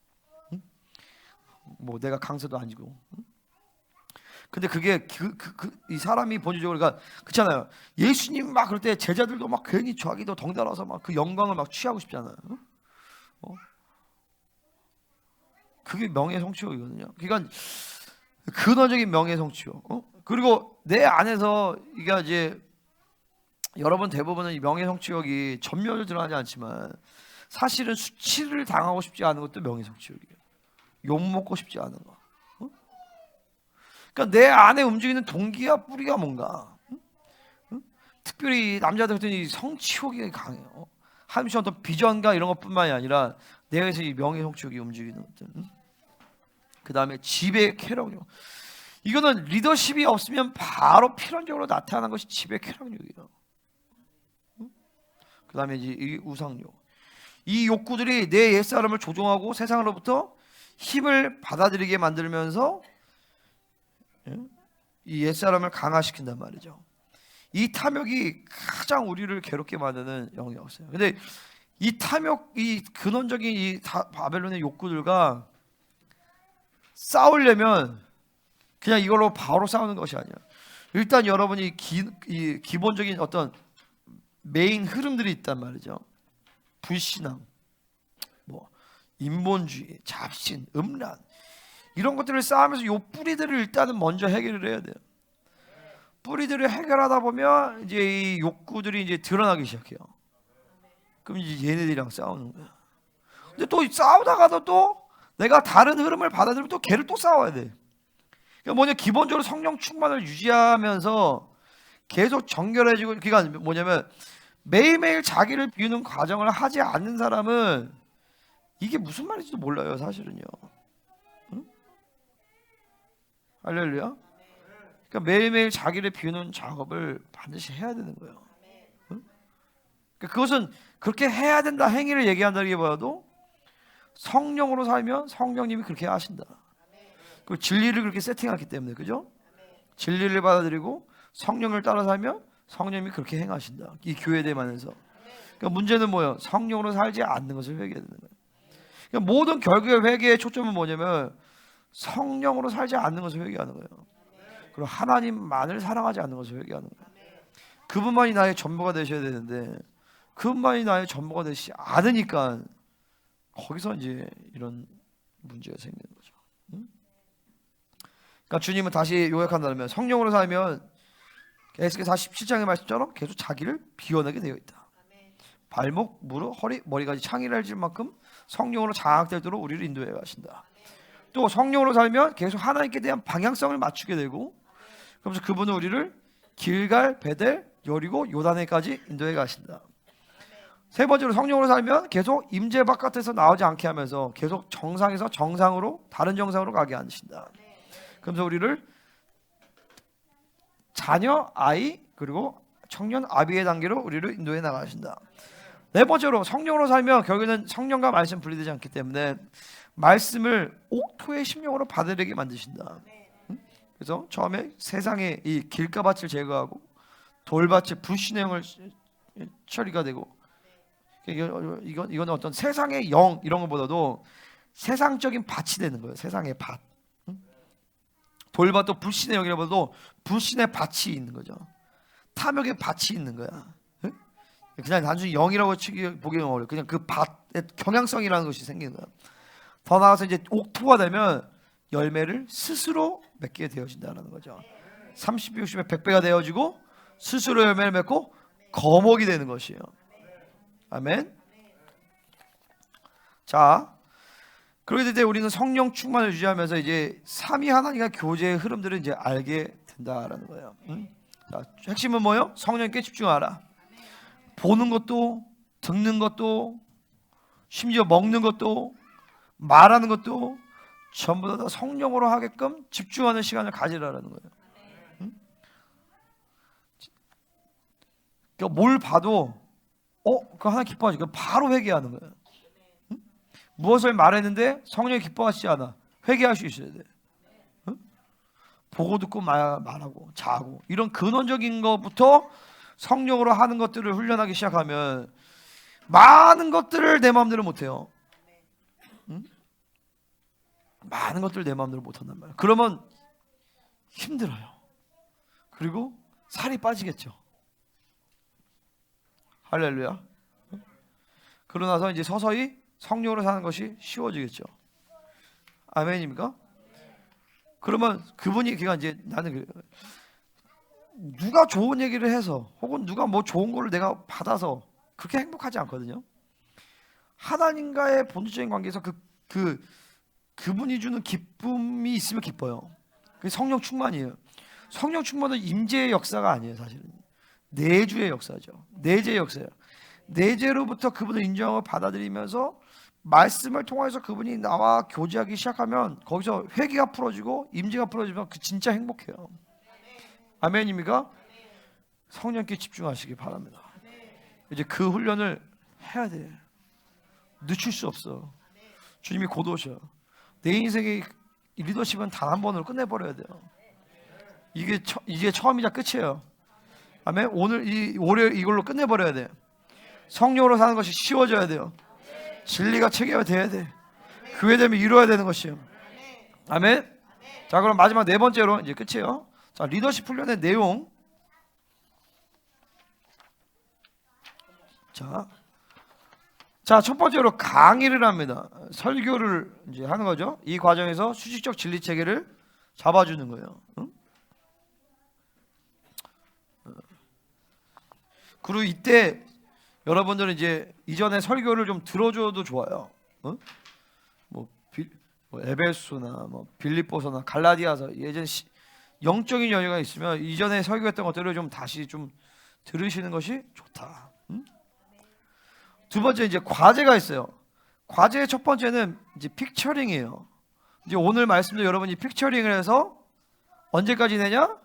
내가 강사도 아니고. 근데 그게 이 사람이 본질적으로 그러니까 그렇잖아요. 예수님 막 그럴 때 제자들도 막 괜히 자기도 덩달아서 막 그 영광을 막 취하고 싶잖아요. 어? 그게 명예 성취욕이거든요. 그러니까 근원적인 명예 성취욕. 그리고 내 안에서 이게 이제 여러분 대부분은 이 명예 성취욕이 전면으로 드러나지 않지만 사실은 수치를 당하고 싶지 않은 것도 명예 성취욕이에요. 욕 먹고 싶지 않은 거. 그러니까 내 안에 움직이는 동기와 뿌리가 뭔가. 특별히 남자들 같은 이 성취욕이 강해요. 하나님의 어떤 비전과 이런 것뿐만이 아니라 내에서 이 명예 성취욕이 움직이는 것들. 그 다음에 지배 쾌락욕. 이거는 리더십이 없으면 바로 필연적으로 나타나는 것이 지배 쾌락욕이에요. 그 다음에 이제 이 우상욕. 이 욕구들이 내 옛사람을 조종하고 세상으로부터 힘을 받아들이게 만들면서 이 옛사람을 강화시킨단 말이죠. 이 탐욕이 가장 우리를 괴롭게 만드는 영역이었어요. 근데 이 탐욕, 이 근원적인 이 바벨론의 욕구들과 싸우려면 그냥 이걸로 바로 싸우는 것이 아니야. 일단 여러분이 이 기본적인 어떤 메인 흐름들이 있단 말이죠. 불신앙, 뭐 인본주의, 잡신, 음란 이런 것들을 쌓으면서 요 뿌리들을 일단은 먼저 해결을 해야 돼요. 뿌리들을 해결하다 보면 이제 이 욕구들이 이제 드러나기 시작해요. 그럼 이제 얘네들이랑 싸우는 거야. 근데 또 싸우다가도 또 내가 다른 흐름을 받아들이면 또 걔를 또 싸워야 돼. 그러니까 뭐냐, 기본적으로 성령 충만을 유지하면서 계속 정결해지고, 그러니까 뭐냐면 매일매일 자기를 비우는 과정을 하지 않는 사람은 이게 무슨 말인지도 몰라요, 사실은요. 응? 할렐루야. 그러니까 매일매일 자기를 비우는 작업을 반드시 해야 되는 거예요. 응? 그러니까 그것은 그렇게 해야 된다 행위를 얘기한다기보다도 성령으로 살면 성령님이 그렇게 하신다. 그 진리를 그렇게 세팅하기 때문에, 그죠? 진리를 받아들이고 성령을 따라 살면 성령님이 그렇게 행하신다. 이 교회에 대해서. 그러니까 문제는 뭐예요? 성령으로 살지 않는 것을 회개해야 되는 거예요. 그러니까 모든 결국의 회개의 초점은 뭐냐면 성령으로 살지 않는 것을 회개하는 거예요. 그리고 하나님만을 사랑하지 않는 것을 회개하는 거예요. 그분만이 나의 전부가 되셔야 되는데 그분만이 나의 전부가 되시지 않으니까 거기서 이제 이런 문제가 생기는 거죠. 그러니까 주님은 다시 요약한다면 성령으로 살면 에스겔 47장의 말씀처럼 계속 자기를 비워내게 되어 있다. 발목, 무릎, 허리, 머리까지 창의를 질 만큼 성령으로 장악되도록 우리를 인도해 가신다. 또 성령으로 살면 계속 하나님께 대한 방향성을 맞추게 되고, 그러면서 그분은 우리를 길갈, 베델, 여리고, 요단에까지 인도해 가신다. 세 번째로 성령으로 살면 계속 임재 바깥에서 나오지 않게 하면서 계속 정상에서 정상으로 다른 정상으로 가게 하신다. 그러면서 우리를 자녀, 아이, 그리고 청년, 아비의 단계로 우리를 인도해 나가신다. 네 번째로 성령으로 살면 결국에는 성령과 말씀 분리되지 않기 때문에 말씀을 옥토의 심령으로 받아들이게 만드신다. 그래서 처음에 세상의 이 길가밭을 제거하고 돌밭의 불신의 영을 처리가 되고, 이건 어떤 세상의 영 이런 것보다도 세상적인 밭이 되는 거예요. 세상의 밭. 돌밭도 불신의 영이라고도 불신의 밭이 있는 거죠. 탐욕의 밭이 있는 거야. 그냥 단순히 영이라고 보기는 어려워. 그냥 그 밭의 경향성이라는 것이 생기는 거야. 더 나아가서 이제 옥토가 되면 열매를 스스로 맺게 되어진다는 거죠. 30배, 60배, 100배가 되어지고 스스로 열매를 맺고 거목이 되는 것이에요. 아멘. 자, 그렇게 될 우리는 성령 충만을 유지하면서 이제 삼위 하나님과 교제의 흐름들을 이제 알게 된다라는 거예요. 자, 핵심은 뭐예요? 성령께 집중하라. 보는 것도, 듣는 것도, 심지어 먹는 것도, 말하는 것도 전부 다 성령으로 하게끔 집중하는 시간을 가지라는 거예요. 그러니까 뭘 봐도 그거 하나 기뻐하지. 바로 회개하는 거예요. 무엇을 말했는데 성령이 기뻐하시지 않아. 회개할 수 있어야 돼. 보고 듣고 말하고 자고 이런 근원적인 것부터 성령으로 하는 것들을 훈련하기 시작하면 많은 것들을 내 마음대로 못해요. 많은 것들을 내 마음대로 못한단 말이야. 그러면 힘들어요. 그리고 살이 빠지겠죠. 할렐루야. 그러고 나서 이제 서서히 성령으로 사는 것이 쉬워지겠죠. 아멘입니까? 그러면 그분이 이제 나는 누가 좋은 얘기를 해서 혹은 누가 뭐 좋은 거를 내가 받아서 그렇게 행복하지 않거든요. 하나님과의 본질적인 관계에서 그분이 주는 기쁨이 있으면 기뻐요. 그게 성령 충만이에요. 성령 충만은 임재의 역사가 아니에요. 사실은 내주의 역사죠. 내재의 역사예요. 내재로부터 그분을 인정하고 받아들이면서 말씀을 통해서 그분이 나와 교제하기 시작하면 거기서 회개가 풀어지고 임재가 풀어지면 그 진짜 행복해요. 아멘입니까? 성령께 집중하시기 바랍니다. 이제 그 훈련을 해야 돼. 늦출 수 없어. 주님이 곧 오셔. 내 인생의 리더십은 단 한 번으로 끝내버려야 돼요. 이게 처음이자 끝이에요. 아멘. 올해 이걸로 끝내버려야 돼. 성령으로 사는 것이 쉬워져야 돼요. 진리가 체계화돼야 돼. 교회됨이 이루어야 되는 것이에요. 아멘. 자, 그럼 마지막 네 번째로 이제 끝이에요. 자, 리더십 훈련의 내용. 자, 첫 번째로 강의를 합니다. 설교를 이제 하는 거죠. 이 과정에서 수직적 진리 체계를 잡아주는 거예요. 응? 그리고 이때 여러분들은 이제 이전에 설교를 좀 들어줘도 좋아요. 응? 뭐 에베소나 뭐 빌립보서나 갈라디아서 예전 영적인 여유가 있으면 이전에 설교했던 것들을 좀 다시 좀 들으시는 것이 좋다. 응? 두 번째 이제 과제가 있어요. 과제의 첫 번째는 이제 픽처링이에요. 이제 오늘 말씀도 여러분이 픽처링을 해서 언제까지 내냐?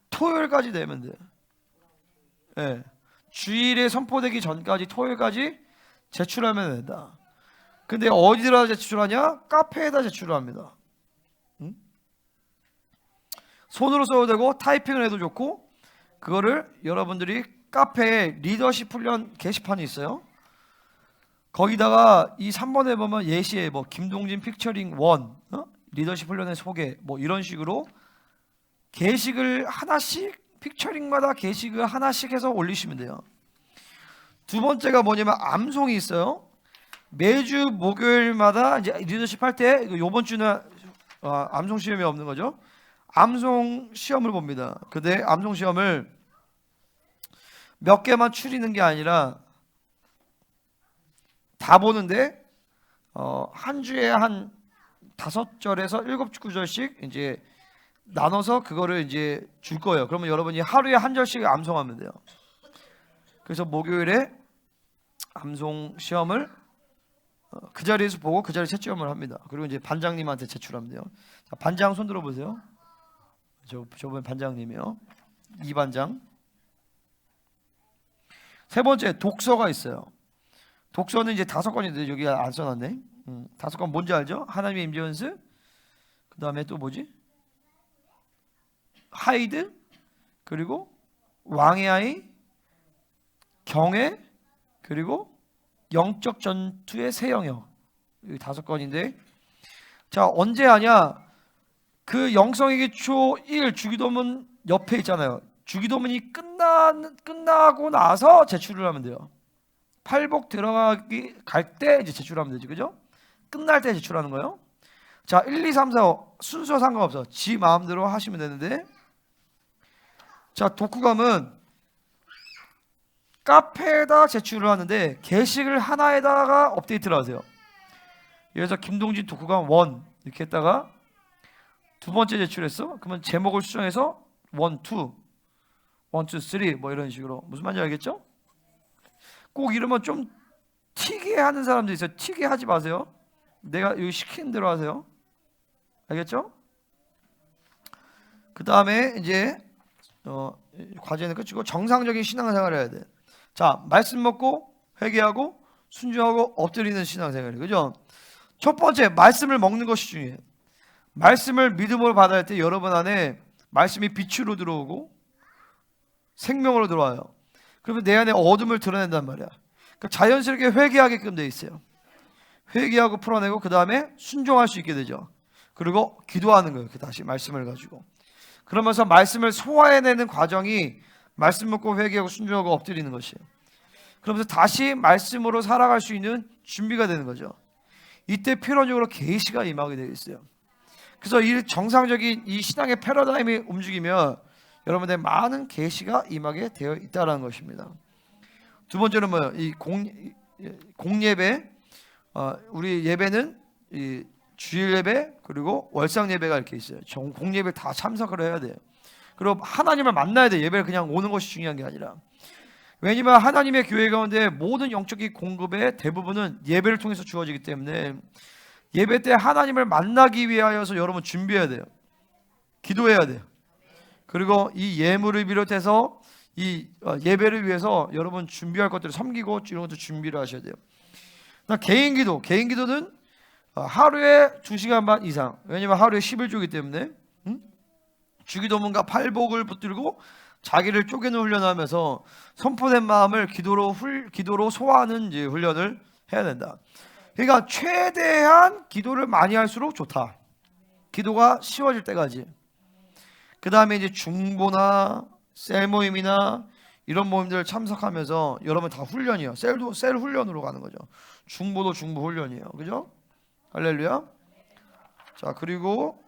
토요일까지 내면 돼. 예. 주일에 선포되기 전까지 토요일까지 제출하면 된다. 근데 어디다 제출하냐? 카페에다 제출을 합니다. 응? 손으로 써도 되고 타이핑을 해도 좋고, 그거를 여러분들이 카페에 리더십 훈련 게시판이 있어요. 거기다가 이 3번에 보면 예시에 뭐 김동진 픽처링 1 리더십 훈련의 소개 뭐 이런 식으로 게시글 하나씩, 픽처링마다 게시글 하나씩 해서 올리시면 돼요. 두 번째가 뭐냐면 암송이 있어요. 매주 목요일마다 이제 리더십 할 때, 이번 주는 암송 시험이 없는 거죠. 암송 시험을 봅니다. 근데 암송 시험을 몇 개만 추리는 게 아니라 다 보는데 한 주에 한 5절에서 7구절씩 이제 나눠서 그거를 이제 줄 거예요. 그러면 여러분이 하루에 한 절씩 암송하면 돼요. 그래서 목요일에 암송 시험을 그 자리에서 보고 그 자리에 채점을 합니다. 그리고 이제 반장님한테 제출하면 돼요. 자, 반장 손 들어보세요. 저번 반장님이요. 이 반장. 세 번째 독서가 있어요. 독서는 이제 5권인데 여기 안 써놨네. 5권 뭔지 알죠? 하나님의 임재 연습. 그 다음에 또 뭐지? 하이드, 그리고 왕의 아이, 경애, 그리고 영적 전투의 새 영역. 이 5권인데, 자, 언제 하냐? 그 영성의 기초 1 주기도문 옆에 있잖아요. 주기도문이 끝나고 나서 제출을 하면 돼요. 팔복 갈 때 이제 제출하면 되지, 그죠? 끝날 때 제출하는 거예요. 자, 1, 2, 3, 4 순서 상관없어. 지 마음대로 하시면 되는데, 자, 독후감은 카페에다 제출을 하는데 게시글 하나에다가 업데이트를 하세요. 그래서 김동진 독후감 1 이렇게 했다가 두 번째 제출했어. 그러면 제목을 수정해서 1, 2, 3 뭐 이런 식으로. 무슨 말인지 알겠죠? 꼭 이러면 좀 튀게 하는 사람도 있어요. 튀게 하지 마세요. 내가 여기 시키는 대로 하세요. 알겠죠? 그 다음에 이제 과제는 끝이고 정상적인 신앙생활을 해야 돼. 자, 말씀 먹고 회개하고 순종하고 엎드리는 신앙생활이, 그죠? 첫 번째, 말씀을 먹는 것이 중요해요. 말씀을 믿음으로 받아야 할 때 여러분 안에 말씀이 빛으로 들어오고 생명으로 들어와요. 그러면 내 안에 어둠을 드러낸단 말이야. 그러니까 자연스럽게 회개하게끔 돼 있어요. 회개하고 풀어내고 그 다음에 순종할 수 있게 되죠. 그리고 기도하는 거예요. 다시 말씀을 가지고. 그러면서 말씀을 소화해내는 과정이 말씀 먹고 회개하고 순종하고 엎드리는 것이에요. 그러면서 다시 말씀으로 살아갈 수 있는 준비가 되는 거죠. 이때 필연적으로 계시가 임하게 되어 있어요. 그래서 이 정상적인 이 신앙의 패러다임이 움직이면 여러분들 많은 계시가 임하게 되어 있다는 것입니다. 두 번째는 뭐예요? 이 공예배, 우리 예배는 이 주일 예배 그리고 월상 예배가 이렇게 있어요. 공예배 다 참석을 해야 돼요. 그리고 하나님을 만나야 돼. 예배를 그냥 오는 것이 중요한 게 아니라. 왜냐면 하나님의 교회 가운데 모든 영적인 공급의 대부분은 예배를 통해서 주어지기 때문에 예배 때 하나님을 만나기 위하여서 여러분 준비해야 돼요. 기도해야 돼요. 그리고 이 예물을 비롯해서 이 예배를 위해서 여러분 준비할 것들을 섬기고 이런 것도 준비를 하셔야 돼요. 개인기도는 하루에 2시간 반 이상. 왜냐면 하루에 11조이기 때문에 주기도문과 팔복을 붙들고 자기를 쪼개는 훈련을 하면서 선포된 마음을 기도로 소화하는 이제 훈련을 해야 된다. 그러니까 최대한 기도를 많이 할수록 좋다. 기도가 쉬워질 때까지. 그 다음에 이제 중보나 셀 모임이나 이런 모임들 참석하면서 여러분 다 훈련이에요. 셀도 셀 훈련으로 가는 거죠. 중보도 중보 훈련이에요. 그죠? 할렐루야. 자, 그리고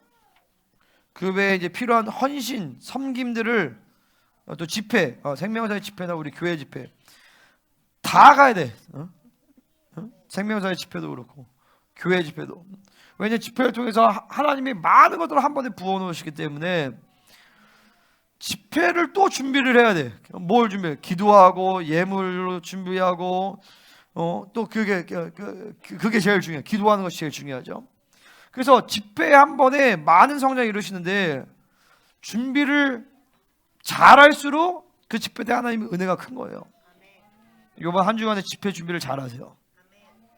그 외에 이제 필요한 헌신, 섬김들을 또 집회, 생명사의 집회나 우리 교회 집회 다 가야 돼. 생명사의 집회도 그렇고 교회 집회도. 왜냐하면 집회를 통해서 하나님이 많은 것들을 한 번에 부어놓으시기 때문에 집회를 또 준비를 해야 돼. 뭘 준비해? 기도하고 예물로 준비하고 또 그게 제일 중요해. 기도하는 것이 제일 중요하죠. 그래서 집회 한 번에 많은 성장을 이루시는데 준비를 잘할수록 그 집회 때 하나님의 은혜가 큰 거예요. 이번 한 주간의 집회 준비를 잘하세요.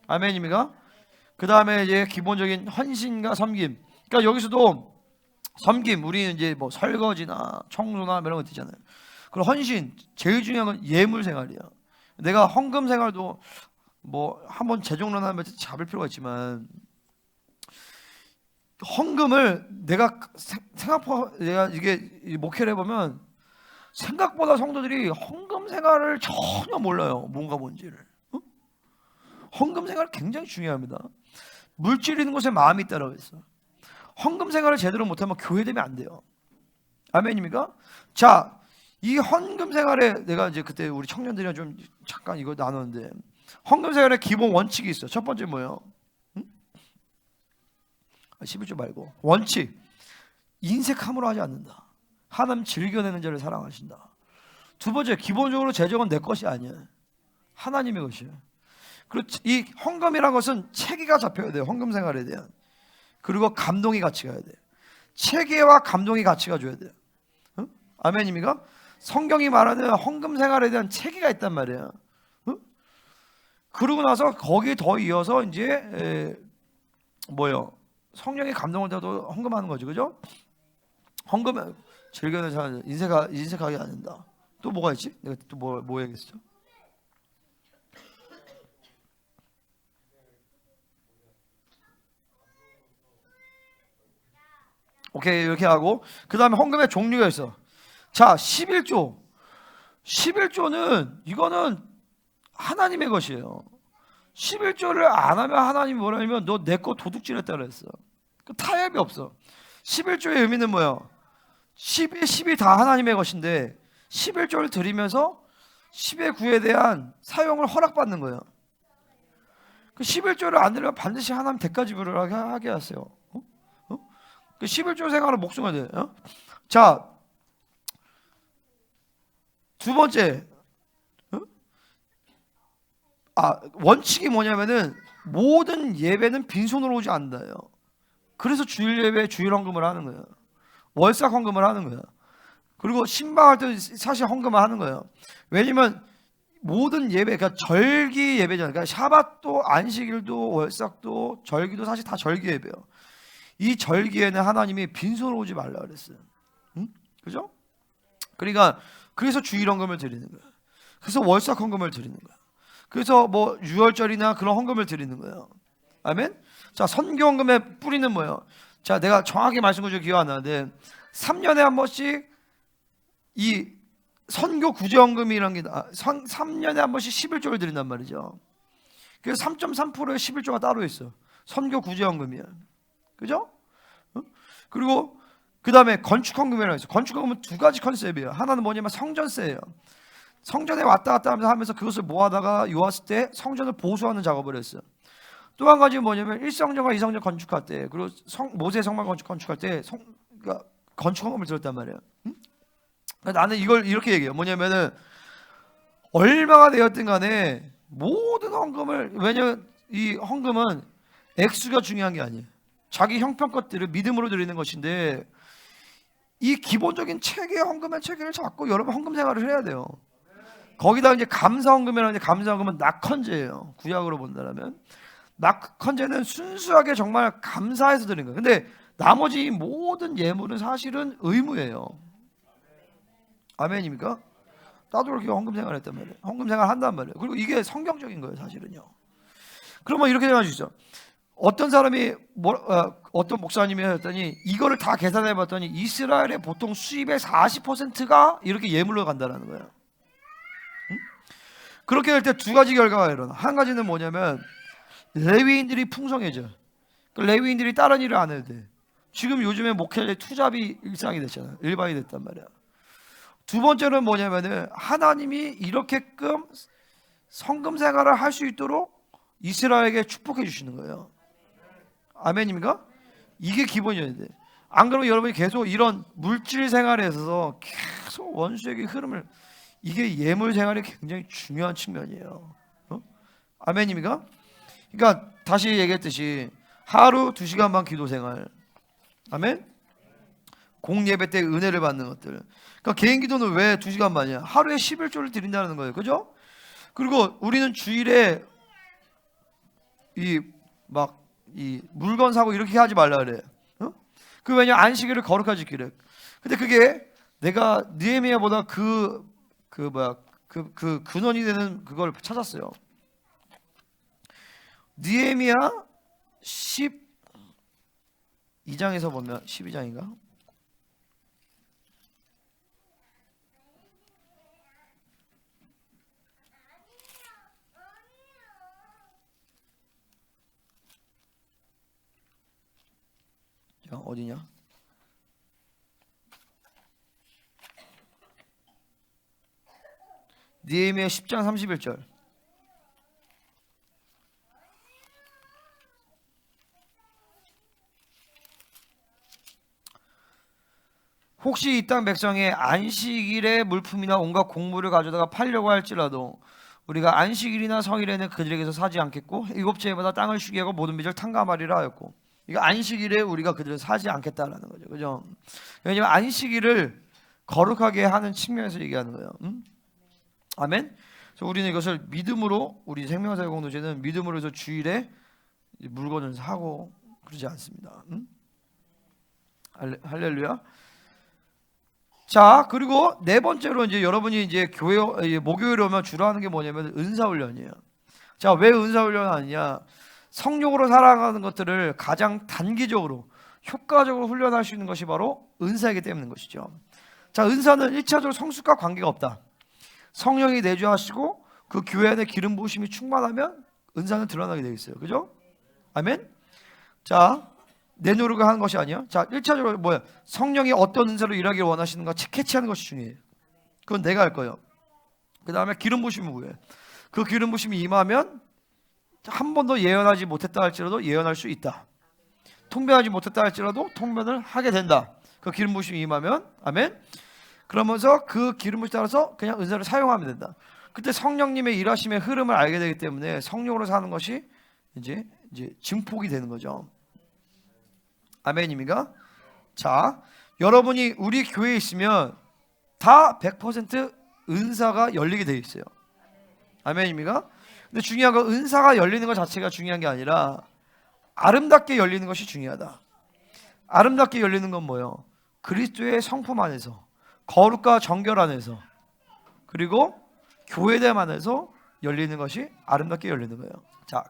아멘입니까? 그 다음에 이제 기본적인 헌신과 섬김. 그러니까 여기서도 섬김, 우리는 이제 뭐 설거지나 청소나 이런 거 있잖아요. 그리고 헌신, 제일 중요한 건 예물 생활이야. 내가 헌금 생활도 뭐 한번 재정론하면 잡을 필요가 있지만 헌금을 내가 이게 목회를 해보면 생각보다 성도들이 헌금 생활을 전혀 몰라요. 뭔지를. 헌금 생활 굉장히 중요합니다. 물질 있는 곳에 마음이 있다라고 했어. 헌금 생활을 제대로 못하면 교회되면 안 돼요. 아멘입니까? 자, 이 헌금 생활에 내가 이제 그때 우리 청년들이랑 좀 잠깐 이거 나눴는데 헌금 생활의 기본 원칙이 있어. 첫 번째 뭐예요? 11조 말고 원칙. 인색함으로 하지 않는다. 하나님 즐겨내는 자를 사랑하신다. 두 번째, 기본적으로 재정은 내 것이 아니야. 하나님의 것이야. 그리고 이 헌금이라는 것은 체계가 잡혀야 돼요. 헌금 생활에 대한. 그리고 감동이 같이 가야 돼요. 체계와 감동이 같이 가줘야 돼요. 아멘입니까? 성경이 말하는 헌금 생활에 대한 체계가 있단 말이에요. 그러고 나서 거기에 더 이어서 이제 뭐요? 성령의 감동을 받아도 헌금하는 거죠, 그죠? 헌금 즐겨는 사람 인색하게 안 된다. 또 뭐가 있지? 내가 또 뭐 해야겠어? 오케이, 이렇게 하고 그 다음에 헌금의 종류가 있어. 자, 11조는 이거는 하나님의 것이에요. 11조를 안 하면 하나님이 뭐라 하면 너 내 거 도둑질했다 그랬어. 그 타협이 없어. 11조의 의미는 뭐예요? 10이 다 하나님의 것인데 11조를 드리면서 10의 구에 대한 사용을 허락받는 거예요. 그 11조를 안 드리면 반드시 하나님 대가 지불을 하게 하세요. 그 11조 생활을 목숨을 돼. 자, 두 번째, 원칙이 뭐냐면은 모든 예배는 빈손으로 오지 않는다요. 그래서 주일 예배, 주일 헌금을 하는 거예요. 월삭 헌금을 하는 거예요. 그리고 신방할 때 사실 헌금을 하는 거예요. 왜냐면 모든 예배, 그러니까 절기 예배잖아요. 그러니까 샤밧도, 안식일도, 월삭도, 절기도 사실 다 절기 예배예요. 이 절기에는 하나님이 빈손으로 오지 말라 그랬어요. 그죠? 그러니까 그래서 주일 헌금을 드리는 거예요. 그래서 월삭 헌금을 드리는 거예요. 그래서 뭐 유월절이나 그런 헌금을 드리는 거예요. 아멘. 자, 선교 헌금의 뿌리는 뭐예요? 자, 내가 정확히 말씀드려 기억 안 나는데 3년에 한 번씩 이 선교 구제헌금이라는 게 3년에 한 번씩 11조를 드린단 말이죠. 그래서 3.3%의 11조가 따로 있어. 선교 구제헌금이야. 그죠? 그리고 그 다음에 건축헌금이라고 있어. 건축헌금은 두 가지 컨셉이에요. 하나는 뭐냐면 성전세예요. 성전에 왔다 갔다 하면서 그것을 모아다가 요았을 때 성전을 보수하는 작업을 했어요. 또 한 가지는 뭐냐면 1성전과 2성전 건축할 때, 그리고 모세 성막 건축할 때 그러니까 건축헌금을 들었단 말이에요. 나는 이걸 이렇게 얘기해요. 뭐냐면은 얼마가 되었든 간에 모든 헌금을, 왜냐면 이 헌금은 액수가 중요한 게 아니에요. 자기 형편것들을 믿음으로 드리는 것인데, 이 기본적인 체계, 헌금의 체계를 잡고 여러분 헌금 생활을 해야 돼요. 거기다 이제 감사헌금이라는, 감사헌금은 낙헌제예요. 구약으로 본다면 낙헌제는 순수하게 정말 감사해서 드리는 거예요. 근데 나머지 모든 예물은 사실은 의무예요. 아멘입니까? 나도 그렇게 헌금 생활했단 말이에요. 헌금 생활 한단 말이에요. 그리고 이게 성경적인 거예요, 사실은요. 그러면 이렇게 생각할 수 있어. 어떤 사람이 어떤 목사님이 했더니 이거를 다 계산해 봤더니 이스라엘의 보통 수입의 40%가 이렇게 예물로 간다는 거예요. 응? 그렇게 될 때 두 가지 결과가 일어나. 한 가지는 뭐냐면 레위인들이 풍성해져. 그 레위인들이 다른 일을 안 해도 돼. 지금 요즘에 목회자의 투잡이 일상이 됐잖아요. 일반이 됐단 말이야. 두 번째는 뭐냐면은 하나님이 이렇게끔 성금 생활을 할 수 있도록 이스라엘에게 축복해 주시는 거예요. 아멘입니까? 이게 기본이어야 돼. 안 그러면 여러분이 계속 이런 물질 생활에 있어서 계속 원수에게 흐름을, 이게 예물 생활이 굉장히 중요한 측면이에요. 아멘입니까? 그러니까 다시 얘기했듯이 하루 2시간만 기도 생활, 아멘? 공예배 때 은혜를 받는 것들. 그러니까 개인 기도는 왜 2시간만이야? 하루에 11조를 드린다는 거예요. 그죠? 그리고 우리는 주일에 이 물건 사고 이렇게 하지 말라 그래. 그 왜냐? 안식일을 거룩하게 지키래. 근데 그게 내가 느헤미야보다 그 근원이 되는 그걸 찾았어요. 느헤미야 12장에서 보면 12장인가? 자, 어디냐? 느헤미야 10장 31절. 혹시 이 땅 백성의 안식일의 물품이나 온갖 곡물을 가져다가 팔려고 할지라도 우리가 안식일이나 성일에는 그들에게서 사지 않겠고 일곱째마다 땅을 쉬게 하고 모든 빚을 탕감하리라 하였고, 이거 안식일에 우리가 그들을 사지 않겠다라는 거죠. 그죠? 왜냐하면 안식일을 거룩하게 하는 측면에서 얘기하는 거예요. 아멘. 그래서 우리는 이것을 믿음으로, 우리 생명사회 공동체는 믿음으로 해서 주일에 물건을 사고 그러지 않습니다. 할렐루야. 자, 그리고 네 번째로 이제 여러분이 이제 목요일에 오면 주로 하는 게 뭐냐면 은사훈련이에요. 자, 왜 은사훈련을 하느냐? 성령으로 살아가는 것들을 가장 단기적으로 효과적으로 훈련할 수 있는 것이 바로 은사이기 때문인 것이죠. 자, 은사는 1차적으로 성숙과 관계가 없다. 성령이 내주하시고 그 교회 안에 기름 부으심이 충만하면 은사는 드러나게 되어 있어요. 그죠? 아멘. 자, 내노력을 하는 것이 아니야. 자, 1차적으로 뭐야? 성령이 어떤 은사로 일하기를 원하시는가 캐치하는 것이 중요해요. 그건 내가 할 거예요. 그 다음에 기름 부으심은 뭐예요? 그 기름 부으심이 임하면 한 번도 예언하지 못했다 할지라도 예언할 수 있다. 통변하지 못했다 할지라도 통변을 하게 된다. 그 기름 부으심이 임하면. 아멘. 그러면서 그 기름 부으심에 따라서 그냥 은사를 사용하면 된다. 그때 성령님의 일하심의 흐름을 알게 되기 때문에 성령으로 사는 것이 이제 증폭이 되는 거죠. 아멘입니까? 자, 여러분이 우리 교회에 있으면 다 100% 은사가 열리게 되어 있어요. 아멘입니까? 근데 중요한 건 은사가 열리는 것 자체가 중요한 게 아니라 아름답게 열리는 것이 중요하다. 아름답게 열리는 건 뭐예요? 그리스도의 성품 안에서, 거룩과 정결 안에서, 그리고 교회됨 안에서 열리는 것이 아름답게 열리는 거예요. 자,